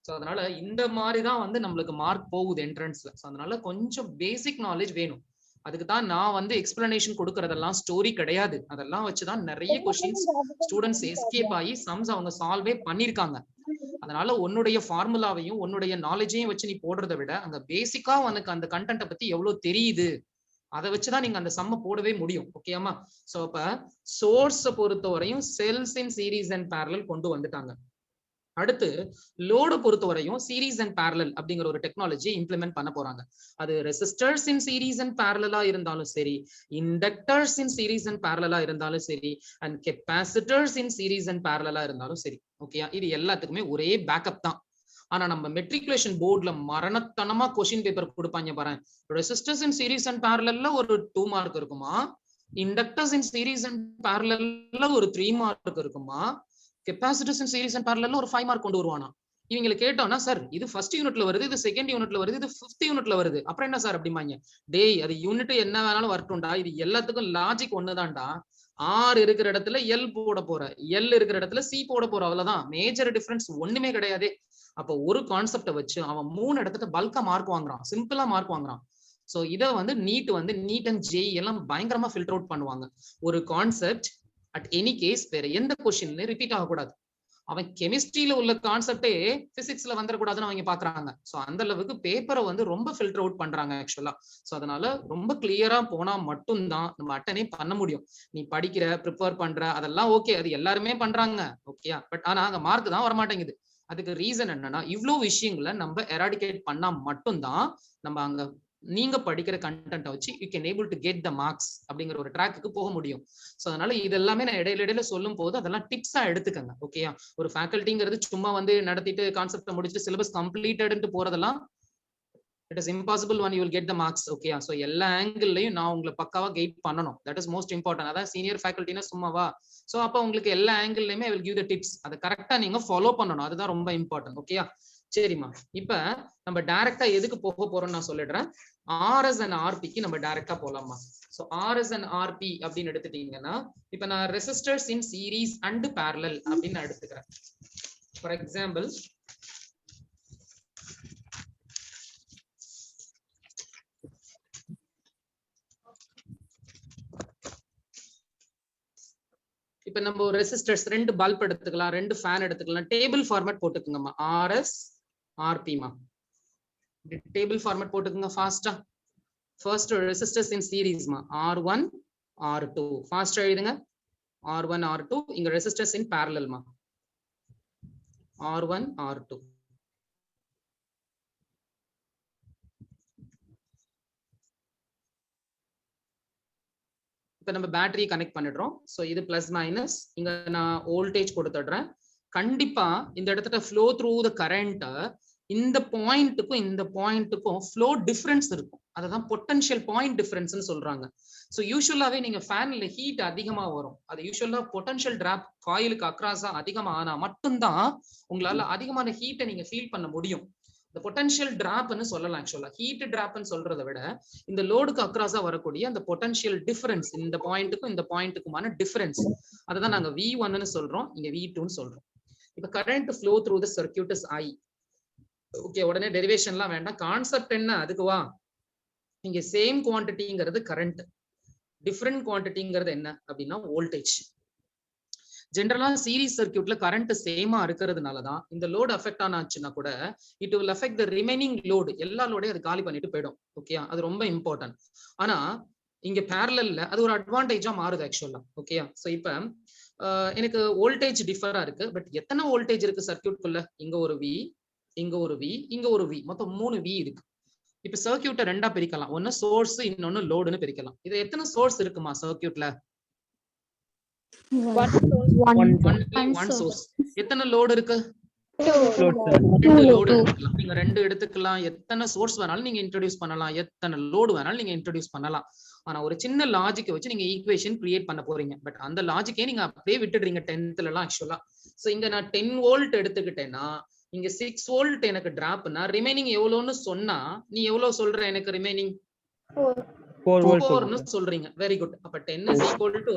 சோ அதனால இந்த மாதிரிதான் வந்து நம்மளுக்கு மார்க் போகுது என்ட்ரன்ஸ்ல. சோ அதனால கொஞ்சம் பேசிக் நாலேஜ் வேணும். அதுக்கு தான் நான் வந்து எக்ஸ்பிளனேஷன் கொடுக்கறதெல்லாம் ஸ்டோரி கிடையாது. அதெல்லாம் வச்சுதான் நிறைய கொஸ்டின்ஸ் ஸ்டூடெண்ட்ஸ் எஸ்கேப் ஆகி சம்ஸ் அவங்க சால்வே பண்ணிருக்காங்க. அதனால உன்னுடைய ஃபார்முலாவையும் உன்னுடைய நாலேஜையும் வச்சு நீ போடுறதை விட அங்க பேசிக்கா உனக்கு அந்த கண்டென்ட்டை பத்தி எவ்வளவு தெரியுது அதை வச்சுதான் நீங்க அந்த சம்ம போடவே முடியும். ஓகேமா? சோ அப்ப சோர்ஸ் பொறுத்தவரையும் cells in series and parallel கொண்டு வந்துட்டாங்க. அடுத்து லோடு பொறுத்தவரையும் சீரீஸ் அண்ட் பேரலல் அப்படிங்கிற ஒரு டெக்னாலஜி இம்ப்ளிமெண்ட் பண்ண போறாங்க. அது ரெசிஸ்டர்ஸ் இன் சீரீஸ் அண்ட் பேரலலா இருந்தாலும் சரி, இண்டக்டர்ஸ் இன் சீரீஸ் அண்ட் பேரலலா இருந்தாலும் சரி, and capacitors in series and பேரலலா இருந்தாலும் சரி. ஓகே, இது எல்லாத்துக்குமே ஒரே பேக்கப் தான். ஆனா நம்ம மெட்ரிகுலேஷன் போர்ட்ல மரணத்தனமா கொஸ்டின் பேப்பர் கொடுப்பாங்க பாரு. ரெசிஸ்டர்ஸ் இன் சீரீஸ் அண்ட் பேரலல்ல ஒரு 2 மார்க் இருக்குமா, இண்டக்டர்ஸ் இன் சீரீஸ் அண்ட் பேரலல்ல ஒரு 3 மார்க் இருக்குமா, கெப்பாசிட்டர்ஸ் இன் சீரீஸ் அண்ட் பேரலல்ல ஒரு 5 மார்க் கொண்டு வருவானா. இவங்களை கேட்டோம்னா சார் இது ஃபர்ஸ்ட் யூனிட்ல வருது, இது செகண்ட் யூனிட்ல வருது, இது 5th யூனிட்ல வருது, அப்புறம் என்ன சார் அப்படிமாங்க. டேய், அது யூனிட் என்ன வேணாலும் வரட்டும்டா, இது எல்லாத்துக்கும் லாஜிக் ஒண்ணுதான்டா. R இருக்கிற இடத்துல L போட போற, L இருக்கிற இடத்துல C போட போற, அவ்வளவுதான். மேஜர் டிஃபரன்ஸ் ஒண்ணுமே கிடையாது. அப்ப ஒரு கான்செப்டை வச்சு அவன் 3 இடத்துல பல்கா மார்க் வாங்குறான், சிம்பிளா மார்க் வாங்குறான். சோ இதை வந்து நீட் அண்ட் ஜேஇ எல்லாம் பயங்கரமா ஃபில்டர் அவுட் பண்ணுவாங்க. ஒரு கான்செப்ட் அட் எனி கேஸ் வேற எந்த கொஸ்டின்லயும் ரிப்பீட் ஆகக்கூடாது. அவன் கெமிஸ்ட்ரியில உள்ள கான்செப்டே பிசிக்ஸ்ல வந்துடக்கூடாதுன்னு அவங்க பாக்குறாங்க. சோ அந்த அளவுக்கு பேப்பரை வந்து ரொம்ப ஃபில்டர் அவுட் பண்றாங்க ஆக்சுவலா. சோ அதனால ரொம்ப கிளியரா போனா மட்டும்தான் நம்ம அட்டனே பண்ண முடியும். நீ படிக்கிற, ப்ரிப்பேர் பண்ற, அதெல்லாம் ஓகே, அது எல்லாருமே பண்றாங்க ஓகேயா. பட் ஆனா அங்க மார்க் தான் வரமாட்டேங்குது. அதுக்கு ரீசன் என்னன்னா இவ்வளவு விஷயங்களை நம்ம எராடிகேட் பண்ணா மட்டும்தான் நம்ம அங்க நீங்க படிக்கிற கண்டென்ட்டை வச்சு you can able to get the marks அப்படிங்கிற ஒரு ட்ராக்குக்கு போக முடியும். ஸோ அதனால இது எல்லாமே நான் இடையில சொல்லும் போது அதெல்லாம் டிப்ஸா எடுத்துக்கங்க ஓகேயா. ஒரு ஃபேக்கல்ட்டிங்கிறது சும்மா வந்து நடத்திட்டு கான்செப்டை முடிச்சுட்டு சிலபஸ் கம்ப்ளீட்டட்னு போறதெல்லாம் it is impossible one you will get the marks ஓகேயா. ஸோ எல்லா ஆங்கிள்லையும் நான் உங்களை பக்காவா கைட் பண்ணணும். That is most important. அதான் சீனியர் ஃபேக்கல்ட்டினா சும்மாவா. ஸோ அப்போ உங்களுக்கு எல்லா ஆங்கிள்லையுமே I will give the tips. அதை கரெக்டா நீங்க ஃபாலோ பண்ணணும். அதுதான் ரொம்ப இம்பார்ட்டன்ட் ஓகேயா. சரிம்மா, இப்ப நம்ம டைரக்டா எதுக்கு போக போறோம்னு நான் சொல்லிடுறேன். ஆர்எஸ் அண்ட் ஆர்பிக்கு நம்ம டைரக்டா போலாமா. சோ ஆர்எஸ் அண்ட் ஆர்பி அப்படின்னு எடுத்துட்டீங்கன்னா இப்ப நான் resistors in series and parallel அப்படின்னு நான் எடுத்துக்கிறேன். ஃபார் எக்ஸாம்பிள் இப்ப நம்ம ஒரு ரெசிஸ்டர்ஸ் 2 பல்ப் எடுத்துக்கலாம், 2 ஃபேன் எடுத்துக்கலாம். டேபிள் ஃபார்மேட் போட்டுக்குங்கம்மா. ஆர்எஸ் ஆர்பிமா டேபிள் ஃபார்மேட் போட்டுக்குங்க ஃபாஸ்டா. ஃபர்ஸ்ட் ரெசிஸ்டர்ஸ் இன் சீரீஸ்மா R1 R2 ஃபாஸ்டா எழுதுங்க. R1 R2. இங்க ரெசிஸ்டர்ஸ் இன் பேரலல்மா R1 R2. இப்ப நம்ம பேட்டரி கனெக்ட் பண்ணிடுறோம். சோ இது பிளஸ் மைனஸ். இங்க நான் வோல்டேஜ் கொடுத்துடுறேன். கண்டிப்பா இந்த இடத்துல ஃப்ளோ த்ரூ த கரண்ட் இந்த பாயிண்ட்டுக்கும் இந்த பாயிண்ட்டுக்கும் ஃப்ளோ டிஃபரன்ஸ் இருக்கும். அதுதான் பொட்டன்ஷியல் பாயிண்ட் டிஃபரன்ஸ்னு சொல்றாங்க. ஸோ யூஸ்வலாவே நீங்க ஃபேன்ல ஹீட் அதிகமா வரும். அது யூஸ்வலா பொட்டன்ஷியல் டிராப் காயிலுக்கு அக்ராஸா அதிகமா ஆனா மட்டும்தான் உங்களால அதிகமான ஹீட்டை நீங்க ஃபீல் பண்ண முடியும். இந்த பொட்டன்ஷியல் டிராப்னு சொல்லலாம். ஆக்சுவலா ஹீட் டிராப்னு சொல்றதை விட இந்த லோடுக்கு அக்ராஸா வரக்கூடிய அந்த பொட்டன்ஷியல் டிஃபரன்ஸ், இந்த பாயிண்ட்டுக்கும் இந்த பாயிண்ட்டுக்குமான டிஃபரன்ஸ், அதை நாங்க V1 சொல்றோம், இங்க V2 சொல்றோம். இப்ப current flow through the circuit is I. Okay, உடனே டெரிவேஷன்லாம் வேண்டாம். கான்செப்ட் என்ன அதுக்குவா. இங்க சேம் குவான்டிட்டிங்கிறது கரண்ட், டிஃபரெண்ட் குவான்டிட்டிங்கிறது என்ன அப்படின்னா வோல்டேஜ். ஜென்ரலா சீரிஸ் சர்க்யூட்ல கரண்ட் சேமா இருக்கிறதுனாலதான் இந்த லோட் அஃபெக்ட் ஆனாச்சுன்னா கூட it will affect the remaining load. எல்லா லோடையும் அது காலி பண்ணிட்டு போயிடும் ஓகேயா. அது ரொம்ப இம்பார்ட்டன்ட். ஆனா இங்க பேரலல்ல அது ஒரு அட்வான்டேஜா மாறுது ஆக்சுவலா ஓகேயா. சோ இப்ப எனக்கு வோல்டேஜ் டிஃபரா இருக்கு. பட் எத்தனை வோல்டேஜ் இருக்கு சர்க்யூட்குள்ள? இங்க ஒரு V, இங்க ஒரு V, இங்க ஒரு V, மொத்தம் 3 V இருக்கு. இப்ப சர்க்யூட்டை 2ஆ பிரிக்கலாம். ஒன்னு சோர்ஸ், இன்னொன்னு லோடுன்னு பிரிக்கலாம். இது எத்தனை சோர்ஸ் இருக்குமா சர்க்யூட்ல? One source. எத்தனை லோடு இருக்கு? 2 லோடு எடுத்துக்கலாம். நீங்க 2 எடுத்துக்கலாம். எத்தனை சோர்ஸ் வேணாலும் நீங்க இன்ட்ரோடியூஸ் பண்ணலாம், எத்தனை லோடு வேணாலும் நீங்க இன்ட்ரோடியூஸ் பண்ணலாம். ஆனா ஒரு சின்ன லாஜிக்கை வச்சு நீங்க ஈக்குவேஷன் கிரியேட் பண்ண போறீங்க. பட் அந்த லாஜிக்கே நீங்க அப்படியே விட்டுடுறீங்க 10th எல்லாம் ஆக்சுவலா. சோ இங்க நான் 10 வோல்ட் எடுத்துக்கிட்டேன்னா இங்க 6 வோல்ட் எனக்கு டிராப்னா ரிமைனிங் எவ்வளவுன்னு சொன்னா நீ எவ்வளவு சொல்ற? எனக்கு ரிமைனிங் 4 சொல்றீங்க. Very good. அப்ப 10 is equal to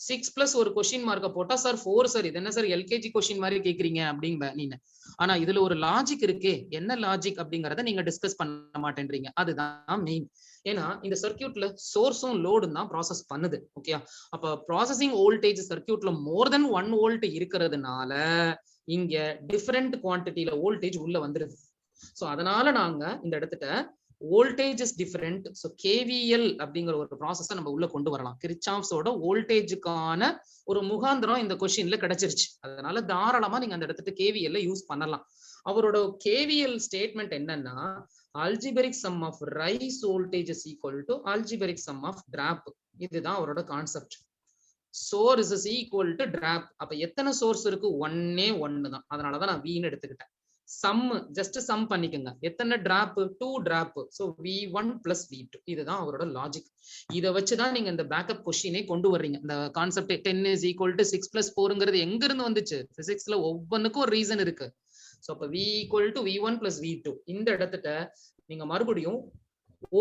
6 plus ஒரு கொஸ்டின் மார்க்க போட்டா சார் 4 சார் இது என்ன சார் எல்கேஜி கொஸ்டின் மாதிரி கேக்குறீங்க அப்படிங்க நீங்க. ஆனா இதுல ஒரு லாஜிக் இருக்கே. என்ன லாஜிக் அப்படிங்கறத நீங்க டிஸ்கஸ் பண்ண மாட்டேன்றீங்க. அதுதான் மெயின். ஏன்னா இந்த சர்க்யூட்ல சோர்ஸும் லோடும் தான் ப்ராசஸ் பண்ணுது ஓகேயா. அப்ப ப்ராசஸிங் வோல்டேஜ் சர்க்யூட்ல மோர் தென் 1 வோல்ட் இருக்கிறதுனால இங்க டிஃபரெண்ட் குவான்டிட்டியில வோல்டேஜ் உள்ள வந்துருது. சோ அதனால நாங்க இந்த இடத்துல voltage is different. So KVL அப்படிங்கிற ஒரு ப்ராசஸை நம்ம உள்ள கொண்டு வரலாம். கிர்ச்சாஃப்ஸோட வோல்டேஜுக்கான ஒரு முகாந்திரம் இந்த கொஸ்டின்ல கிடைச்சிருச்சு. அதனால தாராளமா நீங்க அந்த இடத்துல KVL யூஸ் பண்ணலாம். அவரோட KVL ஸ்டேட்மெண்ட் என்னன்னா algebraic sum of rise voltage is equal to algebraic sum of drop. இதுதான் அவரோட concept. Source is equal to drop. அப்ப எத்தனை சோர்ஸ் இருக்கு? ஒன்னே ஒன்னு தான். அதனாலதான் நான் வீன்னு எடுத்துக்கிட்டேன். சம் ஜஸ்ட் சம் பண்ணிக்கங்க. எத்தனை drop? 2 drop. So V1 plus V2. இதுதான் அவரோட லாஜிக். இதை வச்சுதான் நீங்க இந்த பேக்கப் கொஸ்டினே கொண்டு வர்றீங்க. இந்த concept 10 is equal to 6 plus 4ங்கிறது எங்க இருந்து வந்துச்சு? பிசிக்ஸ்ல ஒவ்வொன்றுக்கும் ஒரு ரீசன் இருக்கு. சோ அப்ப V equal to V1 plus V2. இந்த இடத்துல நீங்க மறுபடியும்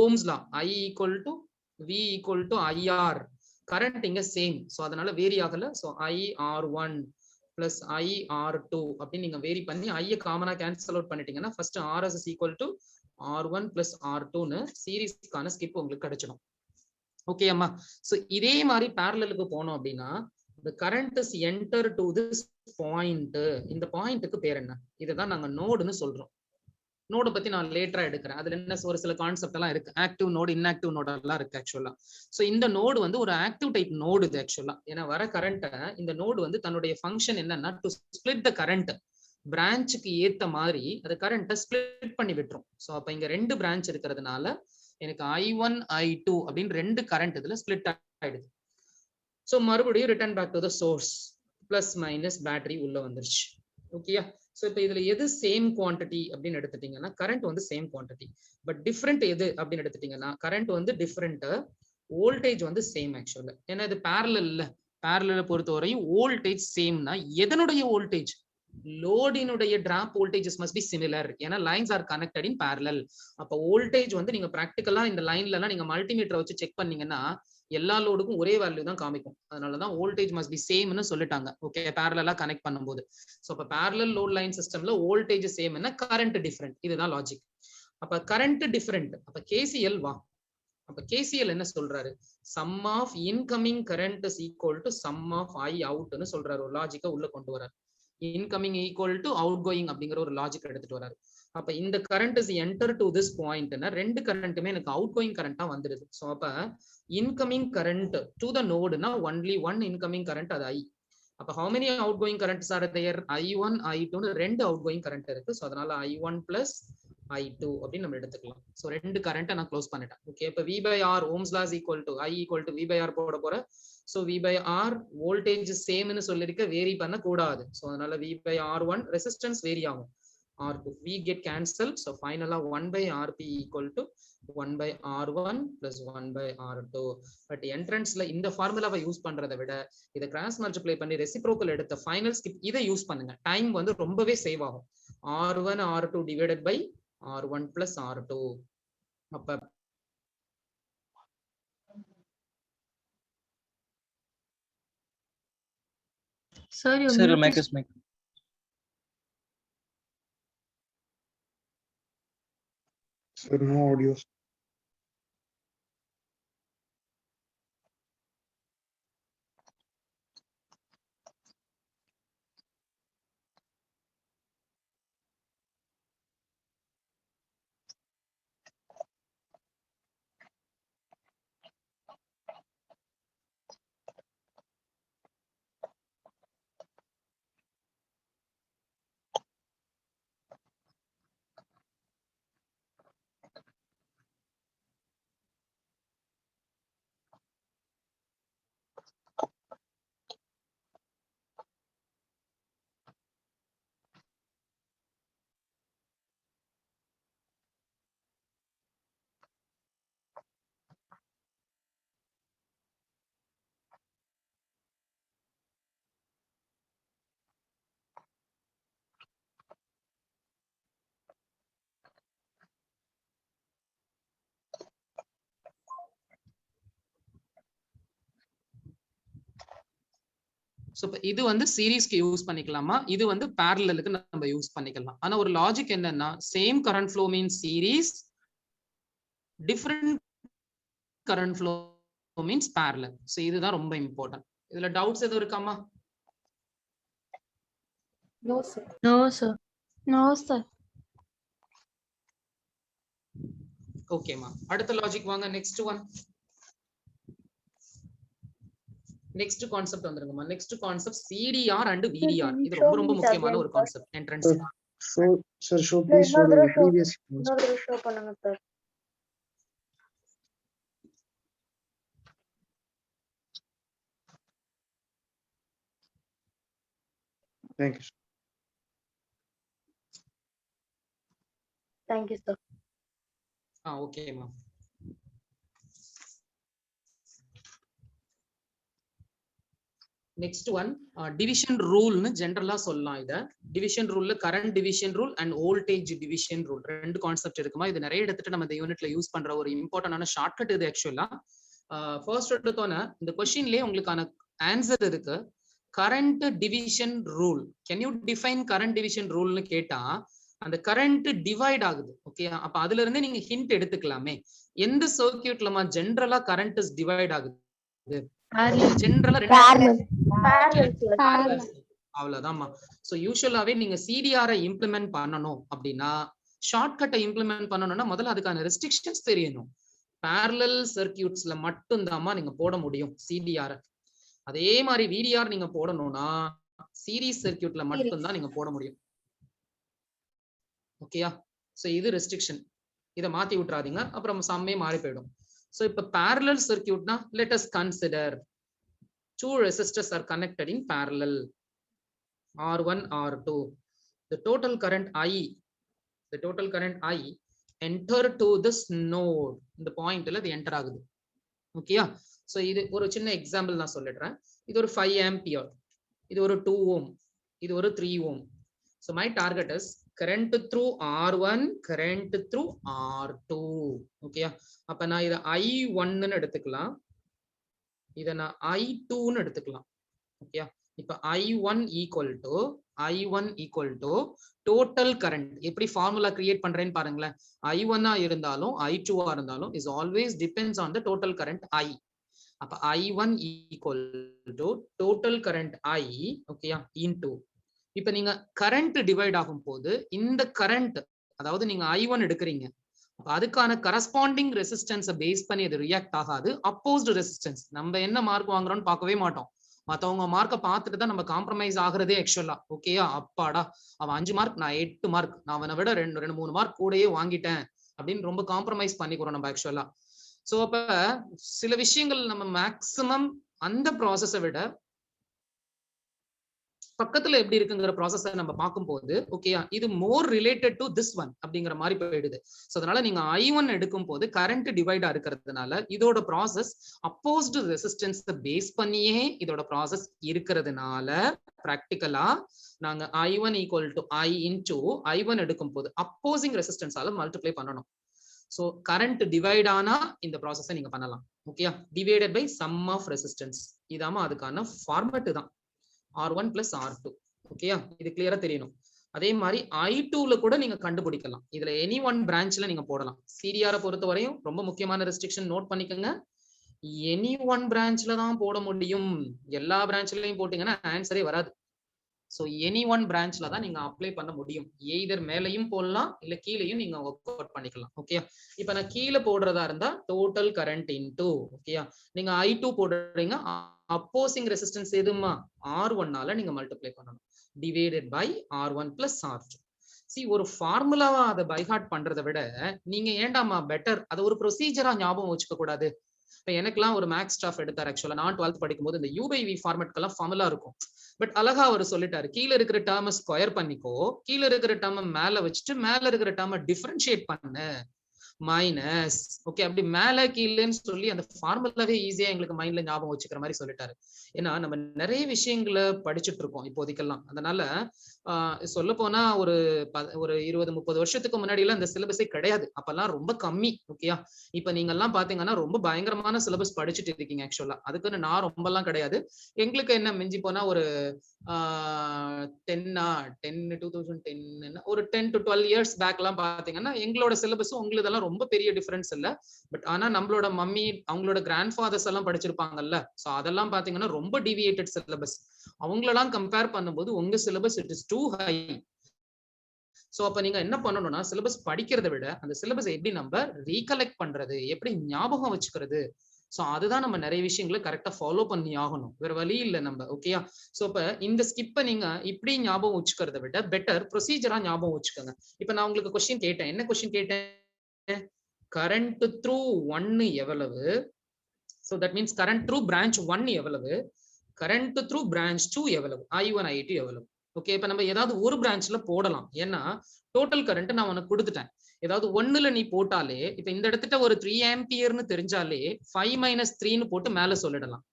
Ohm's law I equal to V equal to IR. Current இங்க சேம். சோ அதனால வேரி ஆகல. சோ IR1 plus IR2 அப்படின்னு நீங்க வேரி பண்ணி ஐய காமனா கேன்சல் அவுட் பண்ணிட்டீங்கன்னா first RS is equal to R1 plus R2ன்னு சீரிஸ்க்கான ஸ்கிப் உங்களுக்கு கிடைச்சிடும். ஓகே அம்மா. சோ இதே மாதிரி பேரலலுக்கு போனோம் அப்படின்னா the current is enter to this point. இந்த பாயிண்ட்க்கு பேர் என்ன? இதுதான் நாங்க நோடுன்னு சொல்றோம். நோடு பத்தி நான் லேட்டரா எடுக்கிறேன். அதுல என்ன ஒரு சில கான்செப்ட் எல்லாம் இருக்கு. ஆக்டிவ் நோடு, இன்ஆக்டிவ் நோடு எல்லாம் இருக்கு ஆக்சுவலா. சோ இந்த நோடு வந்து ஒரு ஆக்டிவ் டைப் நோடு இது ஆக்சுவலா. ஏன்னா வர கரண்ட்டை இந்த நோடு வந்து தன்னுடைய ஃபங்க்ஷன் என்னன்னா டு ஸ்பிளிட் த கரண்ட். பிரான்ச்சுக்கு ஏத்த மாதிரி அது கரண்ட்டை ஸ்பிளிட் பண்ணி விட்டுரும். சோ அப்ப இங்க ரெண்டு பிரான்ச் இருக்கிறதுனால எனக்கு I1 I2 அப்படின்னு ரெண்டு கரண்ட் இதுல ஸ்பிளிட் ஆயிடுது. சோ மறுபடியும் return back to the source, plus minus battery உள்ள வந்துருச்சு. ஓகேயா? சோ இப்போ இதுல எது சேம் குவான்டிட்டி அப்படின்னு எடுத்துட்டீங்கன்னா கரண்ட் வந்து சேம் குவான்டிட்டி. பட் டிஃபரெண்ட் எது அப்படின்னு எடுத்துட்டீங்கன்னா கரண்ட் வந்து டிஃபரெண்ட், வோல்டேஜ் வந்து சேம் ஆக்சுவலா. ஏன்னா இது பேரலல் பொறுத்தவரையும் வோல்டேஜ் சேம்னா எதனுடைய வோல்டேஜ்? லோடினுடைய drop voltages must be similar. ஏன்னா lines are connected in parallel. அப்ப வோல்டேஜ் வந்து நீங்க பிராக்டிகலா இந்த லைன்ல எல்லாம் நீங்க மல்டிமீட்டரை வச்சு செக் பண்ணீங்கன்னா எல்லா லோடுக்கும் ஒரே வேல்யூ தான் காமிக்கும். அதனாலதான் வோல்டேஜ் மஸ்ட் பி சேம்னு சொல்லிட்டாங்க. ஓகே, பேரலலா கனெக்ட் பண்ணும்போது. சோ அப்ப பேரலல் லோட் லைன் சிஸ்டம்ல வோல்டேஜ் சேம்னா கரண்ட் டிஃபரெண்ட். இதுதான் லாஜிக். அப்ப கரண்ட் டிஃபரெண்ட். அப்ப கேசிஎல் வா. அப்ப கேசிஎல் என்ன சொல்றாரு? Sum of incoming current is equal to sum of I அவுட்னு சொல்றாரு. ஒரு லாஜிக்கா உள்ள கொண்டு வராரு. Incoming equal to outgoing அப்படிங்கிற ஒரு லாஜிக் எடுத்துட்டு வராரு. அப்ப இந்த current is enter to this பாயிண்ட்னா ரெண்டு கரண்ட்டுமே எனக்கு அவுட் கோயிங் கரண்டா வந்துருது. சோ அப்ப இன்கமிங் கரண்ட் டு த நோடுனா ஒன்லி ஒன் இன்கமிங் கரண்ட், அது ஐ. அப்ப how many outgoing currents are there? I1 I2 னு ரெண்டு outgoing current இருக்கு. சோ அதனால I1 plus I2 அப்படின்னு நம்ம எடுத்துக்கலாம். சோ ரெண்டு கரண்ட்டை நான் க்ளோஸ் பண்ணிட்டேன். ஓகே, இப்ப V by R Ohm's laws equal to I equal to V by R போட போற. So V by R voltage சேம்னு சொல்லிருக்க, வேரி பண்ண கூடாது. சோ அதனால V by R1 resistance vary ஆகும். R2 we get cancelled. So finally 1 by RP equal to 1 by R1 plus 1 by R2. But entrance la இந்த ஃபார்முலாவை யூஸ் பண்றதை விட இதை கிராஸ் மல்டிப்ளை பண்ணி ரெசிப்ரோக்கல் எடுத்த ஃபைனல் ஸ்கிப் இதை யூஸ் பண்ணுங்க. டைம் வந்து ரொம்பவே சேவ் ஆகும். R1 R2 divided by R1 plus R2. அப்ப Sir, your Sir, mute mic is is mic. Sir, no audio. So இது வந்து சீரிஸ்க்கு யூஸ் பண்ணிக்கலாமா, இது வந்து parallelக்கு நம்ம யூஸ் பண்ணிக்கலாம். ஆனா ஒரு லாஜிக் என்னன்னா same current flow means series, different current flow means parallel. So இதுதான் ரொம்ப இம்பார்ட்டன்ட். இதுல டவுட்ஸ் எதுவும் இருக்காமா? No, sir. no, sir. No, sir. ஓகேமா, அடுத்த லாஜிக் வாங்க. நெக்ஸ்ட் ஒன், நெக்ஸ்ட் கான்செப்ட் வந்துருங்கம்மா. Next concept CDR and VDR. இது ரொம்ப ரொம்ப முக்கியமான ஒரு concept entrance. Sir, show please show the previous ones. இன்னொரு ஷோ பண்ணுங்க sir. Thank you. Thank you, sir. ஓகேமா. நெக்ஸ்ட் ஒன் டிவிஷன் ரூல்னு ஜெனரலா சொல்லலாம். இத டிவிஷன் ரூல்ல current division rule and voltage division rule ரெண்டு கான்செப்ட் இருக்குமா. இது நிறைய எடுத்துட்டு நம்ம இந்த யூனிட்ல யூஸ் பண்ற ஒரு இம்பார்ட்டன்டான ஷார்ட்கட் இது ஆக்சுவலா. ஃபர்ஸ்ட் எடுத்தோன்னா இந்த கொஸ்டின்லயே உங்களுக்கான ஆன்சர் இருக்கு. Current division rule, can you define current division ரூல்னு கேட்டா அந்த கரண்ட் டிவைட் ஆகுது. ஓகே, அப்ப அதுல இருந்து நீங்க ஹிண்ட் எடுத்துக்கலாமே. எந்த சர்க்யூட்லமா ஜெனரலா கரண்ட் டிவைட் ஆகுது? ஜெனரலா அவ்வளவுதான்மா. சோ யூசுவலாவே நீங்க சிடிஆர் இம்ப்ளிமெண்ட் பண்ணணும் அப்படின்னா, ஷார்ட்கட்டை இம்ப்ளிமெண்ட் பண்ணணும்னா முதல்ல அதுக்கான ரெஸ்ட்ரிக்ஷன்ஸ் தெரியணும். parallel சர்க்கியூட்ஸ்ல மட்டும்தாம்மா நீங்க போட முடியும் சிடிஆர். அதே மாதிரி விடிஆர் நீங்க போடணும்னா சீரிஸ் சர்க்கியூட்ல மட்டும்தான் நீங்க போட முடியும். ஓகேயா? சோ இது ரெஸ்ட்ரிக்ஷன். இதை மாத்தி விட்டுறாதீங்க, அப்புறம் சம்மே மாறி போயிடும். சோ இப்ப parallel சர்க்கியூட்னா let us consider two resistors are connected in parallel, R1 R2. The total current I enter to this node. இந்த பாயிண்ட்ல இது என்டர் ஆகுது. ஓகேயா? சோ இது ஒரு சின்ன எக்ஸாம்பிள் நான் சொல்லிடுறேன். இது ஒரு 5 ஆம்பியர், இது ஒரு 2 ஓம், இது ஒரு 3 ஓம். So my target is current through R1, current through R2. ஓகேயா? அப்ப நான் இத I1 ன்னு எடுத்துக்கலாம், இத நான் I2 ன்னு எடுத்துக்கலாம். ஓகேயா? இப்ப I1 equal to total current. எப்படி ஃபார்முலா கிரியேட் பண்றேன்னு பாருங்களேன். I1 இருந்தாலும் I2 இருந்தாலும் is always depends on the total current I. அப்ப I1 equal to total current I, ஓகேயா, into. இப்ப நீங்க கரண்ட் டிவைட் ஆகும் போது இந்த கரண்ட், அதாவது நீங்க I1 எடுக்கிறீங்க, அப்ப அதுக்கான கரஸ்பாண்டிங் ரெசிஸ்டன்ஸை பேஸ் பண்ணி அது ரியாக்ட் ஆகாது. அப்போஸ்டு ரெசிஸ்டன்ஸ் நம்ம என்ன மார்க் வாங்குறோம்னு பார்க்கவே மாட்டோம். மத்தவங்க மார்க்கை பார்த்துட்டு தான் நம்ம காம்ப்ரமைஸ் ஆகுறதே ஆக்சுவலா. ஓகேயா? அப்பாடா அவன் 5 மார்க் நான் 8 மார்க், நான் அவனை விட 2-3 மார்க் கூடயே வாங்கிட்டேன் அப்படின்னு ரொம்ப காம்ப்ரமைஸ் பண்ணிக்கிறோம் நம்ம ஆக்சுவலா. சோ அப்ப சில விஷயங்கள் நம்ம மேக்சிமம் அந்த ப்ராசஸை விட பக்கத்துல எப்படி இருக்குங்கிற ப்ராசஸை நம்ம பார்க்கும்போது, ஓகேயா, இது மோர் ரிலேட்டட் டு திஸ் ஒன் அப்படிங்கிற மாதிரி போயிடுது. சோ அதனால நீங்க I1 எடுக்கும் போது கரண்ட் டிவைடா இருக்கிறதுனால இதோட ப்ராசஸ் அப்போஸ்டு ரெசிஸ்டன்ஸ் பேஸ் பண்ணியே இதோட ப்ராசஸ் இருக்கிறதுனால பிராக்டிகலா நாங்க I1 equal to I into I1 எடுக்கும் போது அப்போசிங் ரெசிஸ்டன்ஸால மல்டிப்ளை பண்ணணும். சோ கரண்ட் டிவைட் ஆனா இந்த ப்ராசஸை நீங்க பண்ணலாம். ஓகேயா? Divided by sum of resistance. இதாம அதுக்கான ஃபார்மட் தான் R1 plus R2. ஓகேயா? இது கிளியரா தெரியணும். அதே மாதிரி I2ல கூட நீங்க கண்டுபிடிக்கலாம். இதுல எனி ஒன் பிரான்ச்ல நீங்க போடலாம். சிடிஆரை பொறுத்த வரையும் ரொம்ப முக்கியமான ரெஸ்ட்ரிக்ஷன் நோட் பண்ணிக்கோங்க. எனி ஒன் பிரான்ச்ல தான் போட முடியும். எல்லா பிரான்ச்லயும் போட்டீங்கன்னா ஆன்சரே வராது. சோ எனி ஒன் பிரான்ச்ல தான் நீங்க அப்ளை பண்ண முடியும். எய்தர் மேலையும் போடலாம், இல்ல கீழையும் நீங்க ஒர்க் அவுட் பண்ணிக்கலாம். ஓகேயா? இப்ப நான் கீழே போடுறதா இருந்தா டோட்டல் கரண்ட் இன்டு, ஓகேயா, நீங்க I2 போடுறீங்க, அப்போசிங் ரெசிஸ்டன்ஸ் எதுமா R1 னால நீங்க மல்டிப்ளை பண்ணணும், divided by R1 plus R2. C ஒரு ஃபார்முலாவா அதை பைஹார்ட் பண்றதை விட நீங்க ஏண்டாமா பெட்டர் அதை ஒரு ப்ரொசீஜரா ஞாபகம் வச்சுக்க கூடாது. இப்ப எனக்குலாம் ஒரு மேக்ஸ் ஸ்டாஃப் எடுத்தார் ஆக்சுவலா. நான் 12th படிக்கும் போது இந்த U/V ஃபார்மேட்க்கெல்லாம் ஃபார்முலா இருக்கும். பட் அழகா அவர் சொல்லிட்டாரு, கீழே இருக்கிற டேர்மை ஸ்கொயர் பண்ணிக்கோ, கீழே இருக்கிற டேர்மை மேல வச்சுட்டு மேல இருக்கிற டேர்மை டிஃபரன்ஷியேட் பண்ணு, மைனஸ். ஓகே, அப்படி மேல கீழேன்னு சொல்லி அந்த ஃபார்முலாவே ஈஸியா எங்களுக்கு மைண்ட்ல ஞாபகம் வச்சுக்கிற மாதிரி சொல்லிட்டாரு. ஏன்னா நம்ம நிறைய விஷயங்களை படிச்சுட்டு இருக்கோம் இப்போதைக்கெல்லாம். அதனால சொல்ல போனா ஒரு 20-30 வருஷத்துக்கு முன்னாடி எல்லாம் இந்த சிலபஸே கிடையாது. அப்பெல்லாம் ரொம்ப கம்மி. ஓகேயா? இப்ப நீங்க எல்லாம் பாத்தீங்கன்னா ரொம்ப பயங்கரமான சிலபஸ் படிச்சுட்டு இருக்கீங்க ஆக்சுவலா. அதுக்குன்னு நான் ரொம்ப எல்லாம் கிடையாது. எங்களுக்கு என்ன மிஞ்சி போனா ஒரு 2010 ஒரு 10 to 12 இயர்ஸ் பேக் எல்லாம் பாத்தீங்கன்னா எங்களோட சிலபஸும் உங்களதெல்லாம் ரொம்ப பெரிய டிஃபரன்ஸ் இல்ல. பட் ஆனா நம்மளோட மம்மி அவங்களோட கிராண்ட் ஃபாதர்ஸ் எல்லாம் படிச்சிருப்பாங்கல்ல, சோ அதெல்லாம் பாத்தீங்கன்னா ரொம்ப டிவியேட்டட் சிலபஸ். அவங்களெல்லாம் கம்பேர் பண்ணும்போது உங்க syllabus it is too high. So அப்ப நீங்க என்ன பண்ணணும்னா சிலபஸ் படிக்கிறதை விட அந்த சிலபஸ் எப்படி நம்ம ரீகலெக்ட் பண்றது, எப்படி ஞாபகம் வச்சுக்கிறது, சோ அதுதான் நம்ம நிறைய விஷயங்களை கரெக்டா ஃபாலோ பண்ணி ஆகணும். வேற வழி இல்லை நம்ம. ஓகேயா? சோ இப்ப இந்த ஸ்கிப்பை நீங்க இப்படி ஞாபகம் வச்சுக்கிறத விட பெட்டர் ப்ரொசீஜரா ஞாபகம் வச்சுக்கோங்க. இப்ப நான் உங்களுக்கு கொஸ்டின் கேட்டேன். என்ன கொஸ்டின் கேட்டேன்? கரண்ட் த்ரூ 1 எவ்வளவு? So that means current through branch 1 எவ்வளவு, கரண்ட் த்ரூ பிரான்ச் 2 எவ்வளவு, I1 I2 எவ்வளவு. ஓகே, இப்ப நம்ம ஏதாவது ஒரு பிரான்ச்ல போடலாம். ஏன்னா டோட்டல் கரண்ட் நான் உனக்கு கொடுத்துட்டேன். ஏதாவது ஒண்ணுல நீ போட்டாலே, இப்ப இந்த இடத்துல ஒரு 3 ஆம்பியர்னு தெரிஞ்சாலே 5 - 3ன்னு போட்டு மேல சொல்லிடலாம்.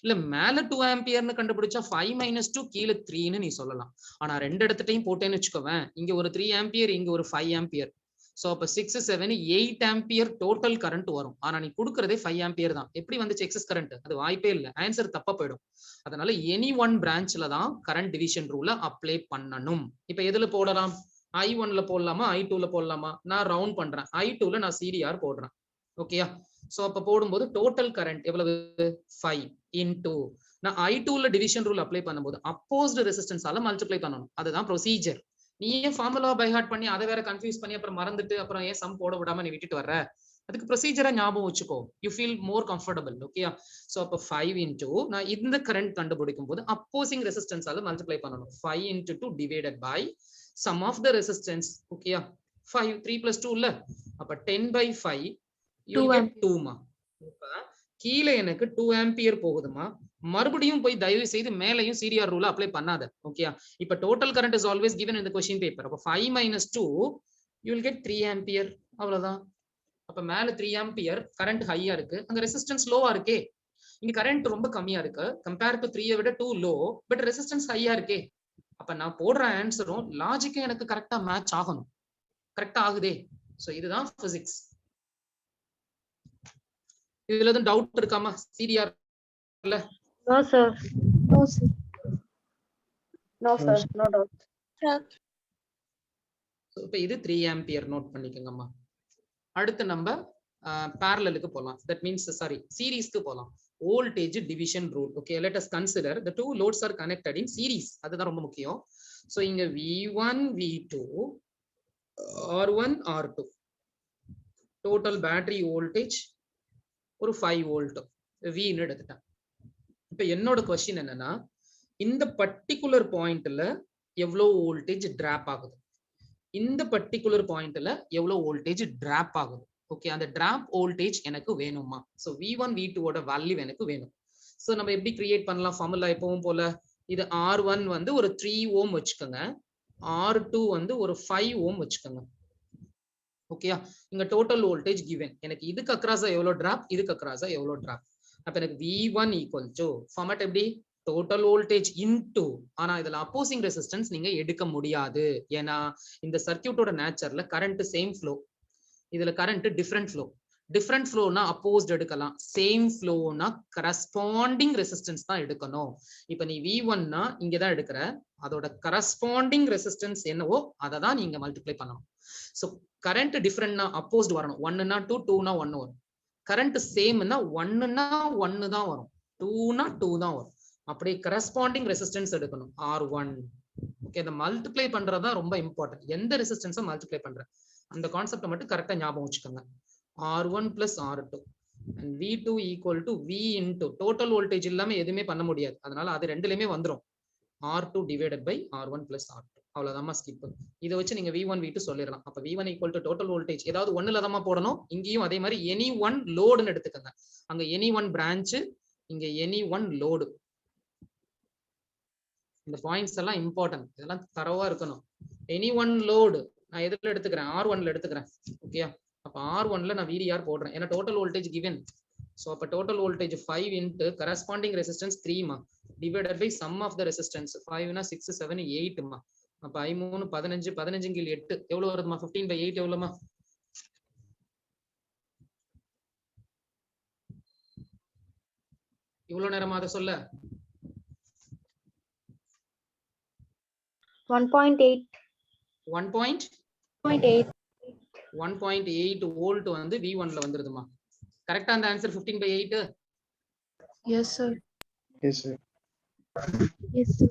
இல்ல மேல 2 ஆம்பியர்னு கண்டுபிடிச்சா 5 - 2 கீழே 3ன்னு நீ சொல்லலாம். ஆனா ரெண்டு இடத்துட்டையும் போட்டேன்னு வச்சுக்கோவேன், இங்க ஒரு 3 ஆம்பியர், இங்க ஒரு 5 ஆம்பியர். சோ அப்ப 6, 7, 8 ஆம்பியர் டோட்டல் கரண்ட் வரும். ஆனா நீ கொடுக்கறதே 5 ஆம்பியர் தான். எப்படி வந்துச்சு எக்ஸஸ் கரண்ட்? அது வாய்ப்பே இல்லை. ஆன்சர் தப்பா போயிடும். அதனால எனி ஒன் பிரான்ச்ல தான் கரண்ட் டிவிஷன் ரூல அப்ளை பண்ணணும். இப்ப எதுல போடலாம்? I1ல போடலாமா, I2ல போடலாமா? நான் ரவுண்ட் பண்றேன். I2ல நான் CDR போடுறேன். ஓகேயா? சோ அப்ப போடும்போது டோட்டல் கரண்ட் எவ்வளவு? 5 இன்டு நான் I2ல டிவிஷன் ரூல் அப்ளை பண்ணும்போது அப்போஸ்ட் ரெசிஸ்டன்ஸால மல்டிப்ளை பண்ணணும். அதுதான் ப்ரொசீஜர். நீ ஏன் ஃபார்முலா பை ஹார்ட் பண்ணி அதை வேற கன்ஃபியூஸ் பண்ணி அப்புறம் மறந்துட்டு அப்புறம் ஏன் சம் போட விடாம நீ விட்டுட்டு வர்ற? அதுக்கு ப்ரொசீஜரா ஞாபகம் வச்சுக்கோ. You feel more comfortable. ஓகேயா? சோ அப்ப 5 into நான் இந்த கரண்ட் கண்டுபிடிக்கும் போது அப்போசிங் ரெசிஸ்டன்ஸால மல்டிப்ளை பண்ணணும். 5 into 2 divided by sum of the resistance. ஓகேயா? 5 3 plus 2 இல்ல, அப்ப 10 by 5 you will get 2 மா. இப்ப கீழே எனக்கு 2 ஆம்பியர் போகுதுமா. மறுபடியும் போய் தயவு செய்து மேலையும் CDR ரூல அப்ளை பண்ணாத. ஓகேயா? இப்ப total current is always given in the question paper. அப்ப 5 minus 2 you will get 3 ampere. அவ்வளவுதான். அப்ப மேல 3 ஆம்பியர் கரண்ட் ஹையா இருக்கு, அங்க ரெசிஸ்டன்ஸ் லோவா இருக்கே. இங்க கரண்ட் ரொம்ப கம்மியா இருக்கு, கம்பேர் டு 3 விட 2 லோ, பட் ரெசிஸ்டன்ஸ் ஹையா இருக்கே. அப்ப நான் போடுற ஆன்சரும் லாஜிக்கும் எனக்கு கரெக்டா மேட்ச் ஆகணும். கரெக்டா ஆகுதே. சோ இதுதான் பிசிக்ஸ். இதுல எதுவும் டவுட் இருக்காமா? சிடிஆர்ல No, sir. No, sir. No, sir. No doubt. இப்ப இது 3 ஆம்பியர் நோட் பண்ணிக்கோங்கம்மா. அடுத்து நம்ம parallelக்கு போலாம். That means sorry, சீரிஸ்க்கு போலாம். Voltage division rule. Okay, let us consider the two loads are connected in series. அதுதான் ரொம்ப முக்கியம். So இங்க V1 V2 R1 R2 total battery voltage ஒரு 5 volt V ன்னு எடுத்துட்டேன். இப்ப என்னோட क्वेश्चन என்னன்னா, இந்த பர்టిక్యులர் பாயிண்ட்ல எவ்வளவு வோல்டேஜ் டிராப் ஆகுது, இந்த பர்టిక్యులர் பாயிண்ட்ல எவ்வளவு வோல்டேஜ் டிராப் ஆகுது. ஓகே, அந்த டிராப் வோல்டேஜ் எனக்கு வேணுமா? சோ V1 V2 ஓட வேல்யூ எனக்கு வேணும். சோ நம்ம எப்படி கிரியேட் பண்ணலாம்? ஃபார்முலா எப்பவும் போல, இது R1 வந்து ஒரு 3 ஓம் வச்சுக்கோங்க, R2 வந்து ஒரு 5 ஓம் வச்சுக்கோங்க. ஓகேயா? இங்க டோட்டல் வோல்டேஜ் கிவன். எனக்கு இதுக்கு அக்ராஸா எவ்வளவு டிராப், இதுக்கு அக்ராஸா எவ்வளவு டிராப். அப்ப எனக்கு V1 ஈக்குவல் டு ஃபார்மட் எப்படி, டோட்டல் வோல்டேஜ் இன்டு, ஆனா இதுல அப்போசிங் ரெசிஸ்டன்ஸ் நீங்க எடுக்க முடியாது. ஏன்னா இந்த சர்க்யூட்டோட நேச்சர்ல கரண்ட் சேம் ஃப்ளோ, இதுல கரண்ட் டிஃபரண்ட் ஃப்ளோ. டிஃபரண்ட் ஃப்ளோனா அப்போஸ்ட் எடுக்கலாம், சேம் ஃப்ளோனா கரஸ்பாண்டிங் ரெசிஸ்டன்ஸ் தான் எடுக்கணும். இப்ப நீ V1 னா இங்க தான் எடுக்கிற, அதோட கரஸ்பாண்டிங் ரெசிஸ்டன்ஸ் என்னவோ அதை தான் நீங்க மல்டிப்ளை பண்ணணும். சோ கரண்ட் டிஃபரண்ட்னா அப்போஸ்ட் வரணும். 1 னா 2, 2 னா 1 வரும். கரண்ட் சேம்னா 1 னா 1 தான் வரும், 2 னா 2 தான் வரும். அப்படியே கரஸ்பாண்டிங் ரெசிஸ்டன்ஸ் எடுக்கணும் R1. ஓகே, இந்த மல்டிப்ளை பண்றது தான் ரொம்ப இம்பார்ட்டன்ட். எந்த ரெசிஸ்டன்ஸை மல்டிப்ளை பண்ற அந்த கான்செப்ட் மட்டும் கரெக்டா ஞாபகம் வச்சுக்கோங்க. R1 plus R2 and V2 equal to V into total voltage இல்லாம எதுவுமே பண்ண முடியாது, அதனால அது ரெண்டுலயுமே வந்துரும். R2 divided by R1 plus R2. அவ்வளவுதான் ஸ்கிப். இதை வச்சு நீங்க V1 V2 சொல்லிடலாம். அப்ப V1 equal to total voltage ஏதாவது ஒண்ணுல தான் போடணும். இங்கேயும் அதே மாதிரி எனி ஒன் லோடுன்னு எடுத்துக்கோங்க. அங்க எனி ஒன் பிரான்ச், இங்க எனி ஒன் லோடு. இந்த பாயிண்ட்ஸ் எல்லாம் இம்பார்ட்டன்ட், இதெல்லாம் தரவா இருக்கணும். எனி ஒன் லோடு நான் எதுல எடுத்துக்கிறேன், R1ல எடுத்துக்கிறேன். ஓகேயா? அப்ப R1ல நான் VDR போடுறேன், ஏன்னா டோட்டல் வோல்டேஜ் given. சோ அப்ப total voltage 5 into corresponding resistance 3 மா, divided by sum of the resistance. 5 னா 6 7 8 மா. அப்ப I3 15 15 × 8 எவ்வளவு வருதுமா? 15/8 எவ்வளவுமா? இவ்வளவு நேரமா அதை சொல்ல 1.8. 1.8 வோல்ட் வந்து V1ல வந்துருதுமா. கரெக்டா அந்த answer 15/8? Yes, sir. Yes, sir. Yes, sir.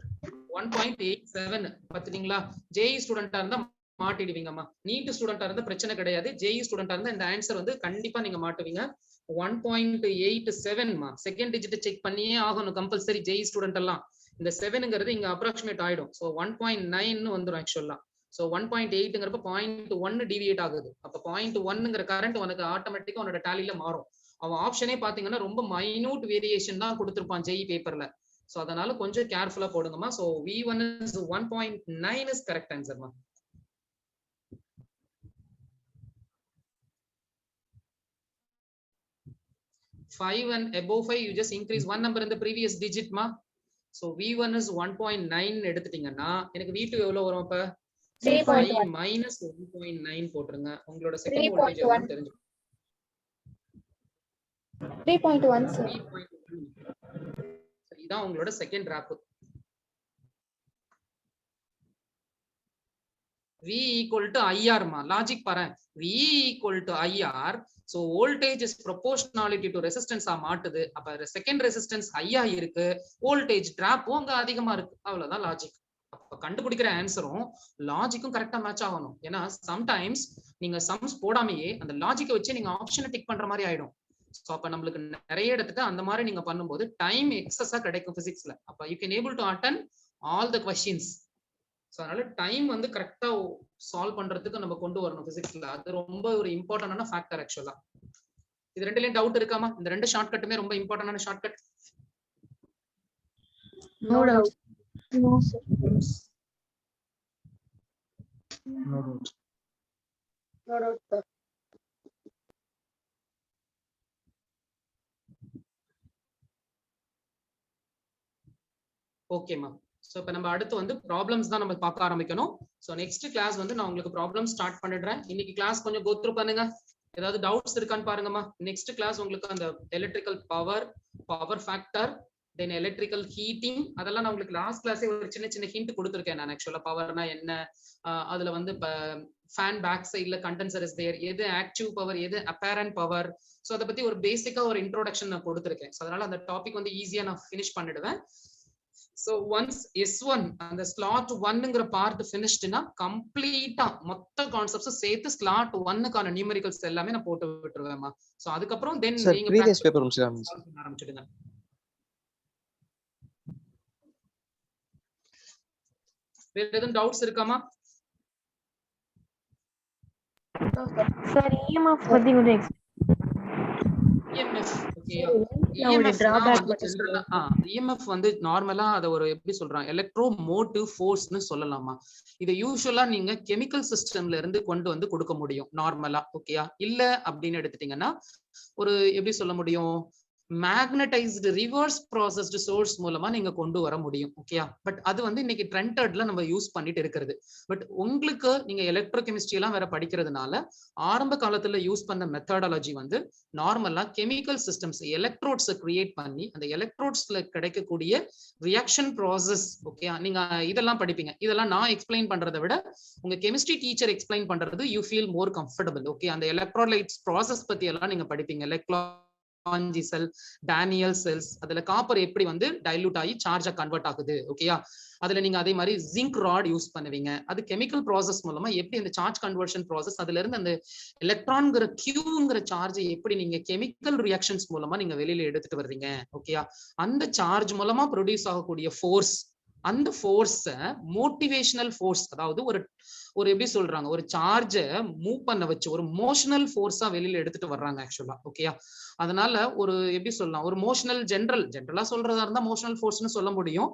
1.87 பாத்தீங்களா? JEE ஸ்டூடெண்டா இருந்தா மாட்டிடுவீங்கம்மா. நீட் ஸ்டூடெண்டா இருந்தா பிரச்சனை கிடையாது. JEE ஸ்டூடெண்டா இருந்தா இந்த ஆன்சர் வந்து கண்டிப்பா நீங்க மாட்டுவீங்க. 1.87 மா. செகண்ட் டிஜிட் செக் பண்ணியே ஆகணும் கம்பல்சரி JEE ஸ்டூடெண்ட் எல்லாம். இந்த 7ங்கிறது இங்க அப்ராக்சிமேட் ஆயிடும். சோ 1.9 வந்துரும் ஆக்சுவலா. சோ 1.8ங்கிறப்ப 0.1 டிவியேட் ஆகுது. அப்ப 0.1ங்கிற கரண்ட் உனக்கு ஆட்டோமேட்டிக்கா உன்னோட டாலில மாறும். அவன் ஆப்ஷனே பாத்தீங்கன்னா ரொம்ப மைனூட் வேரியேஷன் தான் கொடுத்திருப்பான் JEE பேப்பர்ல. சோ அதனால கொஞ்சம் கேர்ஃபுல்லா போடுங்கம்மா. So V1 is 1.9 is correct answer மா. Five and above 5 you just increase one number in the previous digit ma. So V1 is 1.9 எடுத்துட்டீங்கன்னா எனக்கு V2 எவ்வளவு வரும்? அப்ப 5 minus 1.9 போட்டுருங்க. உங்களோட செகண்ட் வோல்டேஜ் எவ்வளவுன்னு தெரிஞ்சுக்கணும். 3.1 sir. இதான் உங்களோட second drop. V equal to IR மா லாஜிக் பாரு V equal to IR so voltage is proportionality to resistance ஆ மாட்டுது அப்ப செகண்ட் ரெசிஸ்டன்ஸ் ஹையா இருக்கு வோல்டேஜ் டிராப்பும் அங்க அதிகமா இருக்கு அவ்வளவுதான் லாஜிக் அப்ப கண்டுபிடிக்கிற ஆன்சரும் லாஜிக்கும் கரெக்டா மேட்ச் ஆகணும் ஏன்னா சம்டைம்ஸ் நீங்க சம்ஸ் போடாமையே அந்த லாஜிக்கை வச்சு நீங்க ஆப்ஷனை டிக் பண்ற மாதிரி ஆயிடும் சோ அப்ப நம்மளுக்கு நிறைய இடத்துக்கு அந்த மாதிரி நீங்க பண்ணும்போது டைம் எக்ஸஸா கிடைக்கும் பிசிக்ஸ்ல அப்ப you can able to attend all the questions so அதனால டைம் வந்து கரெக்டா சால்வ் பண்றதுக்கு நம்ம கொண்டு வரணும் பிசிக்ஸ்ல அது ரொம்ப ஒரு இம்பார்ட்டன்டான ஃபேக்டர் ஆக்சுவலா இது ரெண்டுலயும் டவுட் இருக்காமா இந்த ரெண்டு ஷார்ட்கட்டுமே ரொம்ப இம்பார்ட்டன்டான shortcut No doubt. No, sir. No doubt. No doubt, sir. ஓகேமா சோ இப்ப நம்ம அடுத்து வந்து ப்ராப்ளம்ஸ் தான் நம்ம பார்க்க ஆரம்பிக்கணும் சோ நெக்ஸ்ட் கிளாஸ் வந்து நான் உங்களுக்கு ப்ராப்ளம் ஸ்டார்ட் பண்ணிடுறேன் இன்னைக்கு கிளாஸ் கொஞ்சம் கோ த்ரூ பண்ணுங்க ஏதாவது டவுட்ஸ் இருக்கான்னு பாருங்கம்மா நெக்ஸ்ட் கிளாஸ் உங்களுக்கு அந்த எலக்ட்ரிக்கல் பவர் ஃபேக்டர் தென் எலக்ட்ரிக்கல் ஹீட்டிங் அதெல்லாம் நான் உங்களுக்கு லாஸ்ட் கிளாஸே ஒரு சின்ன சின்ன ஹிண்ட் கொடுத்துருக்கேன் நான் ஆக்சுவலா பவர்னா என்ன அதுல வந்து ஃபேன் பேக் சைட்ல கண்டென்சர் இஸ் தேர் எது ஆக்டிவ் பவர் எது அப்பேரண்ட் பவர் சோ அதை பத்தி ஒரு பேசிக்கா ஒரு இன்ட்ரோடக்ஷன் நான் கொடுத்துருக்கேன் சோ அதனால அந்த டாபிக் வந்து ஈஸியா நான் ஃபினிஷ் பண்ணிடுவேன் So once S1 அந்த slot 1ங்கற பார்ட் ஃபினிஷ்ட்னா கம்ப்ளீட்டா மொத்த கான்செப்ட்ஸ் சேர்த்து slot 1க்கான நியூமெரிக்கல்ஸ் எல்லாமே நான் போட்டு விட்டுருவேன்மா சோ அதுக்கு அப்புறம் தென் நீங்க ப்ரீவியஸ் பேப்பர் முடிச்சிடலாம் ஆரம்பிச்சிடுங்க வேற எதுவும் டவுட்ஸ் இருக்காமா Sir, EMF பத்தி கொஞ்சம் EMF ஓகேயா ஒரு drawback EMF வந்து நார்மலா அத ஒரு எப்படி சொல்றான் எலக்ட்ரோ மோட்டிவ் ஃபோர்ஸ்னு சொல்லலாமா இத யூசுவலா நீங்க கெமிக்கல் சிஸ்டம்ல இருந்து கொண்டு வந்து கொடுக்க முடியும் நார்மலா ஓகேயா இல்ல அப்படின்னு எடுத்துட்டீங்கன்னா ஒரு எப்படி சொல்ல முடியும் மேக்னடைஸ்டு ரிவர்ஸ் ப்ராசஸ்டு சோர்ஸ் மூலமா நீங்க கொண்டு வர முடியும் ஓகேயா பட் அது வந்து இன்னைக்கு ட்ரெண்டட்ல நம்ம யூஸ் பண்ணிட்டு இருக்கிறது பட் உங்களுக்கு நீங்க எலக்ட்ரோ கெமிஸ்ட்ரி எல்லாம் வேற படிக்கிறதுனால ஆரம்ப காலத்துல யூஸ் பண்ண மெத்தடாலஜி வந்து நார்மலா கெமிக்கல் சிஸ்டம்ஸ் எலக்ட்ரோட்ஸ் கிரியேட் பண்ணி அந்த எலக்ட்ரோட்ஸ்ல கிடைக்கக்கூடிய ரியாக்ஷன் ப்ராசஸ் ஓகேயா நீங்க இதெல்லாம் படிப்பீங்க இதெல்லாம் நான் எக்ஸ்பிளைன் பண்றதை விட உங்க கெமிஸ்ட்ரி டீச்சர் எக்ஸ்பிளைன் பண்றது you feel more comfortable okay அந்த எலக்ட்ரோலைட்ஸ் ப்ராசஸ் பத்தி எல்லாம் நீங்க படிப்பீங்க செல் டானியல் செல்ஸ் அதுல காப்பர் எப்படி வந்து டைலூட் ஆகி சார்ஜா கன்வெர்ட் ஆகுது ஓகேயா அதுல நீங்க அதே மாதிரி ஜிங்க் ராட் யூஸ் பண்ணுவீங்க அது கெமிக்கல் ப்ராசஸ் மூலமா எப்படி அந்த சார்ஜ் கன்வர்ஷன் ப்ராசஸ் அதுல இருந்து அந்த எலக்ட்ரான்ங்கிற கியூங்கிற சார்ஜை எப்படி நீங்க கெமிக்கல் ரியாக்ஷன்ஸ் மூலமா நீங்க வெளியில எடுத்துட்டு வர்றீங்க ஓகேயா அந்த சார்ஜ் மூலமா ப்ரொடியூஸ் ஆகக்கூடிய ஃபோர்ஸ் அந்த ஃபோர்ஸ மோட்டிவேஷனல் ஃபோர்ஸ் அதாவது ஒரு எப்படி சொல்றாங்க ஒரு சார்ஜை மூவ் பண்ண வச்சு ஒரு மோஷனல் ஃபோர்ஸா வெளியில எடுத்துட்டு வர்றாங்க ஆக்சுவலா ஓகேயா அதனால ஒரு எப்படி சொல்லலாம் ஒரு மோஷனல் ஜென்ரலா சொல்றதா இருந்தா மோஷனல் ஃபோர்ஸ்னு சொல்ல முடியும்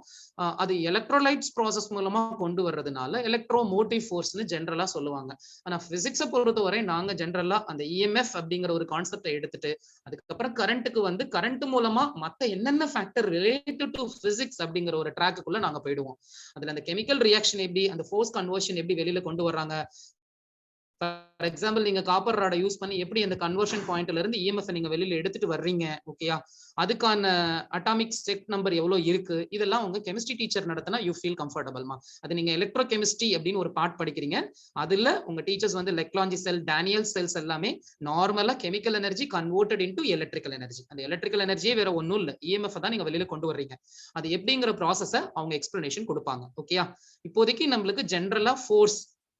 அது எலக்ட்ரோலைட்ஸ் ப்ராசஸ் மூலமா கொண்டு வர்றதுனால எலக்ட்ரோ மோட்டிவ் ஃபோர்ஸ்னு ஜென்ரலா சொல்லுவாங்க ஆனா பிசிக்ஸை பொறுத்தவரை நாங்க ஜென்ரலா அந்த இஎம்எஃப் அப்படிங்கிற ஒரு கான்செப்டை எடுத்துட்டு அதுக்கப்புறம் கரண்ட்டுக்கு வந்து கரண்ட் மூலமா மத்த என்னென்ன ஃபேக்டர் ரிலேட்டட் டு பிசிக்ஸ் அப்படிங்கிற ஒரு ட்ராக்குக்குள்ள நாங்க போயிடுவோம் அதுல அந்த கெமிக்கல் ரியாக்ஷன் எப்படி அந்த ஃபோர்ஸ் கன்வர்ஷன் எப்படி வெளியில கொண்டு வர்றாங்க ஃபார் எக்ஸாம்பிள் நீங்க காப்பர் ராடை யூஸ் பண்ணி எப்படி அந்த கன்வர்ஷன் பாயிண்ட்ல இருந்து இஎம்எஃப் நீங்க வெளியில எடுத்துட்டு வர்றீங்க ஓகேயா அதுக்கான அட்டாமிக் செட் நம்பர் எவ்வளவு இருக்கு இதெல்லாம் உங்க கெமிஸ்ட்ரி டீச்சர் நடத்தினா யூ ஃபீல் கம்ஃபர்டபிள்மா அது நீங்க எலக்ட்ரோ கெமிஸ்ட்ரி அப்படின்னு ஒரு பார்ட் படிக்கிறீங்க அதுல உங்க டீச்சர்ஸ் வந்து லெக்லாஞ்சி செல் டானியல் செல்ஸ் எல்லாமே நார்மலா chemical energy converted into electrical energy அந்த எலக்ட்ரிக்கல் எனர்ஜியே வேற ஒன்னும் இல்ல இஎம்எஃப் தான் நீங்க வெளியில கொண்டு வர்றீங்க அது எப்படிங்கிற ப்ராசஸ அவங்க எக்ஸ்பிளனேஷன் கொடுப்பாங்க ஓகேயா இப்போதைக்கு நம்மளுக்கு ஜென்ரலா ஃபோர்ஸ்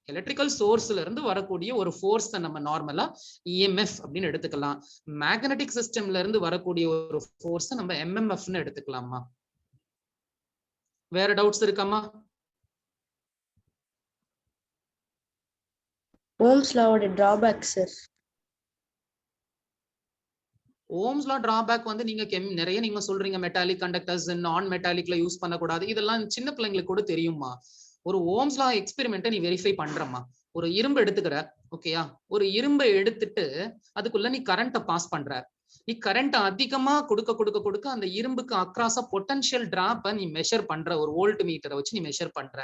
எலக்ட்ரிக்கல் சோர்ஸ்ல இருந்து வரக்கூடிய ஒரு ஃபோர்ஸ் நம்ம நார்மலா இஎம்எஃப் அப்படின்னு எடுத்துக்கலாம் மேக்னெட்டிக் சிஸ்டம்ல இருந்து வரக்கூடிய ஒரு ஃபோர்ஸ் நம்ம எம்எம்எஃப்னு எடுத்துக்கலாமா வேற டவுட்ஸ் இருக்காமா ohms லாவோட drawback sir Ohm's law drawback வந்து நீங்க நிறைய நீங்க சொல்றீங்க மெட்டாலிக் கண்டக்டர்ஸ் நான் மெட்டாலிக்ல யூஸ் பண்ணக்கூடாது இதெல்லாம் சின்ன பிள்ளைங்களுக்கு கூட தெரியுமா ஒரு ஓம்ஸ் லா எக்ஸ்பெரிமெண்ட்டை நீ வெரிஃபை பண்றமா ஒரு இரும்பு எடுத்துக்கிற ஓகேயா ஒரு இரும்பை எடுத்துட்டு அதுக்குள்ள நீ கரண்ட்டை பாஸ் பண்ற நீ கரண்ட் அதிகமா கொடுக்க அந்த இரும்புக்கு அக்ராஸா பொட்டன்ஷியல் டிராப்பை நீ மெஷர் பண்ற ஒரு வோல்ட் மீட்டரை வச்சு நீ மெஷர் பண்ற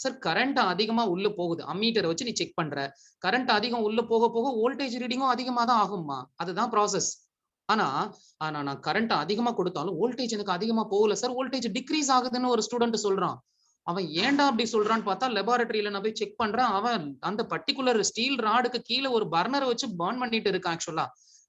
சார் கரண்ட் அதிகமா உள்ள போகுது அம்மீட்டரை வச்சு நீ செக் பண்ற கரண்ட் அதிகம் உள்ள போக வோல்டேஜ் ரீடிங்கும் அதிகமா தான் ஆகும்மா அதுதான் ப்ராசஸ் ஆனா நான் கரண்ட் அதிகமா கொடுத்தாலும் வோல்டேஜ் எனக்கு அதிகமா போகல சார் வோல்டேஜ் டிக்ரீஸ் ஆகுதுன்னு ஒரு ஸ்டூடெண்ட் சொல்றான் அவன் ஏன்டா அப்படி சொல்றான்னு பார்த்தா லெபார்டரியில நான் போய் செக் பண்றேன், அவன் அந்த பர்டிகுலர் ஸ்டீல் ராடுக்கு கீழே ஒரு பர்னரை வச்சு பர்ன் பண்ணிட்டு இருக்கான். ஆக்சுவலா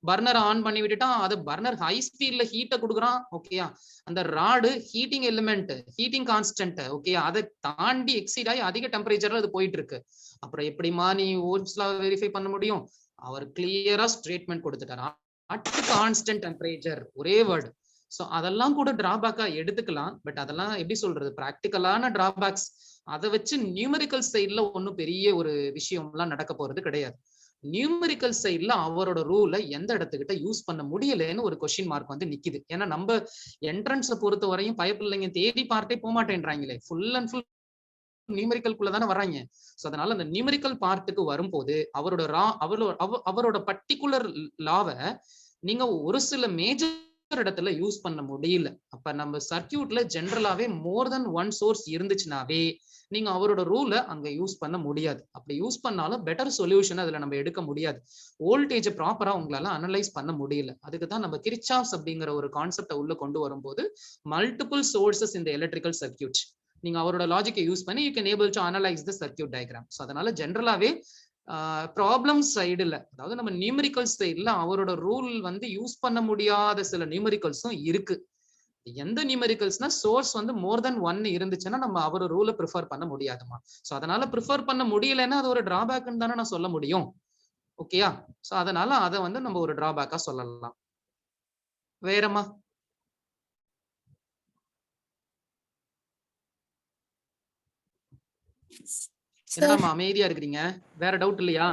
பர்னர் ஆன் பண்ணி விட்டுட்டான், அது பர்னர் ஹை ஸ்பீட்ல ஹீட்டை கொடுக்குறான். ஓகேயா, அந்த rod heating element, heating constant, ஓகேயா, அதை தாண்டி எக்ஸீட் ஆகி அதிக டெம்பரேச்சர்ல அது போயிட்டு இருக்கு. அப்புறம் எப்படிமா நீ ஓம்ஸ்ல வெரிஃபை பண்ண முடியும்? அவர் கிளியரா ஸ்டேட்மெண்ட் கொடுத்துட்டாரா, அட் கான்ஸ்டன்ட் டெம்பரேச்சர், ஒரே வேர்டு. ஸோ அதெல்லாம் கூட டிராபேக்கா எடுத்துக்கலாம். பட் அதெல்லாம் எப்படி சொல்றது, பிராக்டிக்கலான டிராபேக்ஸ். அதை வச்சு நியூமெரிக்கல் சைட்ல ஒன்றும் பெரிய ஒரு விஷயம்லாம் நடக்க போறது கிடையாது. நியூமெரிக்கல் சைட்ல அவரோட ரூலை எந்த இடத்துக்கிட்ட யூஸ் பண்ண முடியலன்னு ஒரு கொஸ்டின் மார்க் வந்து நிக்குது. ஏன்னா நம்ம என்ட்ரன்ஸை பொறுத்த வரையும் பயப்பிள்ளைங்க தேடி பார்த்தே போக மாட்டேன்றாங்களே, ஃபுல் அண்ட் ஃபுல் நியூமெரிக்கல்குள்ள தானே வராங்க. ஸோ அதனால அந்த நியூமெரிக்கல் பார்ட்டுக்கு வரும்போது அவரோட பர்டிகுலர் லாவை நீங்க ஒரு சில மேஜர் இடத்துல யூஸ் பண்ண முடியல. அப்ப நம்ம சர்க்கியூட்ல ஜென்ரலாவே மோர் தென் ஒன் சோர்ஸ் இருந்துச்சுனாவே நீங்க அவரோட ரூலை அங்க யூஸ் பண்ண முடியாது. அப்படி யூஸ் பண்ணாலும் பெட்டர் சொல்யூஷன் அதுல நம்ம எடுக்க முடியாது. வோல்டேஜ் ப்ராப்பரா உங்களால அனலைஸ் பண்ண முடியல. அதுக்கு தான் நம்ம கிர்ச்சாஃப்ஸ் அப்படிங்கிற ஒரு கான்செப்டை உள்ள கொண்டு வரும்போது மல்டிபிள் சோர்சஸ் இந்த எலக்ட்ரிக்கல் சர்க்கியூட் நீங்க அவரோட லாஜிக்கை யூஸ் பண்ணி you can able to analyse the circuit diagram. So அதனால ஜென்ரலாவே ப்ராப்ளம் சைடுல, அதாவது நம்ம நியூமெரிக்கல் சைடுல அவரோட ரூல் வந்து யூஸ் பண்ண முடியாத சில நியூமெரிக்கல்ஸும் இருக்கு. எந்த நியூமெரிக்கல்ஸ்னா சோர்ஸ் வந்து மோர் தென் ஒன் இருந்துச்சுன்னா நம்ம அவரோட ரூலை ப்ரிஃபர் பண்ண முடியாதுமா. ஸோ அதனால ப்ரிஃபர் பண்ண முடியலன்னா அது ஒரு டிராபேக்னு தானே நான் சொல்ல முடியும். ஓகேயா, ஸோ அதனால அதை வந்து நம்ம ஒரு டிராபேக்கா சொல்லலாம். வேறமா என்னடா அமைதியா இருக்கிறீங்க? வேற டவுட் இல்லையா?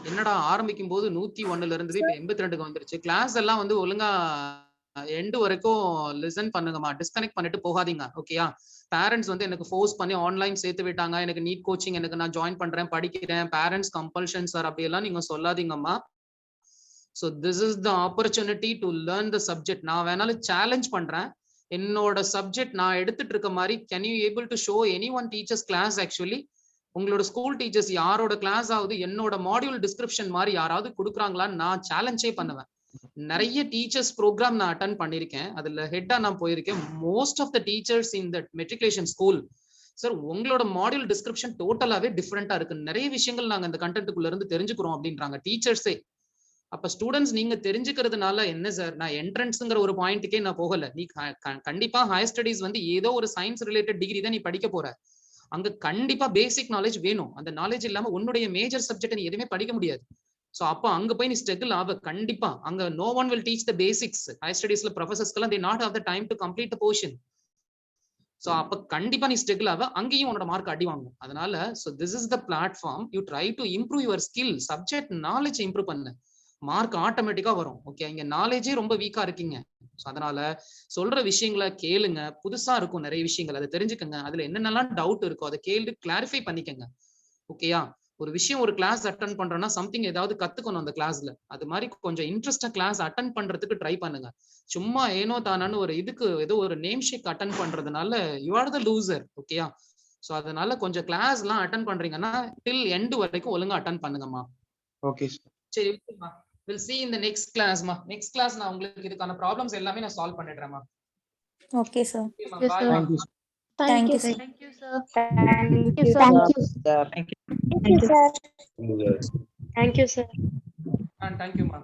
என்னடா ஆரம்பிக்கும் போது 101ல இருந்து இப்ப 82க்கு வந்துருச்சு. கிளாஸ் எல்லாம் வந்து ஒழுங்கா எண்டு வரைக்கும் லிசன் பண்ணுங்கம்மா, டிஸ்கனெக்ட் பண்ணிட்டு போகாதீங்க. ஓகேயா, பேரண்ட்ஸ் வந்து எனக்கு ஃபோர்ஸ் பண்ணி ஆன்லைன் சேர்த்து விட்டாங்க, எனக்கு நீட் கோச்சிங் எனக்கு நான் ஜாயின் பண்றேன் படிக்கிறேன், பேரண்ட்ஸ் கம்பல்ஷன் சார் அப்படியெல்லாம் நீங்க சொல்லாதீங்கம்மா. So this is the opportunity to learn the subject. நான் வேணாலும் சேலஞ்ச் பண்றேன், என்னோட சப்ஜெக்ட் நான் எடுத்துட்டு இருக்க மாதிரி can you able to show any one teachers class? Actually உங்களோட ஸ்கூல் டீச்சர்ஸ் யாரோட கிளாஸ் ஆகுது என்னோட மாடியூல் டிஸ்கிரிப்ஷன் மாதிரி யாராவது கொடுக்குறாங்களான்னு நான் சேலஞ்சே பண்ணுவேன். நிறைய டீச்சர்ஸ் ப்ரோக்ராம் நான் அட்டன் பண்ணிருக்கேன், அதுல ஹெட்டா நான் போயிருக்கேன். Most of the teachers in the matriculation school sir உங்களோட மாடியூல் டிஸ்கிரிப்ஷன் டோட்டலாவே டிஃப்ரெண்டா இருக்கு, நிறைய விஷயங்கள் நாங்க இந்த கண்டென்ட்டுக்குள்ள இருந்து தெரிஞ்சுக்கிறோம் அப்படின்றாங்க டீச்சர்ஸே. அப்ப ஸ்டூடெண்ட்ஸ் நீங்க தெரிஞ்சுக்கிறதுனால என்ன சார், நான் என்ட்ரன்ஸ்ங்கிற ஒரு பாயிண்ட்டுக்கே நான் போகல. நீ கண்டிப்பா ஹையர் ஸ்டடீஸ் வந்து ஏதோ ஒரு சயின்ஸ் ரிலேட்டட் டிகிரி தான் நீ படிக்க போற, அங்க கண்டிப்பா பேசிக் நாலேஜ் வேணும். அந்த நாலேஜ் இல்லாம உன்னுடைய மேஜர் சப்ஜெக்ட் நீ எதுவுமே படிக்க முடியாது. சோ அப்ப அங்க போய் நீ ஸ்ட்ரகிள் ஆக கண்டிப்பா அங்க no one will teach the basics. Higher ஸ்டடீஸ்ல ப்ரொஃபசர்ஸ்க்கெல்லாம் they not have the time to complete the portion. So அப்ப கண்டிப்பா நீ ஸ்ட்ரகிள் ஆக அங்கேயும் உன்னோட மார்க் அடி வாங்கும். அதனால so this is the platform you try to improve your skill, subject knowledge improve பண்ணு, மார்க் ஆட்டோமேட்டிக்கா வரும். ஓகே, இங்க நாலேஜே ரொம்ப வீக்கா இருக்கீங்க. அதனால சொல்ற விஷயங்களை கேளுங்க, புதுசா இருக்கும் நிறைய விஷயங்கள், அதை தெரிஞ்சுக்கங்க. அதுல என்னென்னலாம் டவுட் இருக்கோ அதை கேள்வி கிளாரிஃபை பண்ணிக்கங்க. ஓகேயா, ஒரு விஷயம் ஒரு கிளாஸ் அட்டன் பண்றோம்னா சம்திங் ஏதாவது கத்துக்கணும் அந்த கிளாஸ்ல. அது மாதிரி கொஞ்சம் இன்ட்ரெஸ்டா கிளாஸ் அட்டன் பண்றதுக்கு ட்ரை பண்ணுங்க. சும்மா ஏனோ தானான்னு ஒரு இதுக்கு ஏதோ ஒரு நேம் ஷேக் அட்டன் பண்றதுனால யூ ஆர் த லூசர். ஓகேயா, சோ அதனால கொஞ்சம் கிளாஸ் எல்லாம் அட்டன் பண்றீங்கன்னா டில் எண்ட் வரைக்கும் ஒழுங்கா அட்டன் பண்ணுங்கம்மா. ஓகே சரி, we'll see in the next class ma. Next class நான் உங்களுக்கு இதுக்கான ப்ராப்ளம்ஸ் எல்லாமே நான் சால்வ் பண்ணிடுறேன் மா. Okay sir. Okay, bye ma. Thank you sir. Thank you, sir. Thank you, sir. Thank you sir. Thank you, sir. And thank you ma.